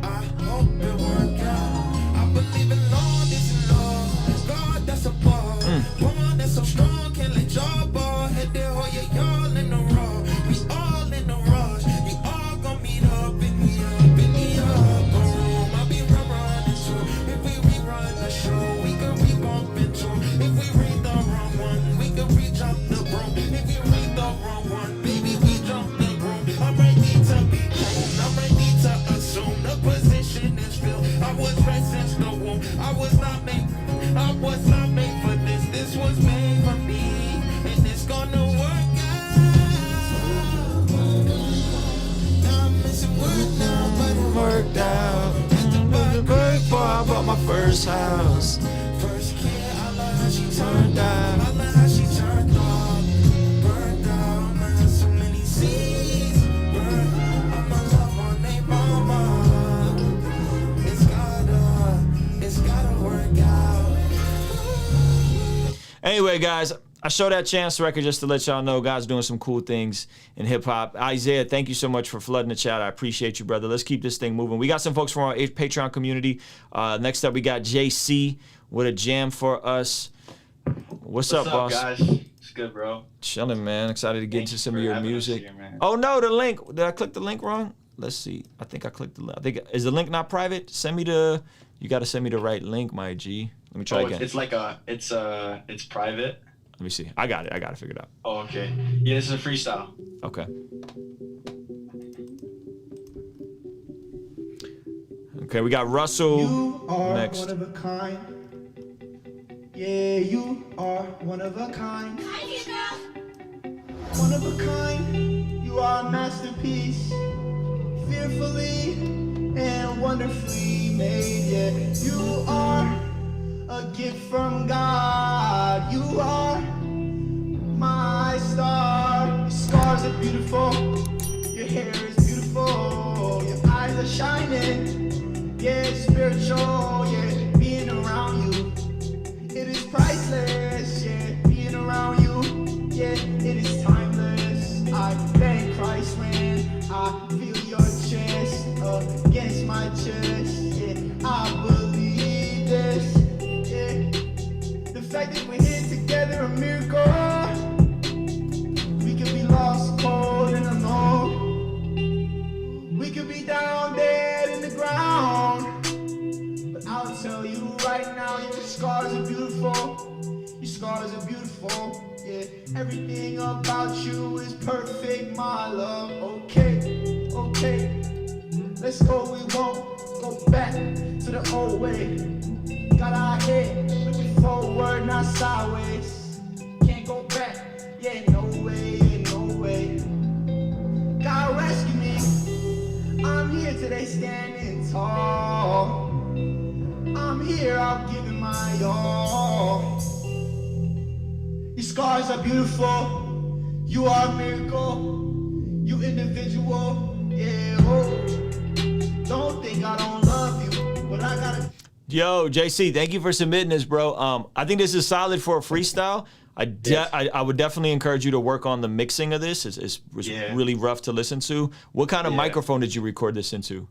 I hope it work out. I believe in Lord is in love. God that's above. One that's so strong, can't let y'all ball. Head there, hold your y'all in the raw. We all in the rush. We all gon' meet up in the upper room. I'll be running too. If we rerun the show, we can re-bump into. If we read the wrong one, we can re-jump the broom. If you read the wrong one, baby, we jump the broom. I'm ready to be pruned. I'm ready to assume the position is filled. I was bred since the womb. I was not made for this. This was made for me, and it's gonna work out. Now I'm missing work now, but it worked out. Had to buy a crib before I bought my first house. First kid, I love how she turned out. I love how she turned out. Burned out, man, so many seeds. Burned, I'ma love on they mama. It's gotta work out. Anyway, guys, I showed that Chance record just to let y'all know God's doing some cool things in hip hop. Isaiah, thank you so much for flooding the chat. I appreciate you, brother. Let's keep this thing moving. We got some folks from our Patreon community. Next up, we got JC with a jam for us. What's up, boss? Guys? It's good, bro. Chilling, man. Excited to get into some of your music. Here, man. Oh no, the link. Did I click the link wrong? Let's see. I think I clicked the link. Is the link not private? Send me the. You got to send me the right link, my G. Let me try again. It's like it's private. Let me see. I got it. I got it figured out. Oh, okay. Yeah, this is a freestyle. Okay. Okay, we got Russell You are next. one of a kind. Yeah, you are one of a kind. One of a kind. You are a masterpiece. Fearfully and wonderfully made. Yeah, you are a gift from God. You are my star. Your scars are beautiful. Your hair is beautiful. Your eyes are shining. Yeah, it's spiritual. Yeah, being around you, it is priceless. Yeah, being around you, yeah, it is timeless. I thank Christ when I feel your chest. my chest. Yeah, I believe this. Yeah, the fact that we're here together, a miracle. We could be lost, cold, and alone. We could be down dead in the ground. But I'll tell you right now, your scars are beautiful. Your scars are beautiful. Yeah, everything about you is perfect, my love. Okay, okay. Let's go, we won't go back to the old way. Got our head looking forward, not sideways. Can't go back, yeah, no way, yeah, no way. God rescue me. I'm here today standing tall. I'm here, I'm giving my all. Your scars are beautiful. You are a miracle. You individual. Yeah, oh. Don't think I don't love you, but I gotta. Yo, JC, thank you for submitting this, bro. I think this is solid for a freestyle. I would definitely encourage you to work on the mixing of this. It's really rough to listen to. What kind of microphone did you record this into?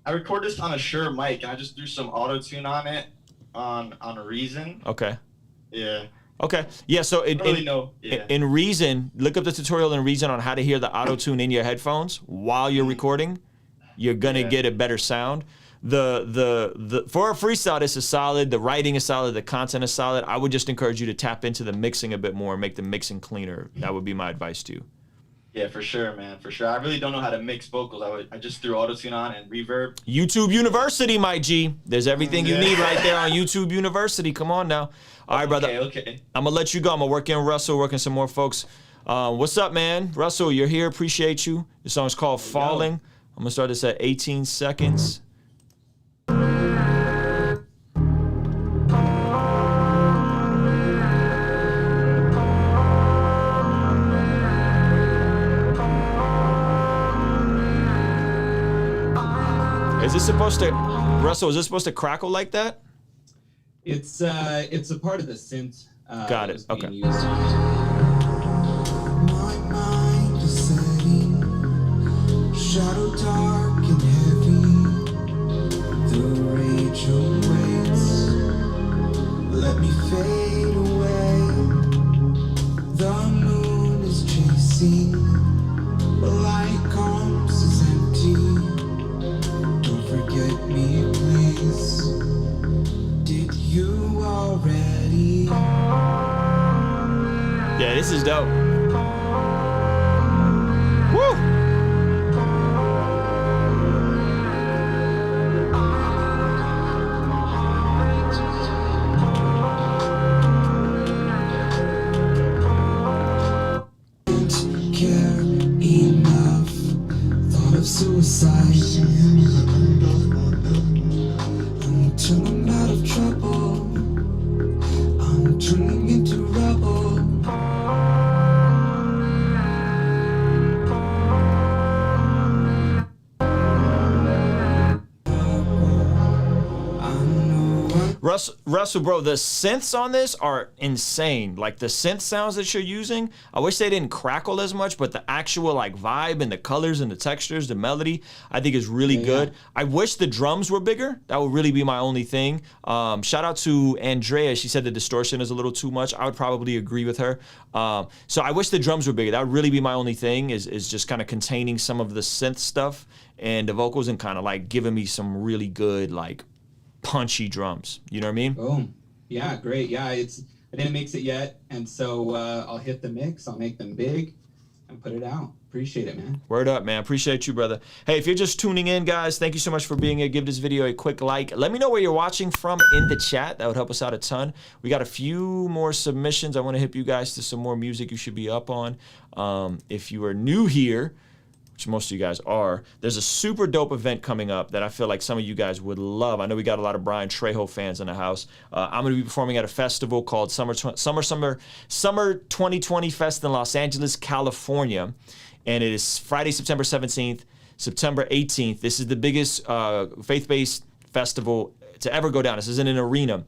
I recorded this on a Shure mic, and I just threw some auto-tune on it on a Reason. Okay. Yeah. Okay. Yeah, so in Reason, look up the tutorial in Reason on how to hear the auto-tune in your headphones while you're recording. You're gonna get a better sound. The for a freestyle, this is solid. The writing is solid. The content is solid. I would just encourage you to tap into the mixing a bit more and make the mixing cleaner. That would be my advice to you. Yeah, for sure, man, for sure. I really don't know how to mix vocals. I just threw auto-tune on and reverb. YouTube University, my G. There's everything you need right there on YouTube University. Come on now. All right, brother. Okay. I'm gonna let you go. I'm gonna work in Russell, working some more folks. What's up, man? Russell, you're here. Appreciate you. The song's called Falling. I'm gonna start this at 18 seconds. Is this supposed to, Russell, is this supposed to crackle like that? It's a part of the synth. Got it, okay. My mind is setting, shadow dark and heavy. The rage awaits. Let me fade away. The moon is chasing. The light comes is empty. Don't forget me, please. Did you already? Yeah, this is dope. Woo! Didn't care enough. Thought of suicide until I'm out of trouble. I'm turning into rubble. Russell, bro, the synths on this are insane. Like the synth sounds that you're using, I wish they didn't crackle as much, but the actual like vibe and the colors and the textures, the melody, I think is really good. I wish the drums were bigger. That would really be my only thing. Shout out to Andrea. She said the distortion is a little too much. I would probably agree with her. So I wish the drums were bigger. That would really be my only thing is just kind of containing some of the synth stuff and the vocals and kind of like giving me some really good like punchy drums. You know what I mean? Boom. Yeah, great. Yeah, I didn't mix it yet, and so I'll hit the mix. I'll make them big and put it out. Appreciate it, man. Word up, man. Appreciate you, brother. Hey, if you're just tuning in, guys, thank you so much for being here. Give this video a quick like. Let me know where you're watching from in the chat. That would help us out a ton. We got a few more submissions. I want to hip you guys to some more music you should be up on. If you are new here, which most of you guys are, there's a super dope event coming up that I feel like some of you guys would love. I know we got a lot of Brian Trejo fans in the house. I'm going to be performing at a festival called Summer 2020 Fest in Los Angeles, California. And it is Friday, September 17th, September 18th. This is the biggest faith-based festival to ever go down. This is in an arena.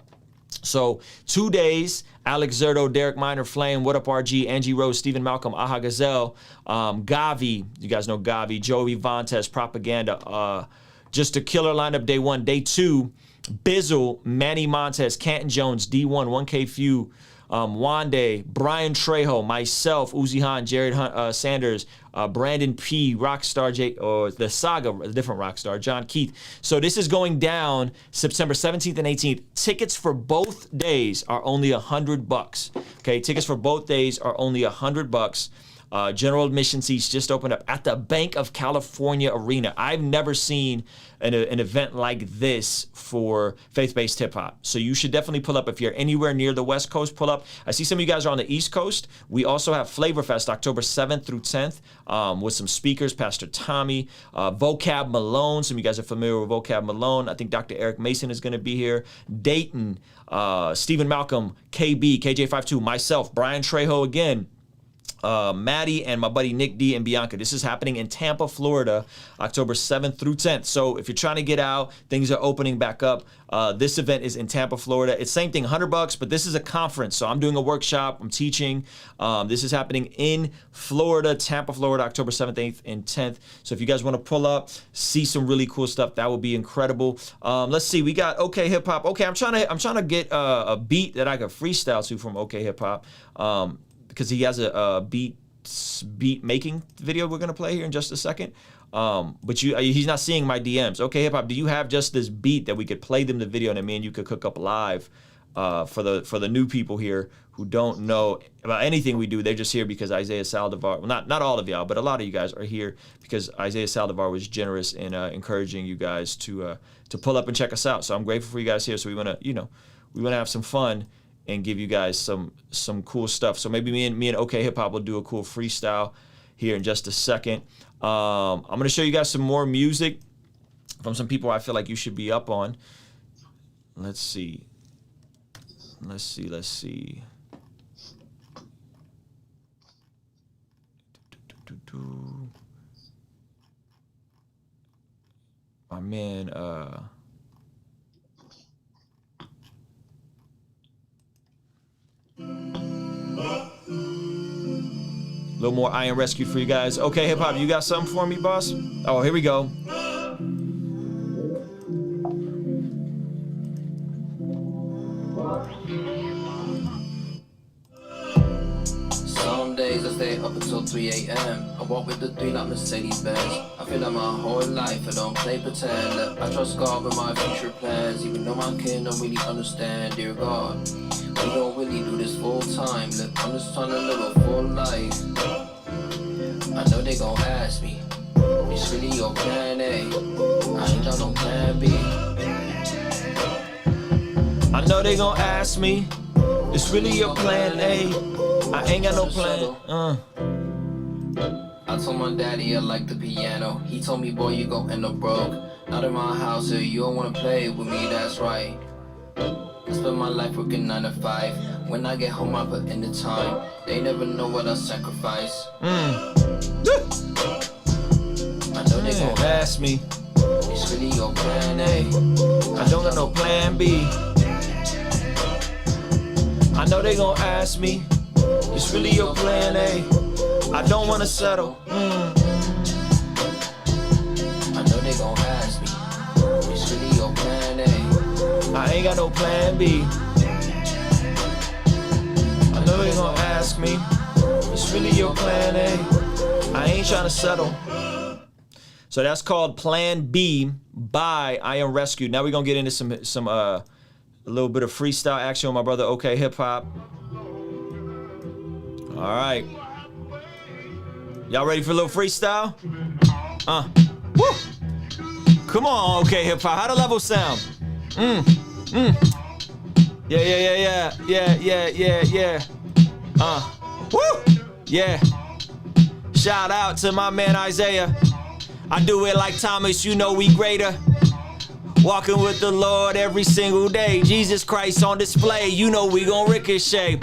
So 2 days, Alex Zerto, Derek Minor, Flame, What Up RG, Angie Rose, Stephen Malcolm, Aha Gazelle, Gavi, you guys know Gavi, Joey Vontes, Propaganda, Just a killer lineup day 1. Day 2, Bizzle, Manny Montez, Canton Jones, D1, 1K Few, Wande, Brian Trejo, myself, Uzi Han, Jared Sanders, Brandon P, Rockstar J, or the Saga, a different Rockstar, John Keith. So this is going down September 17th and 18th. Tickets for both days are only $100. Okay, tickets for both days are only $100. General admission seats just opened up at the Bank of California Arena. I've never seen an event like this for faith-based hip-hop. So you should definitely pull up. If you're anywhere near the West Coast, pull up. I see some of you guys are on the East Coast. We also have Flavor Fest October 7th through 10th with some speakers, Pastor Tommy, Vocab Malone. Some of you guys are familiar with Vocab Malone. I think Dr. Eric Mason is going to be here. Dayton, Stephen Malcolm, KB, KJ52, myself, Brian Trejo again, Maddie and my buddy Nick D and Bianca. This is happening in Tampa, Florida, October 7th through 10th. So if you're trying to get out, things are opening back up. This event is in Tampa, Florida. It's same thing, $100, but this is a conference. So I'm doing a workshop, I'm teaching. This is happening in Florida, Tampa, Florida, October 7th, 8th, and 10th. So if you guys want to pull up, see some really cool stuff, that would be incredible. Let's see, we got OK Hip Hop. Okay, I'm trying to get a beat that I could freestyle to from OK Hip Hop. Because he has a beat making video we're gonna play here in just a second. But he's not seeing my DMs. Okay, Hip Hop, do you have just this beat that we could play them the video and then me and you could cook up live for the new people here who don't know about anything we do? They're just here because Isaiah Saldivar, well, not all of y'all, but a lot of you guys are here because Isaiah Saldivar was generous in encouraging you guys to pull up and check us out. So I'm grateful for you guys here. So we wanna have some fun and give you guys some cool stuff. So maybe me and OK Hip Hop will do a cool freestyle here in just a second. I'm gonna show you guys some more music from some people I feel like you should be up on. Let's see. My man, a little more Iron Rescue for you guys. Okay, Hip Hop, you got something for me, boss? Oh, here we go. Some days I stay up until 3 a.m. I walk with the 3 like Mercedes-Benz. I feel like my whole life I don't play pretend. Look, I trust God with my future plans. Even though my kid don't really understand, dear God, we don't really do this full time. Look, I'm just trying to live a full life. I know they gon' ask me, it's really your plan A. I ain't got no plan B. I know they gon' ask me, it's really your plan A. I ain't got no plan. I told my daddy I like the piano. He told me, boy, you gon' end up broke. Not in my house, so you don't wanna play with me, that's right. I spend my life working 9 to 5. When I get home, I put in the time. They never know what I sacrifice. I know they gon' ask me, it's really your plan A. I don't got no plan B. I know they gon' ask me, it's really your plan A. I don't wanna settle. I know they gon' ask me, it's really your plan A. I ain't got no plan B. I know they gon' ask me, it's really your plan A. I ain't tryna settle. So that's called Plan B by Iron Rescue. Now we're gonna get into some a little bit of freestyle action with my brother OK Hip Hop. All right. Y'all ready for a little freestyle? Woo! Come on, OK Hip Hop. How the level sound? Yeah. Woo! Yeah. Shout out to my man Isaiah. I do it like Thomas, you know we greater. Walking with the Lord every single day. Jesus Christ on display, you know we gon' ricochet.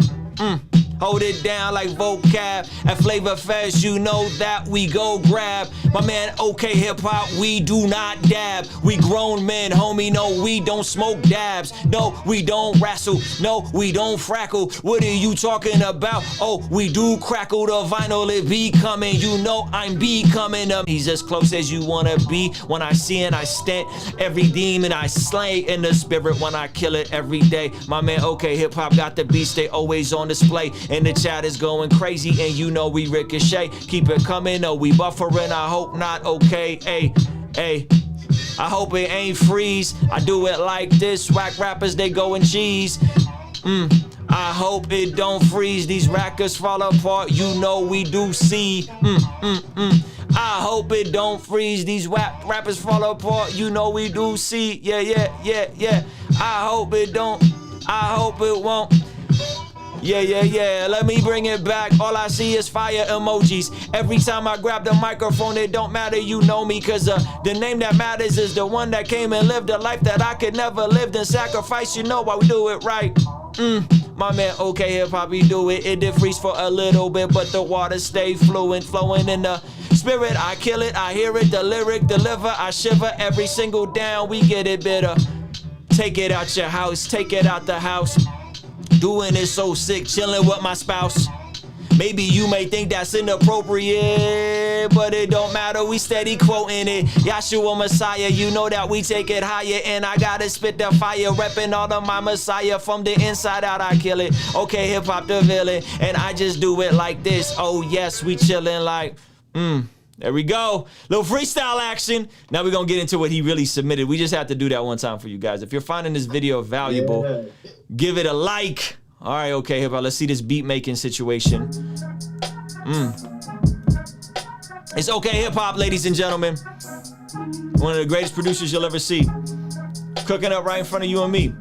Hold it down like vocab. At Flavor Fest, you know that we go grab. My man, OK Hip Hop, we do not dab. We grown men, homie, no, we don't smoke dabs. No, we don't wrestle. No, we don't frackle. What are you talking about? Oh, we do crackle the vinyl, it be coming. You know I'm becoming him. He's as close as you wanna be. When I see and I stand, every demon I slay in the spirit when I kill it every day. My man, OK Hip Hop got the beats, they always on display. And the chat is going crazy, and you know we ricochet. Keep it coming, oh, we buffering, I hope not, okay, hey, hey. I hope it ain't freeze. I do it like this, whack rappers, they going cheese. I hope it don't freeze. These rackers fall apart, you know we do see. I hope it don't freeze. These rappers fall apart, you know we do see. Yeah, yeah, yeah, yeah. I hope it don't, I hope it won't. Yeah, yeah, yeah, let me bring it back. All I see is fire emojis. Every time I grab the microphone, it don't matter, you know me. Cause the name that matters is the one that came and lived a life that I could never live and sacrifice. You know why we do it right. My man, OK Hip Hop, he do it. It did freeze for a little bit, but the water stay fluent, flowing in the spirit. I kill it, I hear it, the lyric deliver. I shiver every single down, we get it bitter. Take it out your house, take it out the house. Doing it so sick, chilling with my spouse. Maybe you may think that's inappropriate, but it don't matter, we steady quoting it. Yahshua Messiah, you know that we take it higher. And I gotta spit the fire, repping all of my Messiah. From the inside out, I kill it. OK Hip Hop the villain, and I just do it like this. Oh yes, we chilling like, there we go. Little freestyle action. Now we're gonna get into what he really submitted. We just have to do that one time for you guys. If you're finding this video valuable, give it a like. All right, OK Hip Hop, let's see this beat making situation. It's OK Hip Hop, ladies and gentlemen. One of the greatest producers you'll ever see. Cooking up right in front of you and me.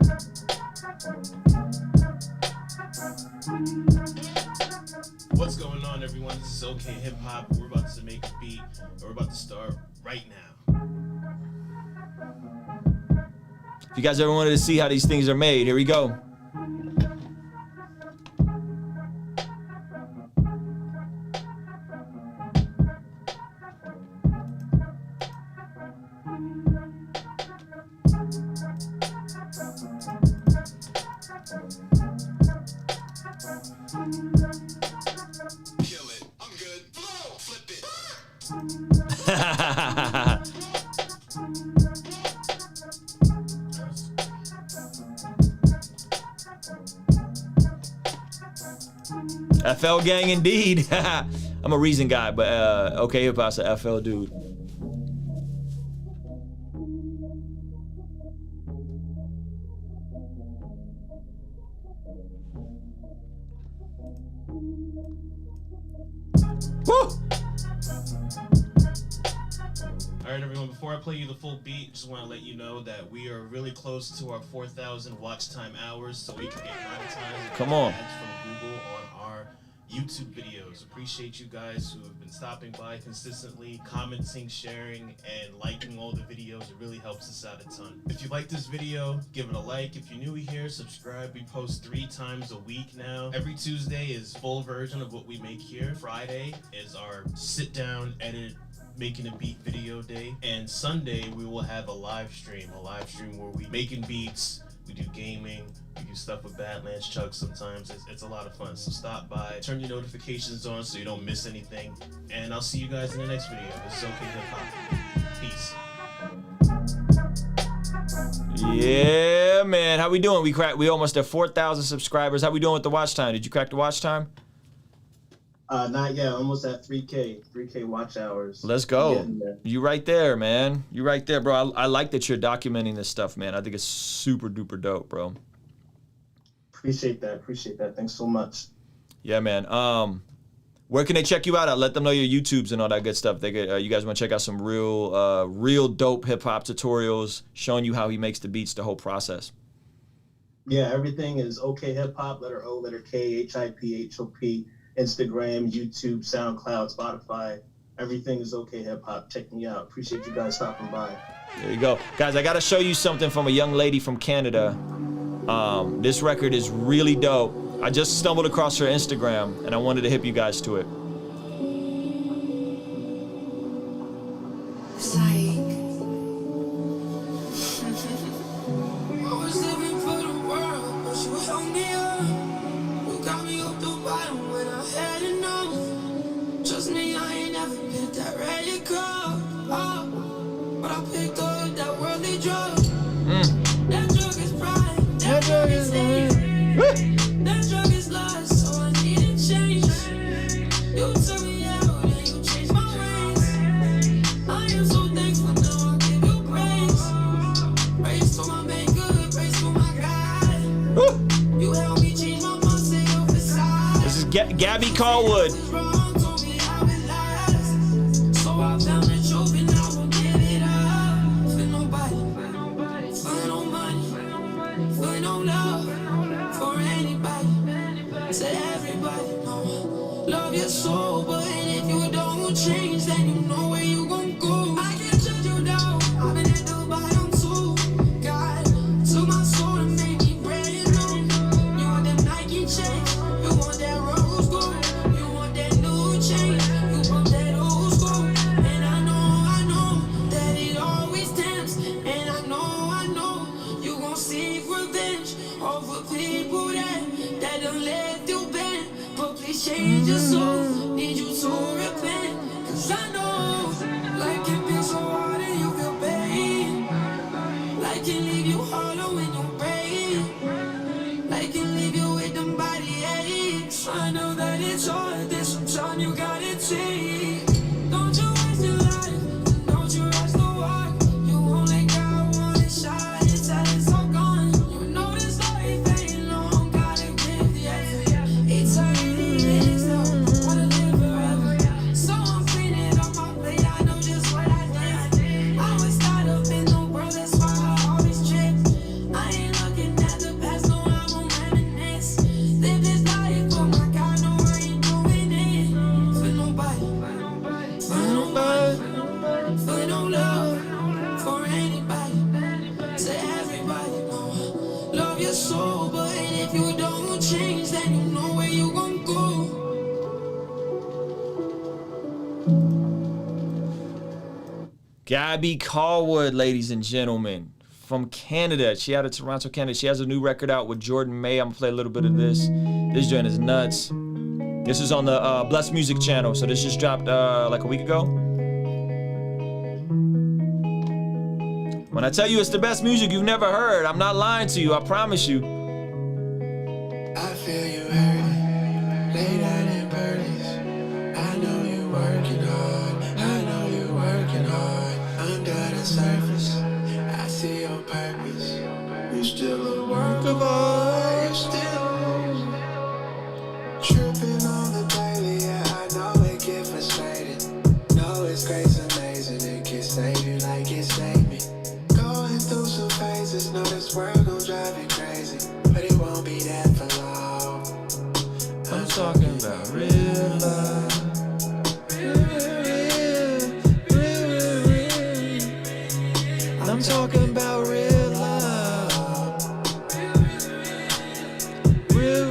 What's going on, everyone? This is OK Hip Hop. We're about to make a beat. We're about to start right now. If you guys ever wanted to see how these things are made, here we go. FL gang indeed. I'm a Reason guy, but OK Hip Hop's a FL dude. Alright everyone, before I play you the full beat, just want to let you know that we are really close to our 4,000 watch time hours, so we can get monetized. Come on. Ads from Google on our YouTube videos. Appreciate you guys who have been stopping by consistently, commenting, sharing, and liking all the videos. It really helps us out a ton. If you like this video, give it a like. If you're new here, subscribe. We post 3 times a week now. Every Tuesday is full version of what we make here. Friday is our sit down, edit, making a beat video day, and Sunday we will have a live stream where we making beats, we do gaming, we do stuff with Badlands Chuck sometimes. It's a lot of fun, so stop by, turn your notifications on so you don't miss anything, and I'll see you guys in the next video. This is OK Hip Hop. Peace. Yeah, man, how we doing? We almost at 4,000 subscribers. How we doing with the watch time? Did you crack the watch time? Not yet. Almost at 3K watch hours. Let's go. You right there, man. You right there, bro. I like that you're documenting this stuff, man. I think it's super duper dope, bro. Appreciate that. Thanks so much. Yeah, man. Where can they check you out at? Let them know your YouTubes and all that good stuff. They could, you guys want to check out some real dope hip hop tutorials showing you how he makes the beats, the whole process. Yeah, everything is OK Hip Hop, letter O, letter K, HIPHOP. Instagram, YouTube, SoundCloud, Spotify. Everything is OK Hip Hop. Check me out. Appreciate you guys stopping by. There you go. Guys, I got to show you something from a young lady from Canada. This record is really dope. I just stumbled across her Instagram and I wanted to hip you guys to it. It's like I was living for the world, but you held me up. You got me up the bottom when I had enough. Trust me, I ain't never been that ready cup. Oh, but I picked up that worldly drug. That drug is pride. That drug is hate. That drug is lust, so I need to change. You took me out and you changed my ways. I am so thankful, now I give you praise. Praise to my maker, praise to my God. You helped me change my mindset of facade. This is Gabby Callwood. So I found the truth and I won't give it up. For nobody, for no money, for no love, for anybody, to everybody. No, love your soul, but if you don't change, then you know where you gon' go. I can't shut you down. I've been at the bottom too. God took my soul and made me brand new. You want them Nike chains, you want that rose gold, you want that new chain, you want that old school. And I know that it always tempts. And I know you gon' seek revenge over people that done left you bent. But please change your soul, need you to repent. Cause I know life can be so hard and you feel pain. Life can leave you hollow in your brain. Life can leave you with them body aches. I know that it's hard, there's some time you gotta take. Don't you waste your life, don't you rush the walk. You only got one shot, it's all gone. You know this life ain't long, gotta give the effort. Eternity is no, wanna live forever. So I'm cleaning up my plate, I know just what I did. I was tied up in the world, that's why I always trip. I ain't looking at the past, no, I won't reminisce. Live this life, oh my God, no, I ain't doing it. For nobody, for no love, for anybody, to everybody. No, love your soul, but if you don't change, then you know where you gon' go. Gabby Callwood, ladies and gentlemen, from Canada. She out of Toronto, Canada. She has a new record out with Jordan May. I'm gonna play a little bit of this. This joint is nuts. This is on the Blessed Music channel, so this just dropped like a week ago. When I tell you it's the best music you've never heard, I'm not lying to you, I promise you. I feel you hurting, late out in birdies. I know you working hard, I know you working hard. Under the surface, I see your purpose. You still a work of art, you still tripping on the daily. Yeah, I know it get frustrated. Know it's grace amazing, it can save you like it saved me. Going through some phases, know this world gon' drive you crazy, but it won't be that for long. I'm talking about real love. I'm talking about real love. Real.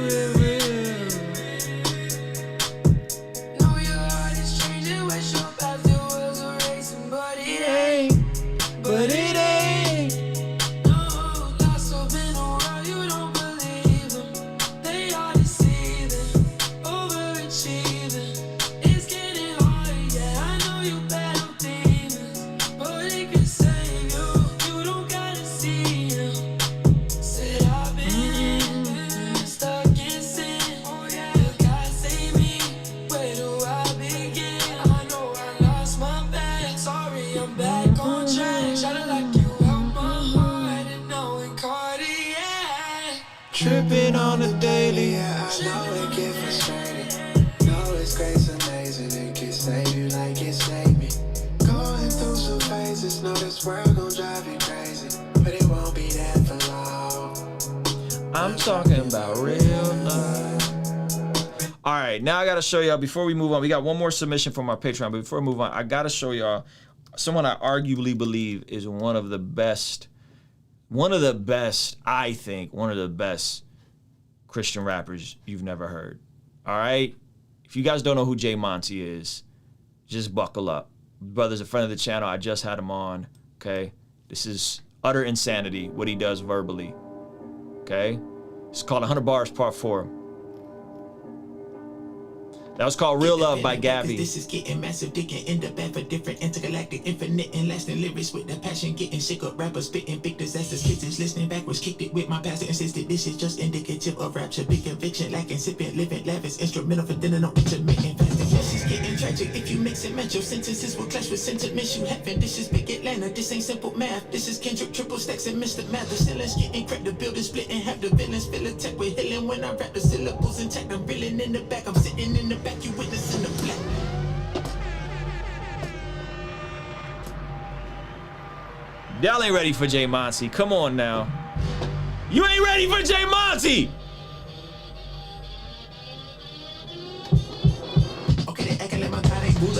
Know your heart is changing, wish your path it was a racing, but it ain't. No, lost up in a world you don't believe them. They are deceiving, overachieving. It's getting hard, yeah, I know you battle demons, but it can save you. You don't gotta see them. Said I've been stuck in sin. Oh yeah, God save me. Where do I begin? I know I lost my bag. Sorry, I'm back on track. Tryna lock you out my heart and knowing Cartier. Tripping on the daily. Yeah, I know it get frustrating. Know it's grace amazing. It can save you like it saved me. Going through some phases. Know this world gon' drive you crazy, but it won't be that for long. I'm talking about real love. All right, now I gotta show y'all, before we move on, we got one more submission from our Patreon, but before we move on, I gotta show y'all someone I arguably believe is one of the best, I think, one of the best Christian rappers you've never heard. All right? If you guys don't know who Jay Monty is, just buckle up. Brother's a friend of the channel. I just had him on, okay? This is utter insanity, what he does verbally, okay? It's called 100 Bars Part 4. That was called Real Love by Gabby. This is getting massive, digging in the bed for different intergalactic, infinite and lasting lyrics with the passion, getting sick of rappers spitting big disasters. Kids is listening backwards, kicked it with my pastor, insisted this is just indicative of rapture. Big conviction, lacking, sipping, living, lavish, instrumental for dinner, no intermittent fasting. This is getting tragic if you mix and match your sentences will clash with sentiments you having. This is big Atlanta, this ain't simple math. This is Kendrick, triple stacks and Mr. Math. The ceilings getting cracked, the building split and have the villains fill attack with healing. When I rap the syllables intact, I'm reeling in the back, I'm sitting in the back, you witnessing the black. Y'all ain't ready for Jay Monty. Come on now. You ain't ready for Jay Monty!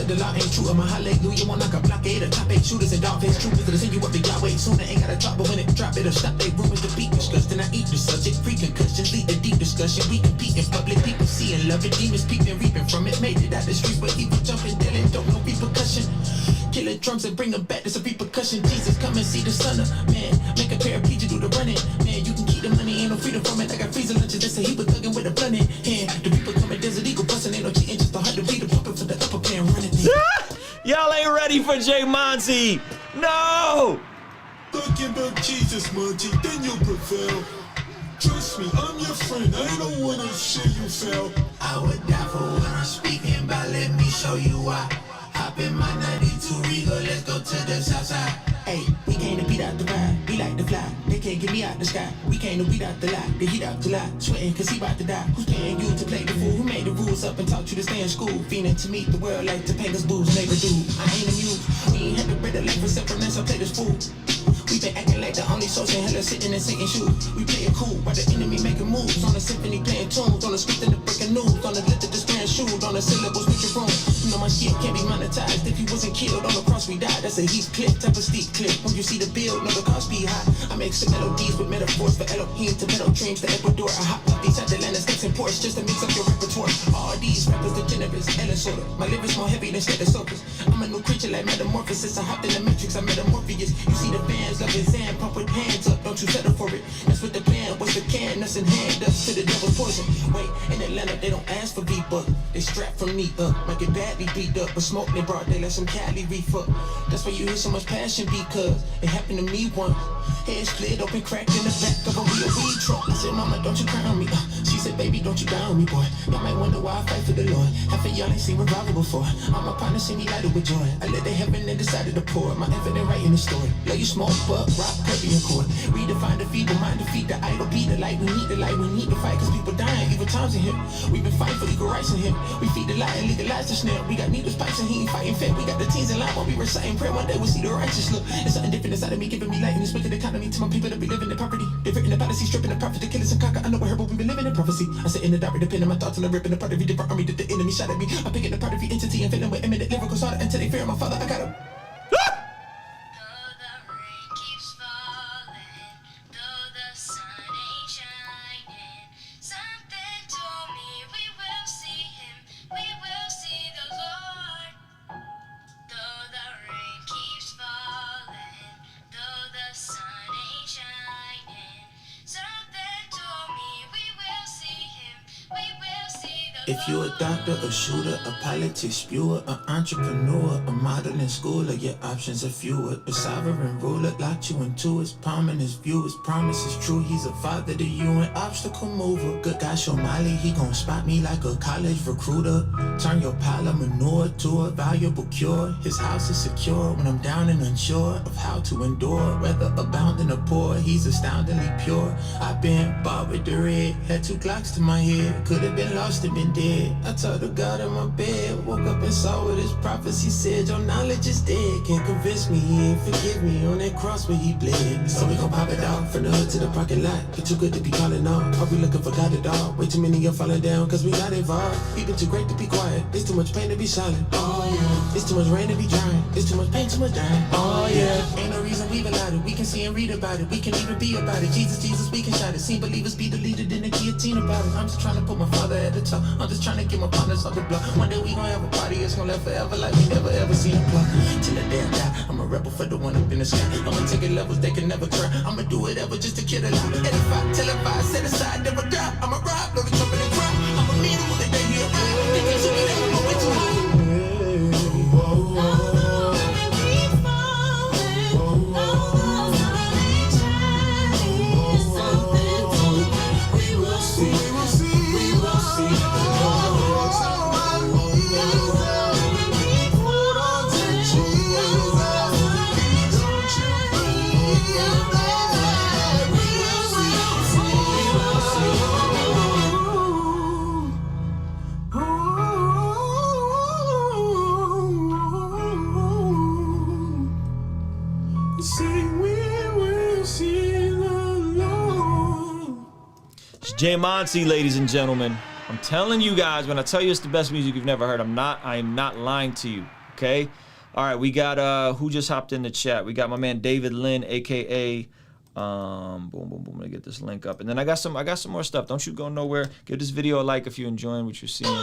The law ain't true, I'm a hallelujah, one like a blockade, a top 8 shooters and dog face troopers that'll send you up the Yahweh. Soon I ain't got a drop, but when it drop, it'll stop. They rumors to be discussed, and I eat the subject. Pre-concussions lead to deep discussion. We compete in public, people see and love it. Demons peeping, reaping from it. Made it out the streets, but evil jumping, dealing, don't know repercussion. Killing drums and bring them back, there's a repercussion. Jesus, come and see the son of man. Make a paraplegic do the running. Man, you can keep the money, ain't no freedom from it. I got freezer lunches, that's a heap of thugging with a blunt in hand. The people coming, desert eagle busting, ain't no cheating, just a heart to beat the puppet for the upper plan running. Y'all ain't ready for Jay Monty. No! Talking about Jesus, Monty, then you'll prevail. Trust me, I'm your friend. I don't wanna see you fail. I would die for what I'm speaking about. Let me show you why. Hop in my 92 Regal, let's go to the south side. Hey, we came to beat out the vibe, we like to fly. They can't get me out the sky. We came to beat out the lie, the heat out July. Sweating cause he about to die. Who's paying you to play the fool? Who made the rules up and taught you to stay in school? Fiending to meet the world like Topanga's booze, neighbor dude. I ain't amused. We ain't had the bread of life for separation, so play this fool. We been acting like the only source in hell is sitting in Satan's shoes. We play it cool while the enemy making moves. On the symphony playing tunes, on the script and the breaking news. On the litter displaying shoes, on the syllables with your room. You know my shit can't be monetized. If you wasn't killed on the cross we died. That's a heat clip, type of steep clip. When you see the bill, know the cost be high. I make some melodies with metaphors for Elohim to metal dreams to Ecuador. I hop up these Atlanta steps and ports just to mix up your repertoire. All these rappers degenerates, Ellen sorta. My lyrics more heavy than stethoscopes. I'm a new creature like metamorphosis. I hopped in the matrix, I'm metamorphosis. You see the fans love his hand, pump with hands up, don't you settle for it. That's what the plan was, the can, us in hand us to the devil's poison. Wait, in Atlanta they don't ask for V-Buck. They strap from me up, might get badly beat up, but smoke they brought, they let some Cali refuck. That's why you hear so much passion, because it happened to me once. Head split open, cracked in the back of a weed truck. I said, mama, don't you cry on me. She said, baby, don't you die on me, boy. Y'all might wonder why I fight for the Lord. Half of y'all ain't seen revival before. All my partners see me lighter with joy. I let the heaven and decided to pour my evidence right in the story. Let you smoke, buck, rock, curvy and cord. Redefine the feeble mind, defeat the idol, be the light. We need the light, we need to fight, cause people dying, evil times in here. We've been fighting for equal rights in here. We feed the lie and legalize the snare. We got needles, pipes, and he ain't fighting fair. We got the teens in line while we reciting prayer. One day we'll see the righteous look. It's something different inside of me, giving me light in this wicked economy. To my people that be living in poverty. They've written the policy, stripping the prophet, the killers and conquer. I know I heard, but we've been living in prophecy. I sit in the dark, depending my thoughts on the ripping apart every different army that the enemy shot at me. I'm picking apart every entity and filling with imminent lyrical slaughter until they fear my father. I got him. If you a doctor, a shooter, a politics spewer, an entrepreneur, a modeling schooler, your options are fewer. The sovereign ruler locked you into his palm and his view. His promise is true, he's a father to you, an obstacle mover. Good guy Shomali, he gon' spot me like a college recruiter. Turn your pile of manure to a valuable cure. His house is secure when I'm down and unsure of how to endure. Whether abounding or poor, he's astoundingly pure. I've been bought with the red, had 2 Glocks to my head. Could've been lost and been dead. I talked to God in my bed, woke up and saw what his prophecy said. Your knowledge is dead, can't convince me he ain't forgive me on that cross where he bled. So we gon' pop it off from the hood to the parking lot. Get too good to be calling off. Are we looking for God at all? Way too many are falling down cause we not involved. We been too great to be quiet. It's too much pain to be silent. Oh yeah. It's too much rain to be drying. It's too much pain, too much dying. Oh yeah. Ain't no reason we weave about it. We can see and read about it. We can even be about it. Jesus, Jesus, we can shout it. Seen believers be deleted in the guillotine about it. I'm just trying to put my father at the top. I'm just trying to get my partners on the block. One day we gon' have a party. It's gon' last forever like we never ever seen a clock. Till the day I die, I'm a rebel for the one up in the sky. I'ma take it levels they can never try. I'ma do whatever just to kill it out. Edify, televise, set aside, never die. I'ma ride, blow the trumpet and cry. I'ma meet them when they hear it. They can shoot it up, I'm way too high. Jay Monty, ladies and gentlemen. I'm telling you guys, when I tell you it's the best music you've never heard, I am not lying to you, okay? All right, we got, who just hopped in the chat? We got my man David Lynn, a.k.a. Boom, boom, boom. Let me get this link up. And then I got some more stuff. Don't you go nowhere. Give this video a like if you're enjoying what you're seeing.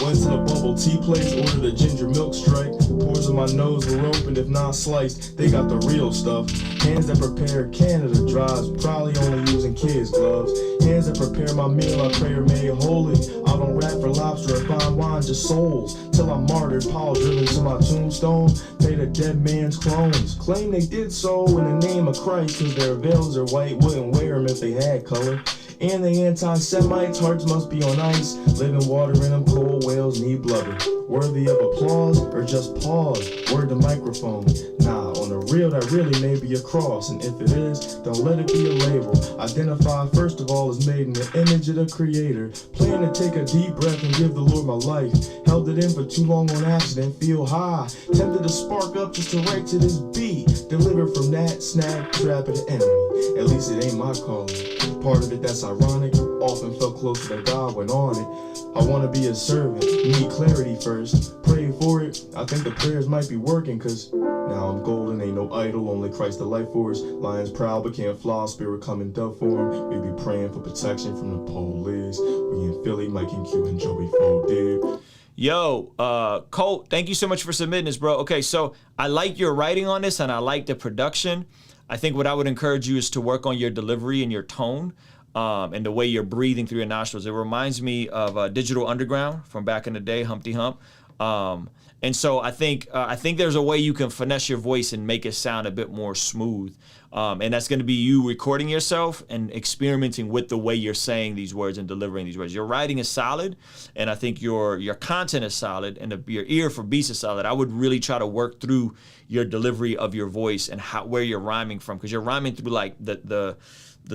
Went to the bubble tea place, ordered a ginger milk strike. Pores in my nose were opened, if not sliced. They got the real stuff. Hands that prepare Canada drives, probably only using kids' gloves. Hands that prepare my meal, I pray are made holy. I don't rap for lobster or fine wine, just souls. Till I'm martyred, Paul driven to my tombstone. Pay the dead man's clones. Claim they did so in the name of Christ, cause their veils are white, wouldn't wear them if they had color. And the anti-Semites' hearts must be on ice. Living water in them cold whales need blubber. Worthy of applause or just pause? Word the microphone. Nah, on the real that really may be a cross. And if it is, don't let it be a label. Identify first of all as made in the image of the creator. Plan to take a deep breath and give the Lord my life. Held it in for too long on accident, feel high. Tempted to spark up just to write to this beat. Delivered from that snag trap of the enemy. At least it ain't my calling. Part of it that's ironic. Often felt closer to God when on it. I wanna be a servant, need clarity first. Pray for it, I think the prayers might be working. Cause now I'm golden, ain't no idol, only Christ the life force. Lions proud but can't fly, spirit come in dove form. We be praying for protection from the police. We in Philly, Mike and Q and Joey Fold. Yo, Colt, thank you so much for submitting this, bro. Okay, so I like your writing on this and I like the production. I think what I would encourage you is to work on your delivery and your tone. And the way you're breathing through your nostrils. It reminds me of Digital Underground from back in the day, Humpty Hump. And so I think there's a way you can finesse your voice and make it sound a bit more smooth. And that's going to be you recording yourself and experimenting with the way you're saying these words and delivering these words. Your writing is solid, and I think your content is solid, and your ear for beats is solid. I would really try to work through your delivery of your voice and where you're rhyming from, because you're rhyming through like the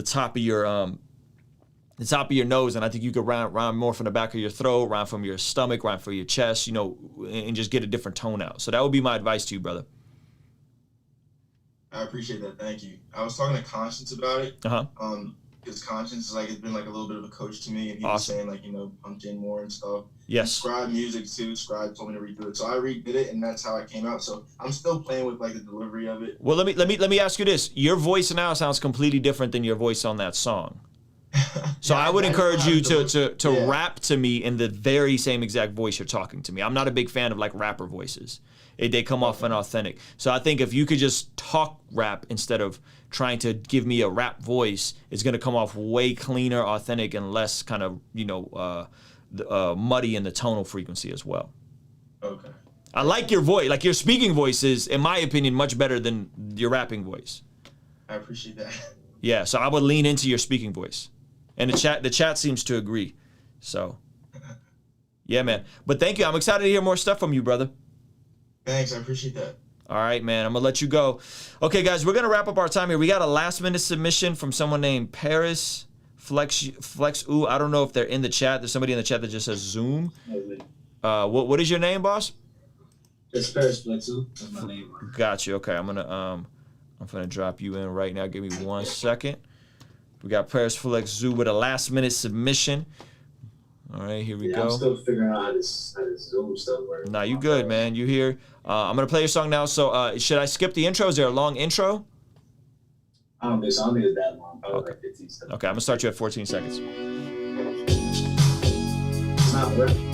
top of your the top of your nose, and I think you could rhyme more from the back of your throat, rhyme from your stomach, rhyme from your chest, you know, and just get a different tone out. So that would be my advice to you, brother. I appreciate that. Thank you. I was talking to Conscience about it. Because Conscience is like, it's been like a little bit of a coach to me, and he was saying like, you know, pump in more and stuff. Yes. Scribe music too. Scribe told me to redo it, so I redid it, and that's how it came out. So I'm still playing with like the delivery of it. Well, let me ask you this: your voice now sounds completely different than your voice on that song. So yeah, I would encourage you to rap to me in the very same exact voice you're talking to me. I'm not a big fan of like rapper voices. They come off unauthentic. So I think if you could just talk rap instead of trying to give me a rap voice, it's going to come off way cleaner, authentic, and less kind of, you know, muddy in the tonal frequency as well. Okay. I like your voice. Like your speaking voice is, in my opinion, much better than your rapping voice. I appreciate that. Yeah, so I would lean into your speaking voice. And the chat seems to agree. So, yeah, man. But thank you. I'm excited to hear more stuff from you, brother. Thanks. I appreciate that. All right, man. I'm going to let you go. Okay, guys, we're going to wrap up our time here. We got a last-minute submission from someone named Paris Flex. Ooh, I don't know if they're in the chat. There's somebody in the chat that just says Zoom. What is your name, boss? It's Paris Flex. That's my name. Got you. Okay, I'm gonna drop you in right now. Give me 1 second. We got Paris Flex Zoo with a last-minute submission. All right, here we Yeah, go. I'm still figuring out how this Zoom stuff works. Nah, you good, man. You here. I'm going to play your song now. So should I skip the intro? Is there a long intro? I don't think so. I don't think it's that long. Probably like 15 seconds. Okay, I'm going to start you at 14 seconds. It's not working.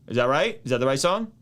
Is that right? Is that the right song?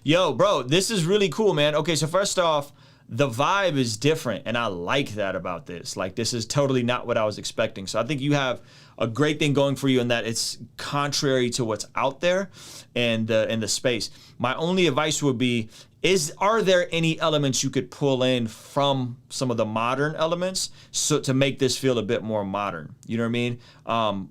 Yo, bro, this is really cool, man. Okay, so first off, the vibe is different, and I like that about this. Like, this is totally not what I was expecting. So I think you have a great thing going for you in that it's contrary to what's out there and in the space. My only advice would be, are there any elements you could pull in from some of the modern elements so to make this feel a bit more modern? You know what I mean?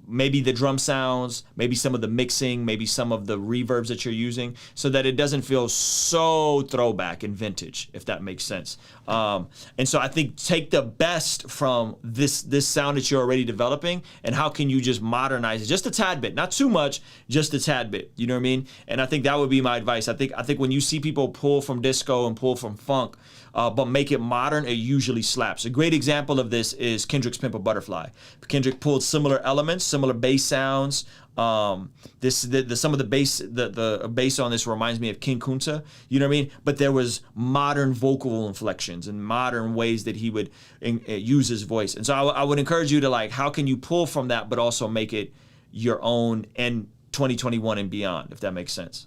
Maybe the drum sounds, maybe some of the mixing, maybe some of the reverbs that you're using, so that it doesn't feel so throwback and vintage, if that makes sense. And so I think take the best from this sound that you're already developing, and how can you just modernize it just a tad bit, not too much, just a tad bit. You know what I mean? And I think that would be my advice. I think when you see people pull from disco and pull from funk, but make it modern, it usually slaps. A great example of this is Kendrick's Pimp a Butterfly. Kendrick pulled similar elements, similar bass sounds. Some of the bass on this reminds me of King Kunta, you know what I mean? But there was modern vocal inflections and modern ways that he would use his voice. And so I would encourage you to, like, how can you pull from that, but also make it your own in 2021 and beyond, if that makes sense.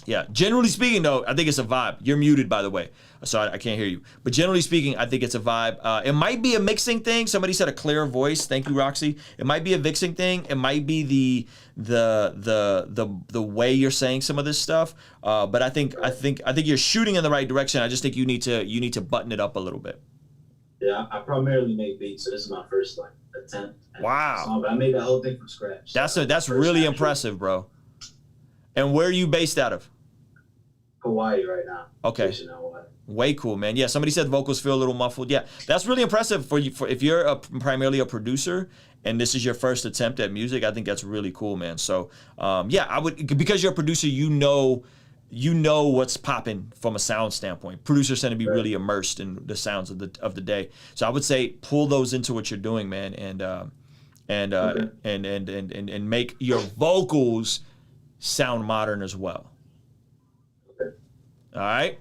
Yeah, generally speaking, though, I think it's a vibe. You're muted, by the way, so I can't hear you. But generally speaking, I think it's a vibe. It might be a mixing thing. Somebody said a clear voice. Thank you, Roxy. It might be a mixing thing. It might be the way you're saying some of this stuff. But I think you're shooting in the right direction. I just think you need to button it up a little bit. Yeah, I primarily make beats, so this is my first attempt. Wow. But I made that whole thing from scratch. That's really impressive, bro. And where are you based out of? Hawaii right now. Okay. Way cool, man. Yeah, somebody said vocals feel a little muffled. Yeah, that's really impressive for you. If you're primarily a producer and this is your first attempt at music, I think that's really cool, man. So, yeah, I would, because you're a producer, you know what's popping from a sound standpoint. Producers tend to be really immersed in the sounds of the day. So I would say pull those into what you're doing, man, and make your vocals sound modern as well. All right.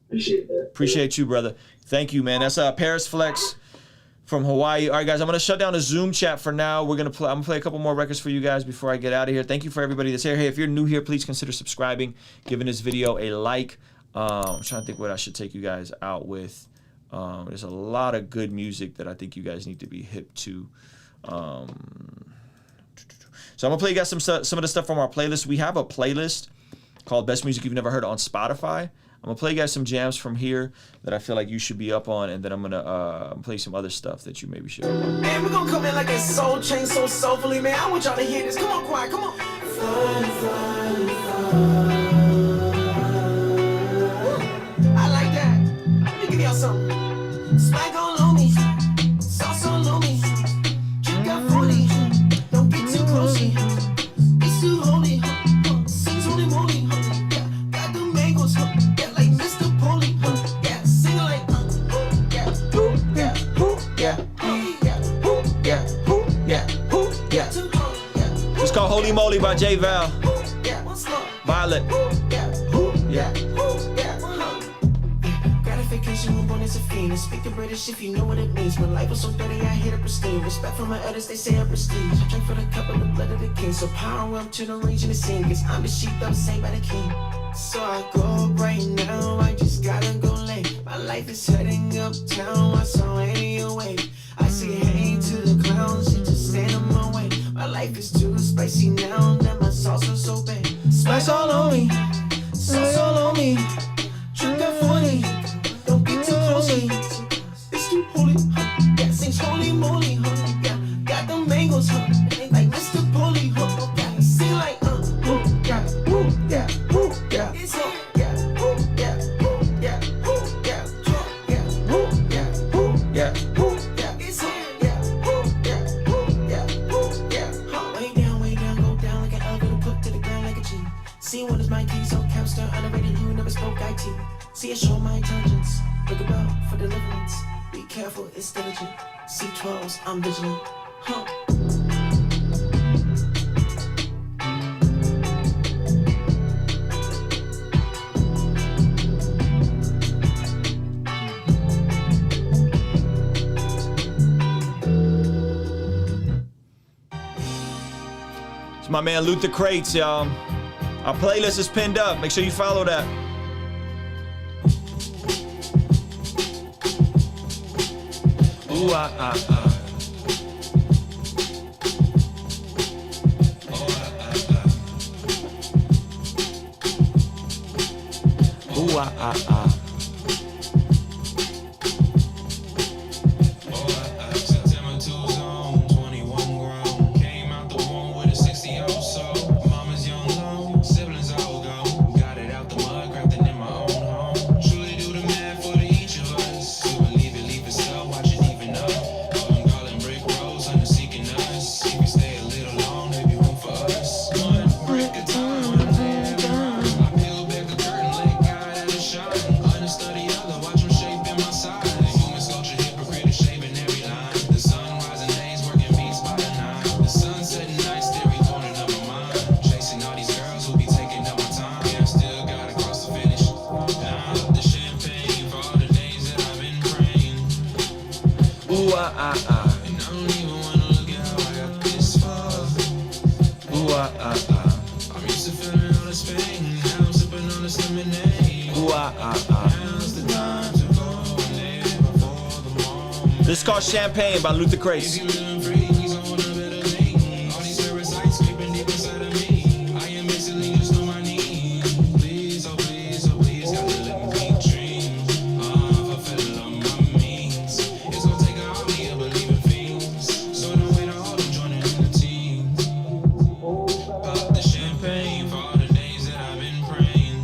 Appreciate that. Appreciate you, brother. Thank you, man. That's Paris Flex from Hawaii. All right, guys, I'm gonna shut down the Zoom chat for now. I'm gonna play a couple more records for you guys before I get out of here. Thank you for everybody that's here. Hey, if you're new here, please consider subscribing, giving this video a like. I'm trying to think what I should take you guys out with. There's a lot of good music that I think you guys need to be hip to. So I'm gonna play you guys some of the stuff from our playlist. We have a playlist called Best Music You've Never Heard on Spotify. I'm gonna play you guys some jams from here that I feel like you should be up on, and then I'm gonna play some other stuff that you maybe should. Man, we're gonna come in like a soul chain so soulfully, man. I want y'all to hear this. Come on, quiet, come on. I like that. Let me give y'all something. Swag all on me, sauce all on me. Drink got 40, don't get too close. It's too holy, sings holy moly. Yeah, got the mangoes, yeah, like Mr. Polly. Yeah, sing like, yeah, yeah, yeah. It's called Holy Moly by J Val. Violet. yeah, ooh, yeah, gratification, we're born as a fiend. Speak the British if you know what it means. When life was so dirty, I hit a pristine. Respect for my elders, they say a prestige. I drink for the cup of the blood of the king. So power up to the range of the scene. Cause I'm the sheep that was saved by the king. So I go right now, I just gotta go late. My life is heading uptown, I saw any away. I say hey to the clowns, shit just stand in my way. My life is too spicy now, that my sauce is so bad. Spice all on me, sauce all on me. Drink that 40, don't get too close. It's too holy, huh? Yeah, sings holy moly, huh? Yeah, got the mangoes, huh? Like Mr. Polly, huh? Yeah, sing like, yeah, woo, yeah, woo, yeah. It's yeah, woo, yeah, woo, yeah, woo, yeah, yeah, woo, yeah, woo, yeah, woo, yeah. It's yeah, woo, yeah, woo, yeah, woo, yeah. Way down, go down like an elevator, put to the ground like a G. See what is my key, so capster, underrated, you never spoke IT. See it show my intelligence, look about for deliverance. Be careful, it's diligent. C12s, I'm vigilant, huh? It's my man Luther Crates, y'all. Our playlist is pinned up. Make sure you follow that. Ooh, September 2 zone, 21 grown. Came out the womb with a 60 so. Mama's young loan, siblings all gone. Got it out the mud, grabbed it in my own home. Truly do the math for the each of us. You believe it, leave it so, watch it even up. I'm calling brick roads, under seeking us. If you stay a little long, there be room for us. One brick at a time, one day at a time. I peel back the curtain, let God at a shine. Understudy other, watch them shape in my side. Human sculpture, hypocrite is shaving every line. The sun rising days, working beats by the nine. The sun setting nights, every corner of my mind. Chasing all these girls who be taking up my time. Yeah, I still gotta cross the finish. Now I love the champagne for all the days that I've been praying. ooh, And I don't even wanna look at how I got this far. ooh, I'm used to feeling all this pain. Now I'm sipping on this lemonade. ooh, Now's the time to go and live before the moment. This is called Champagne by Luther Crates. If you living free, he's on a better thing. All these parasites creeping deep inside of me. I am basically just on my knees. Please, oh please, oh please, gotta let me dream. Fulfill all my means. It's gonna take a army of believing fiends. So don't wait on all them joining in the team. Pop the champagne for all the days that I've been praying.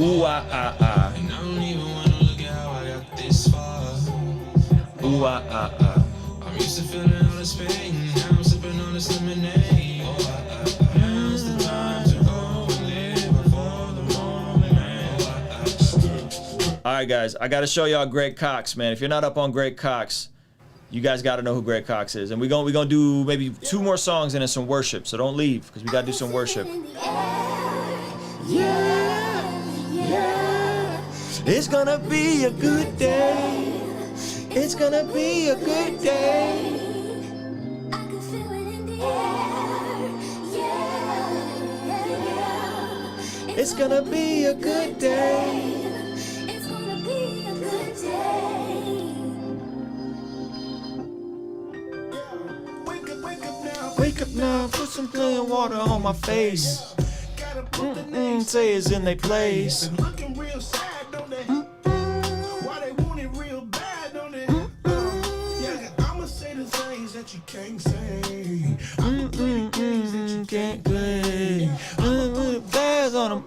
Ooh, And I don't even wanna look at how I got this far. ooh, I'm used to feeling all this pain. Now I'm sipping on this lemonade. Now's the time to go and live before the moment. All right, guys, I got to show y'all Greg Cox, man. If you're not up on Greg Cox, you guys got to know who Greg Cox is. And we're gonna do maybe 2 more songs and then some worship. So don't leave, because we got to do some worship. It's gonna be a good day. It's gonna be a good day. It's gonna be a good day. Wake up now, put some clean water on my face. Say it's in their place. Looking real sad, don't they? Why they want it real bad, don't they? Yeah, I'ma say the things that you can't say. I'ma play the games that you can't play. I'ma put bags on them.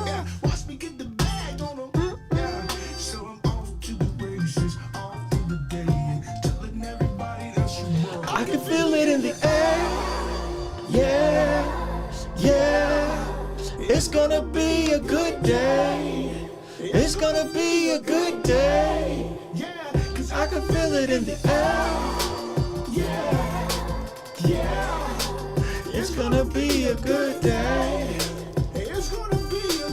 Yeah, watch me get the bag on them. Yeah, so I'm off to the races, all through the day, telling everybody that you wrong. I can feel it in the air. Yeah. Yeah, it's gonna be a good day. It's gonna be a good day. Yeah, cause I can feel it in the air. Yeah, yeah, it's gonna be a good day. It's gonna be a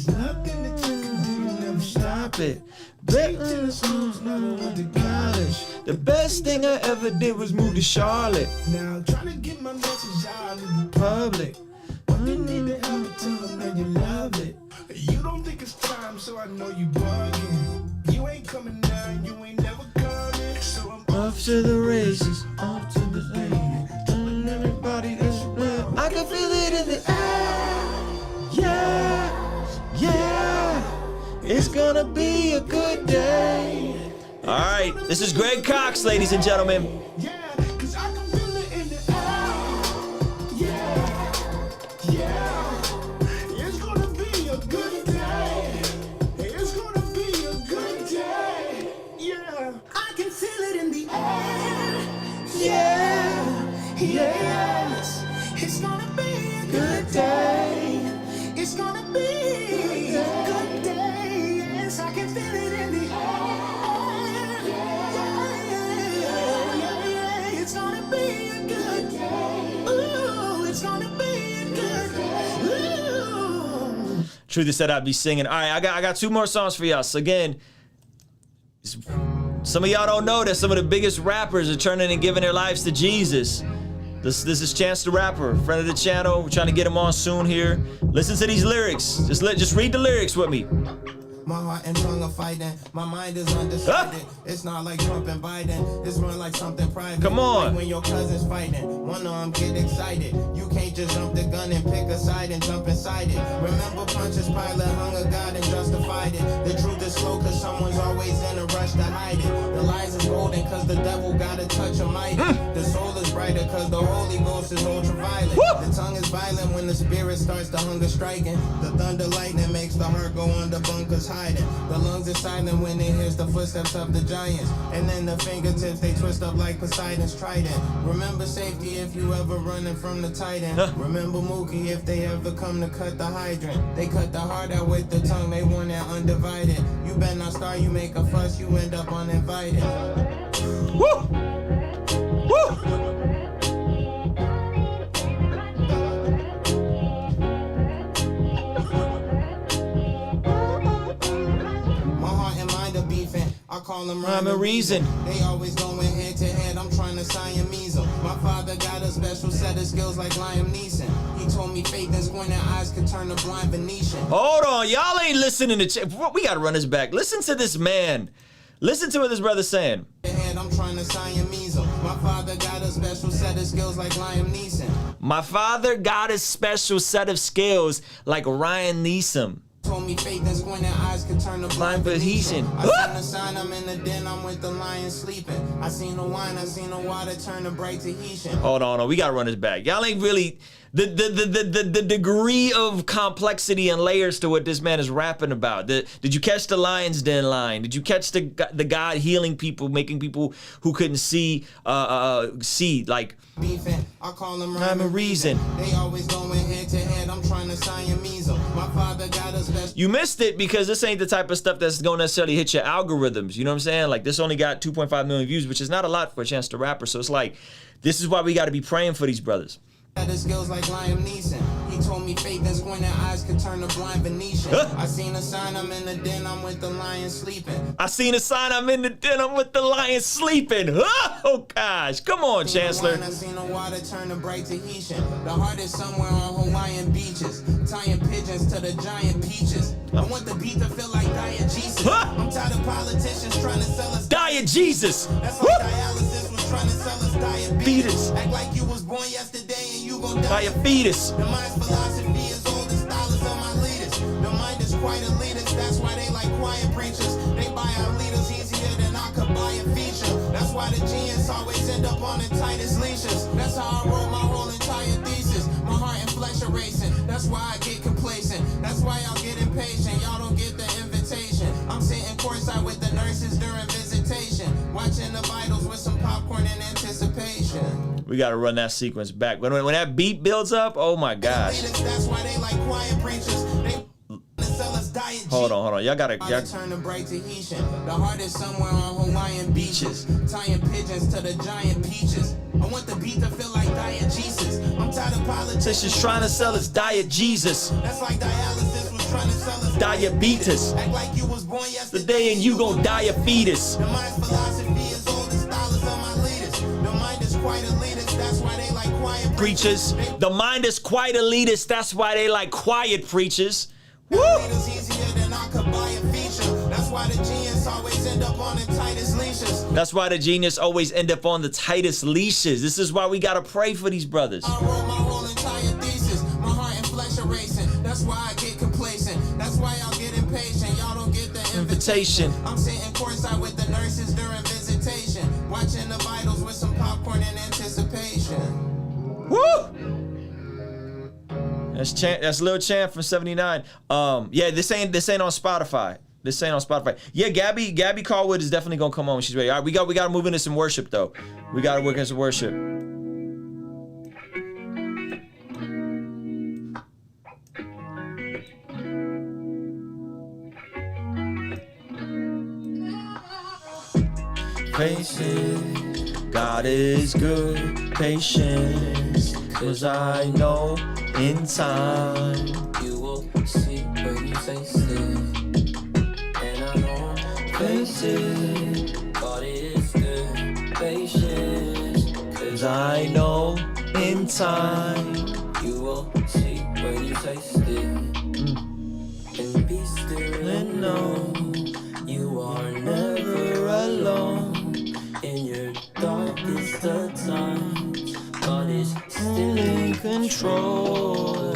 There's nothing that you can do, you never stop it. Better to the schools, never went to college. The best thing I ever did was move to Charlotte. Now trying to get my message out in the public. But you need to help me tell them that you love it. You don't think it's time, so I know you bugging. You ain't coming down, you ain't never coming. So I'm Off to the races, off to the lane. Telling everybody that's real. I can feel it in the air. Yeah, yeah. It's gonna be a good day. All right, this is Greg Cox, ladies and gentlemen. yeah, cause I can feel it in the air. Yeah, yeah. It's gonna be a good day. It's gonna be a good day. Yeah, I can feel it in the air. Yeah, yes. It's gonna be a good day. It's gonna be a good day. Yes, I can feel it in the air. Yeah, it's gonna be a good day. Ooh, it's gonna be a good day. Ooh. Truth is said, I'd be singing. All right, I got 2 more songs for y'all. So again, some of y'all don't know that some of the biggest rappers are turning and giving their lives to Jesus. This is Chance the Rapper, friend of the channel. We're trying to get him on soon here. Listen to these lyrics. Just read the lyrics with me. My heart and tongue are fighting. My mind is undecided. It's not like Trump and Biden. It's run like something private. Come on. Like when your cousin's fighting. One of them get excited. You can't just jump the gun and pick a side and jump inside it. Remember Pontius Pilate hung a God and justified it. The truth is slow cause someone's always in a rush to hide it. The lies is golden cause the devil got a touch of mighty. The soul is brighter cause the Holy Ghost is ultraviolet. The tongue is violent when the spirit starts the hunger striking. The thunder lightning makes the heart go under bunkers hiding. The lungs are silent when it hears the footsteps of the giants. And then the fingertips, they twist up like Poseidon's trident. Remember safety if you ever running from the titan. Remember Mookie if they ever come to cut the hydrant. They cut the heart out with the tongue, they want it undivided. You better not start, you make a fuss, you end up uninvited. Woo! Woo! I call them rhyme and reason. They always going head to head. I'm trying to Siamese them. My father got a special set of skills like Liam Neeson. He told me faith and squinting eyes could turn a blind Venetian. Hold on, y'all ain't listening to. We gotta run this back. Listen to this man. Listen to what this brother's saying. I'm trying to Siamese them. My father got a special set of skills like Liam Neeson. My father got a special set of skills like Ryan Neeson. Told me faith and squinting eyes could turn a blind Venetian. I seen a sign, I'm in the den, I'm with the lion sleeping. I seen the wine, I seen the water turn a bright Tahitian. Hold on, we gotta run this back. Y'all ain't really the degree of complexity and layers to what this man is rapping about. Did you catch the lion's den line? Did you catch the God healing people, making people who couldn't see like beefing? I call them rhyme and reason. They always going head to head. I'm trying to Siamese them. My father got us best. You missed it because this ain't the type of stuff that's gonna necessarily hit your algorithms. You know what I'm saying? Like this only got 2.5 million views, which is not a lot for a Chance the Rapper. So it's like, this is why we got to be praying for these brothers. His skills like Liam Neeson. He told me faith and squinting eyes could turn a blind Venetian. I seen a sign, I'm in the den, I'm with the lion sleeping. I seen a sign, I'm in the den, I'm with the lion sleeping. Oh gosh, come on, Chancellor. I seen the water turn a bright Tahitian. The heart is somewhere on Hawaiian beaches, tying pigeons to the giant peaches. I want the beat to feel like Diegesis. I'm tired of politicians trying to sell us Diegesis. That's like dialysis was trying to sell us diabetes. Act like you was born yesterday and you gon' die a fetus. The mind's philosophy is old as dollars of my leaders. The mind is quite elitist, that's why they like quiet preachers. They buy our leaders easier than I could buy a feature. That's why the genius always end up on the tightest leashes. That's how I wrote my whole entire thesis. My heart and flesh are racing, that's why I get complacent. That's why y'all get impatient, y'all don't get the invitation. I'm sitting courtside with the nurses during visitation, watching the vitals with some popcorn in anticipation. We gotta run that sequence back. When that beat builds up, oh my gosh. That's why they like quiet preachers. They sell us diet. Hold on. Y'all gotta turn the bright Tahitian. The heart is somewhere on Hawaiian beaches, tying pigeons to the giant peaches. I want the beat to feel like Diegesis. I'm tired of politicians trying to sell us Diet Jesus. That's like dialysis was trying to sell us diabetes. Act like you was born The yesterday day and you gon' die a fetus. The mind's philosophy is old as dollars of my leaders. The mind is quite elitist, that's why they like quiet Preachers. The mind is quite elitist. That's why they like quiet preachers. Woo! It's easier than I could buy a feature. That's why the genius always end up on the tightest leashes. That's why the genius always end up on the tightest leashes. This is why we gotta pray for these brothers. I wrote my whole entire thesis. My heart and flesh are racing. That's why I get complacent. That's why y'all get impatient. Y'all don't get the invitation. I'm sitting courtside with the nurses during visitation, watching the vitals with some popcorn in anticipation. Woo! That's Lil Champ from 79. Yeah, this ain't on Spotify. This ain't on Spotify. Yeah, Gabby Callwood is definitely gonna come on when she's ready. All right, we gotta move into some worship though. We gotta work into some worship. Patience, God is good. Patience, 'cause I know in time you will see when you taste it. And I know patience, God is good. Patience, 'cause I know in time you will see when you taste it. And be still and know you are never alone. In your darkest of times, God is still in control.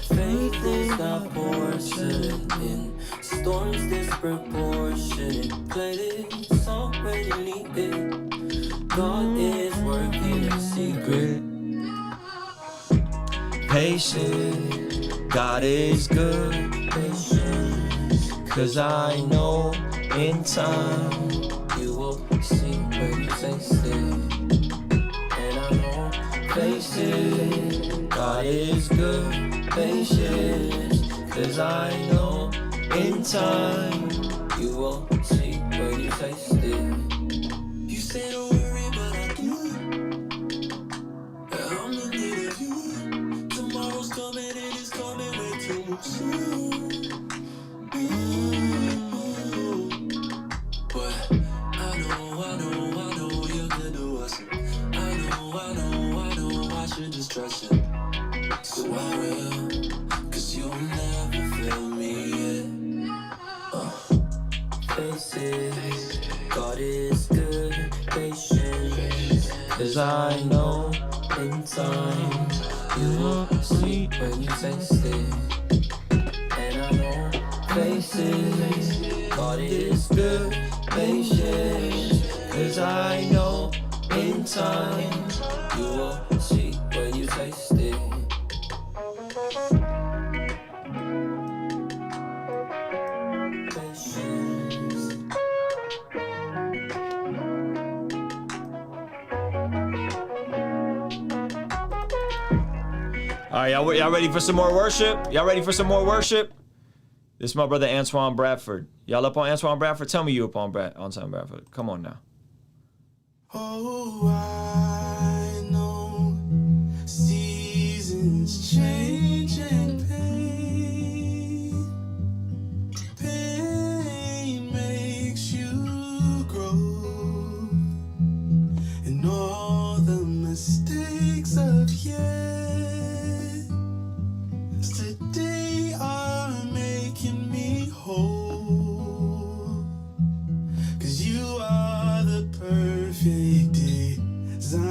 Faith is not portion in storms disproportionate. Play this song when you need it. God is working in secret. Patience, God is good. Patience, 'cause I know in time you will see when you taste it. And I know patience, God is good. Patience, 'cause I know in time you will see when you taste it. You say don't worry, but I do. I'm in need of you. Tomorrow's coming, it is coming way too soon. But I know you're good to us. I know I should just trust you. So I will, 'cause you'll never fail me yet. Faces, God is good, patience, 'cause I know in time you will see when you taste it. And I know faces, God is good, patience, 'cause I know in time you will see when you taste it. All right, y'all ready for some more worship? Y'all ready for some more worship? This is my brother Antoine Bradford. Y'all up on Antoine Bradford? Tell me you up on Antoine Bradford. Come on now. Oh, I know seasons change and pain makes you grow, and all the mistakes of today are making me whole, 'cause you are the perfect designer.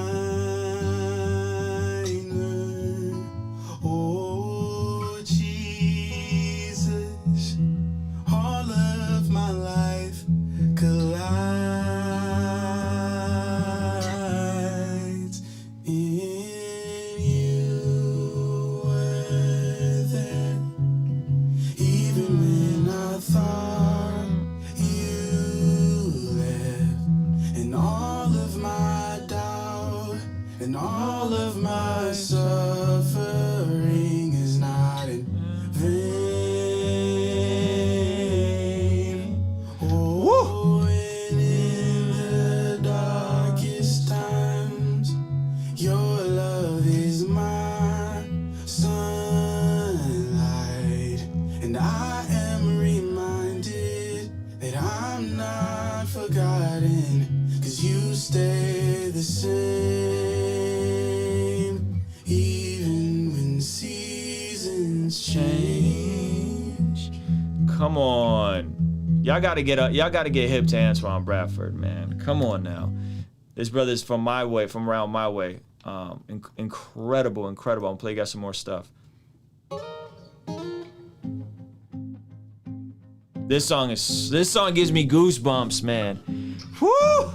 Oh, on. Y'all gotta get hip to Antoine Bradford, man. Come on now. This brother's from my way, from around my way. Incredible. I'm gonna play you guys some more stuff. This song gives me goosebumps, man. Woo!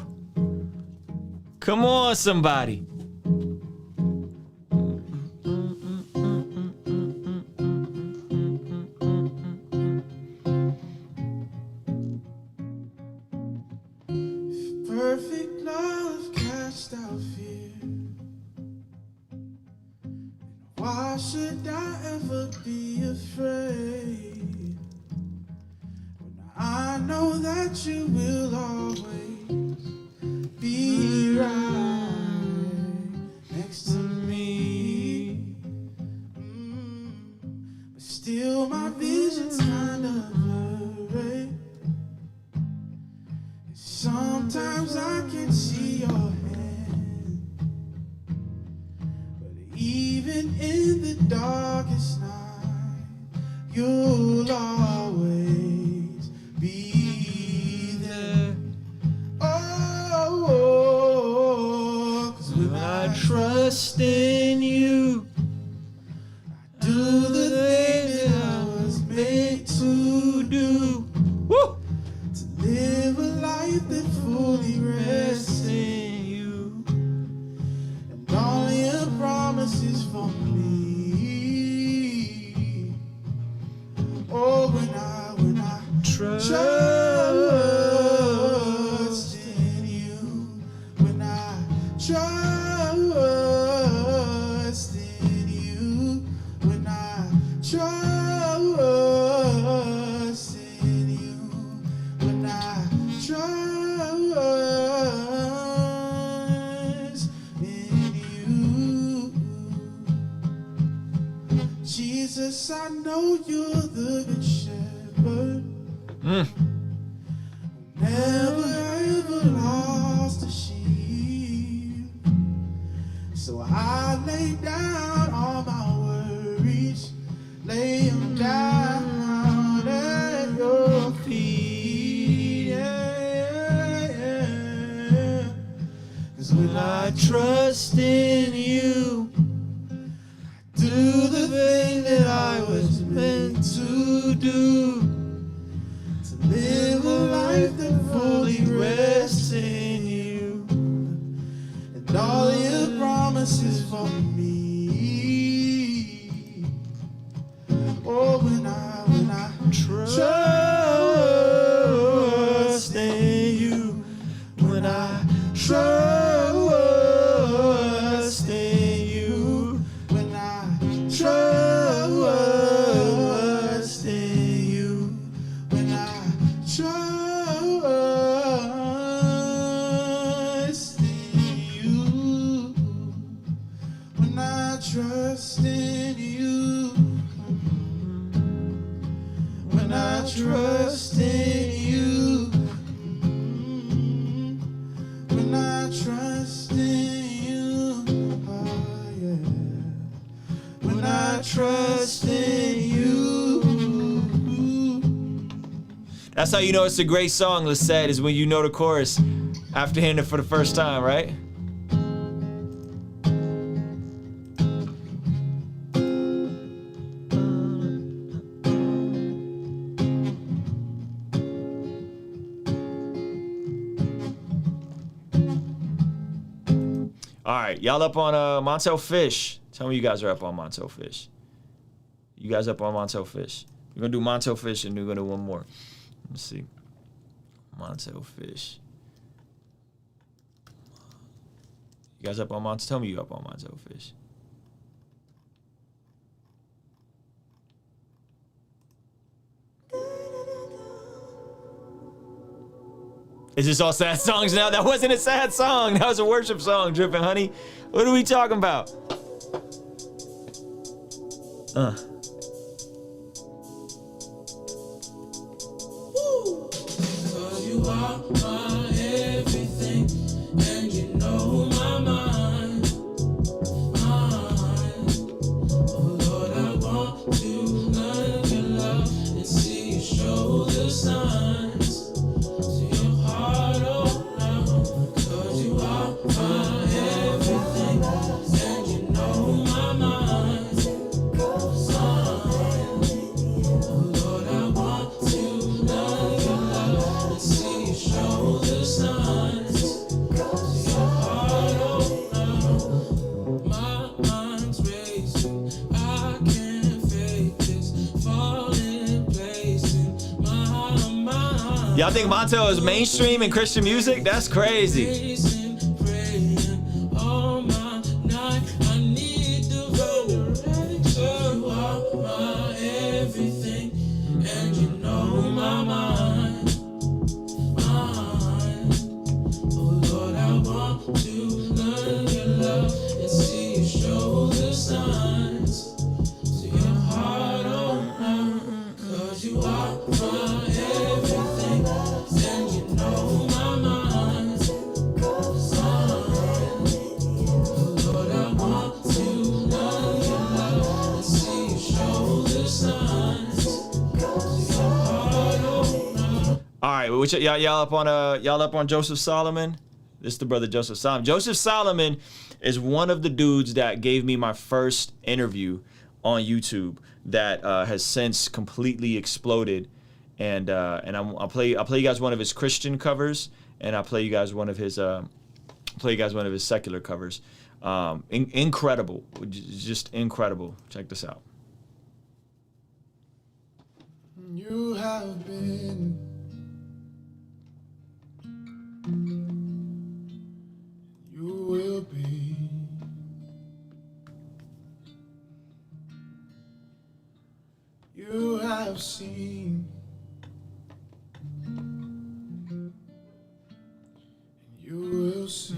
Come on, somebody. Perfect love cast out fear. Why should I ever be afraid? When I know that you will always be right next to me. But still my vision's kind of blurry. Sometimes I can see your hand, but even in the darkest night, you'll always be there. Oh, 'cause when I trust in you, I do the thing that I was made to do. Woo! Live a life that fully rests in you, and all your promises for me. Oh, when I trust in you, when I trust in you, when I trust in you, when I trust in you. Jesus, I know you're the good shepherd. Never ever lost a sheep. So I lay down all my worries, lay them down at your feet. Yeah. 'Cause when I trust in you, I do the thing that I was meant to do, to live a life that fully rests in you, and all your promises for me. Oh, when I trust in you, when I trust in you, when I trust in you, when I trust in you, when I trust in you, when I trust in you, when I trust in you, oh yeah, when I trust in you. That's how you know it's a great song, Lisette, is when you know the chorus after hearing it for the first time, right? All right, y'all up on Montel Fish. Tell me you guys are up on Montel Fish. You guys up on Montel Fish. We're gonna do Montel Fish and we're gonna do one more. Let's see. Montel Fish. You guys up on Montel? Tell me you up on Montel Fish. Is this all sad songs now? That wasn't a sad song. That was a worship song, Drippin' Honey. What are we talking about? Cause you are my everything, and you know my mind. Oh Lord, I want to learn your love and see you show Y'all think Montel is mainstream in Christian music? That's crazy. All my night, I need the resurrection. You are my everything, and you know my mind. Oh Lord, I want to learn your love and see you show the signs to your heart, oh no, 'cause you are my everything, and you know my mind. Oh Lord, I want to learn your love and see you show the signs to your heart, oh no. All right, which y'all up on Joseph Solomon? This is the brother Joseph Solomon. Joseph Solomon is one of the dudes that gave me my first interview on YouTube that has since completely exploded. And I'll play you guys one of his Christian covers, and I'll play you guys one of his secular covers. Incredible, just incredible. Check this out. You have been you will be. You have seen, and you will see.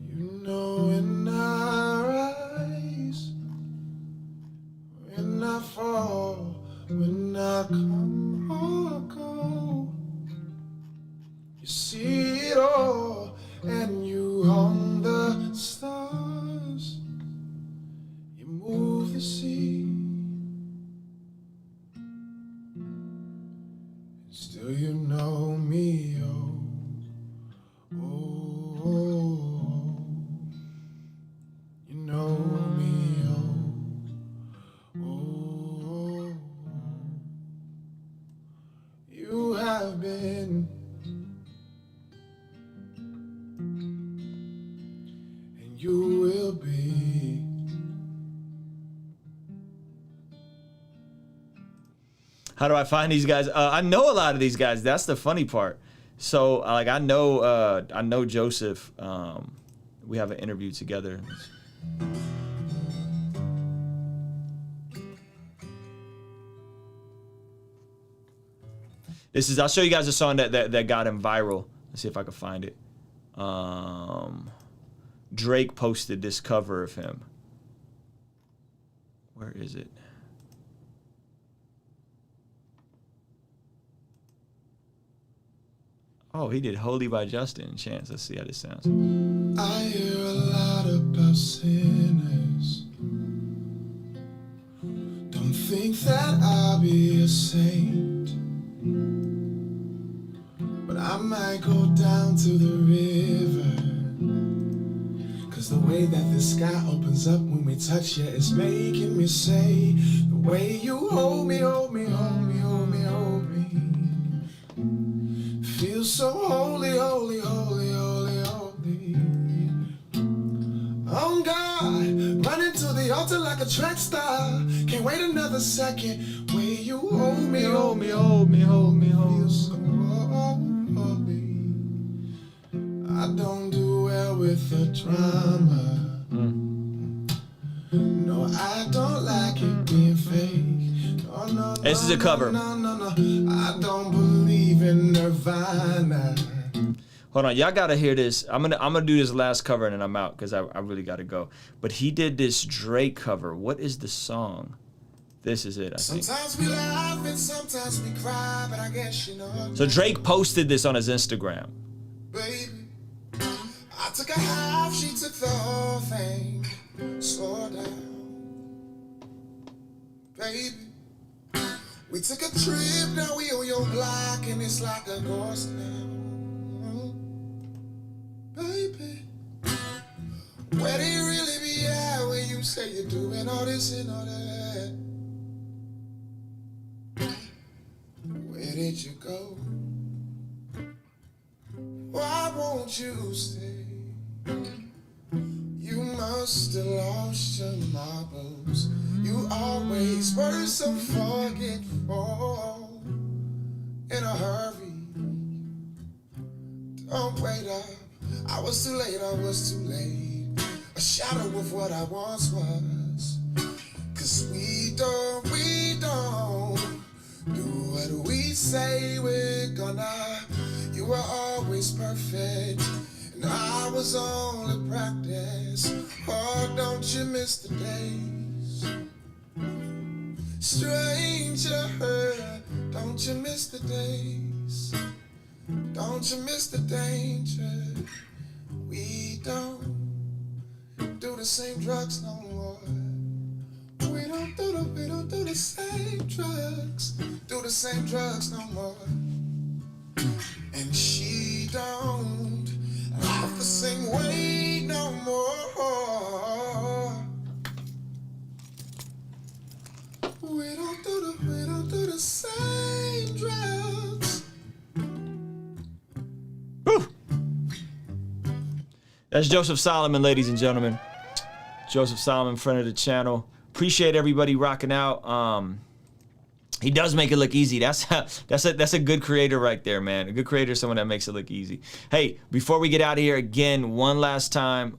You know when I rise, when I fall, when I come or go, you see it all, and you on the stars, you move the sea, and still you know me, oh, oh, oh. You know me, oh, oh. You have been, and you will be. How do I find these guys? I know a lot of these guys. That's the funny part. So like I know Joseph. We have an interview together. I'll show you guys a song that got him viral. Let's see if I can find it. Drake posted this cover of him. Where is it? Oh, he did Holy by Justin Chance. Let's see how this sounds. I hear a lot about sinners. Don't think that I'll be a saint, but I might go down to the river. 'Cause the way that the sky opens up when we touch you is making me say, the way you hold me, hold me, hold me, hold me, hold me, feels so holy, holy, holy, holy, holy. Oh God, running to the altar like a track star. Can't wait another second. Way you hold me, hold me, hold me, hold me, hold so holy. I don't do well with the drama. No, I don't like it being fake. No, no, This is a cover. no, no, no. I don't believe in Nirvana. Hold on, y'all gotta hear this. I'm gonna do this last cover and then I'm out because I really gotta go. But he did this Drake cover. What is the song? This is it, I think. Sometimes we laugh and sometimes we cry, but I guess you know. So Drake posted this on his Instagram. Baby, I took a half, she took the whole thing. Slow down, baby. We took a trip, now we on your block, and it's like a ghost now. Baby, where do you really be at when you say you're doing all this and all that? Where did you go? Why won't you stay? You must still lost in my blues. You always were so forgetful. In a hurry, don't wait up. I was too late, I was too late. A shadow of what I once was. Cause we don't do what we say we're gonna. You were always perfect, and I was only practice. Oh, don't you miss the days? Stranger, don't you miss the days? Don't you miss the danger? We don't do the same drugs no more. We don't do the same drugs. Do the same drugs no more. And she don't laugh the same way no more. We don't do the same drugs. Whew. That's Joseph Solomon, ladies and gentlemen. Joseph Solomon, friend of the channel. Appreciate everybody rocking out. He does make it look easy. That's a good creator right there, man. A good creator is someone that makes it look easy. Hey, before we get out of here, again, one last time,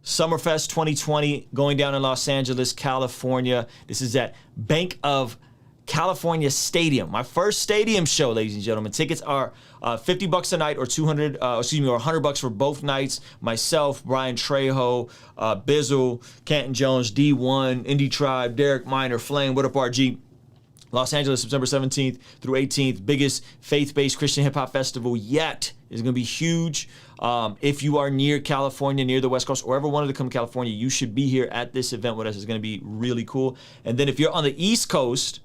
Summerfest 2020 going down in Los Angeles, California. This is at Bank of California Stadium. My first stadium show, ladies and gentlemen. Tickets are $50 a night or $100 for both nights. Myself, Brian Trejo, Bizzle, Canton Jones, D1, Indie Tribe, Derek Minor, Flame, What Up RG. Los Angeles, September 17th through 18th. Biggest faith-based Christian hip-hop festival yet. It's going to be huge. If you are near California, near the West Coast, or ever wanted to come to California, you should be here at this event with us. It's going to be really cool. And then if you're on the East Coast,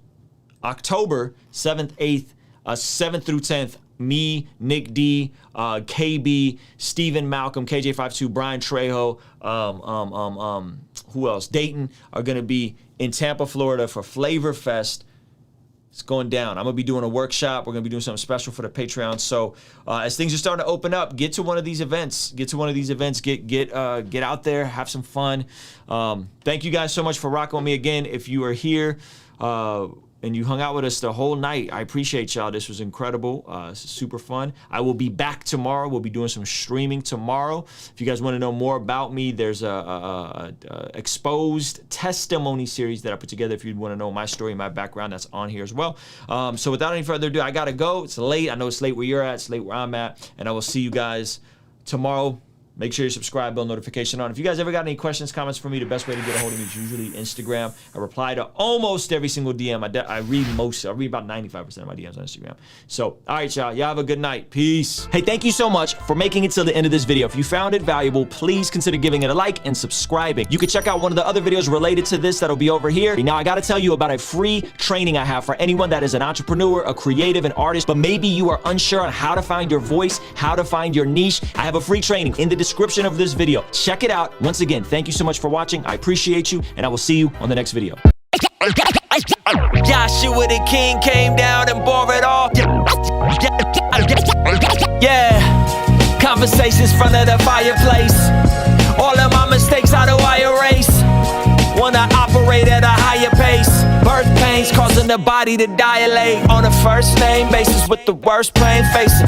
October 7th, 8th, 7th through 10th, me, Nick D, KB, Steven Malcolm, KJ52, Brian Trejo, who else? Dayton are going to be in Tampa, Florida for Flavor Fest. It's going down. I'm going to be doing a workshop. We're going to be doing something special for the Patreon. So as things are starting to open up, get to one of these events. Get out there, have some fun. Thank you guys so much for rocking with me again. If you are here, and you hung out with us the whole night, I appreciate y'all. This was incredible. This is super fun. I will be back tomorrow. We'll be doing some streaming tomorrow. If you guys want to know more about me, there's a exposed testimony series that I put together. If you want to know my story, my background, that's on here as well. So without any further ado, I gotta go. It's late. I know it's late where you're at. It's late where I'm at. And I will see you guys tomorrow. Make sure you subscribe, bell notification on. If you guys ever got any questions, comments for me, the best way to get a hold of me is usually Instagram. I reply to almost every single DM. I read about 95% of my DMs on Instagram. So, all right, y'all. Y'all have a good night. Peace. Hey, thank you so much for making it till the end of this video. If you found it valuable, please consider giving it a like and subscribing. You can check out one of the other videos related to this that'll be over here. Now, I got to tell you about a free training I have for anyone that is an entrepreneur, a creative, an artist, but maybe you are unsure on how to find your voice, how to find your niche. I have a free training in the description of this video. Check it out. Once again, thank you so much for watching. I appreciate you, and I will see you on the next video. Joshua the king came down and bore it all. Yeah, conversations front of the fireplace. All of my mistakes, how do I erase? Wanna operate at a higher pace. Birth pains causing the body to dilate. On a first name basis with the worst pain facing.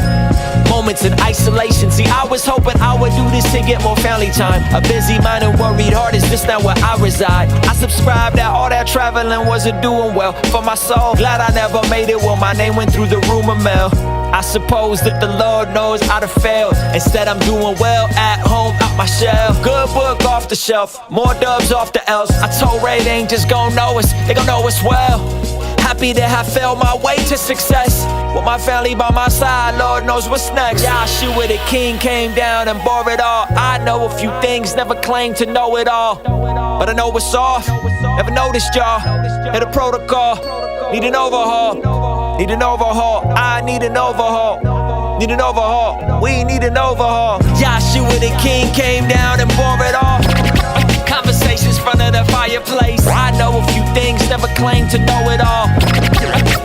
Moments in isolation. See, I was hoping I would do this to get more family time. A busy mind and worried heart is just not where I reside. I subscribed that all that traveling wasn't doing well for my soul. Glad I never made it when my name went through the rumor mill. I suppose that the Lord knows I'd have failed. Instead, I'm doing well at home, out my shell. Good book off the shelf, more dubs off the L's. I told Ray they ain't just gon' know us, they gon' know us well. Happy to have failed my way to success. With my family by my side, Lord knows what's next. Joshua the king came down and bore it all. I know a few things, never claimed to know it all. But I know what's off, never noticed y'all. Hit a protocol, need an overhaul. Need an overhaul, I need an overhaul. Need an overhaul, we need an overhaul. Joshua the king came down and bore it all. Conversations front of the fireplace. I know a few things, never claimed to know it all.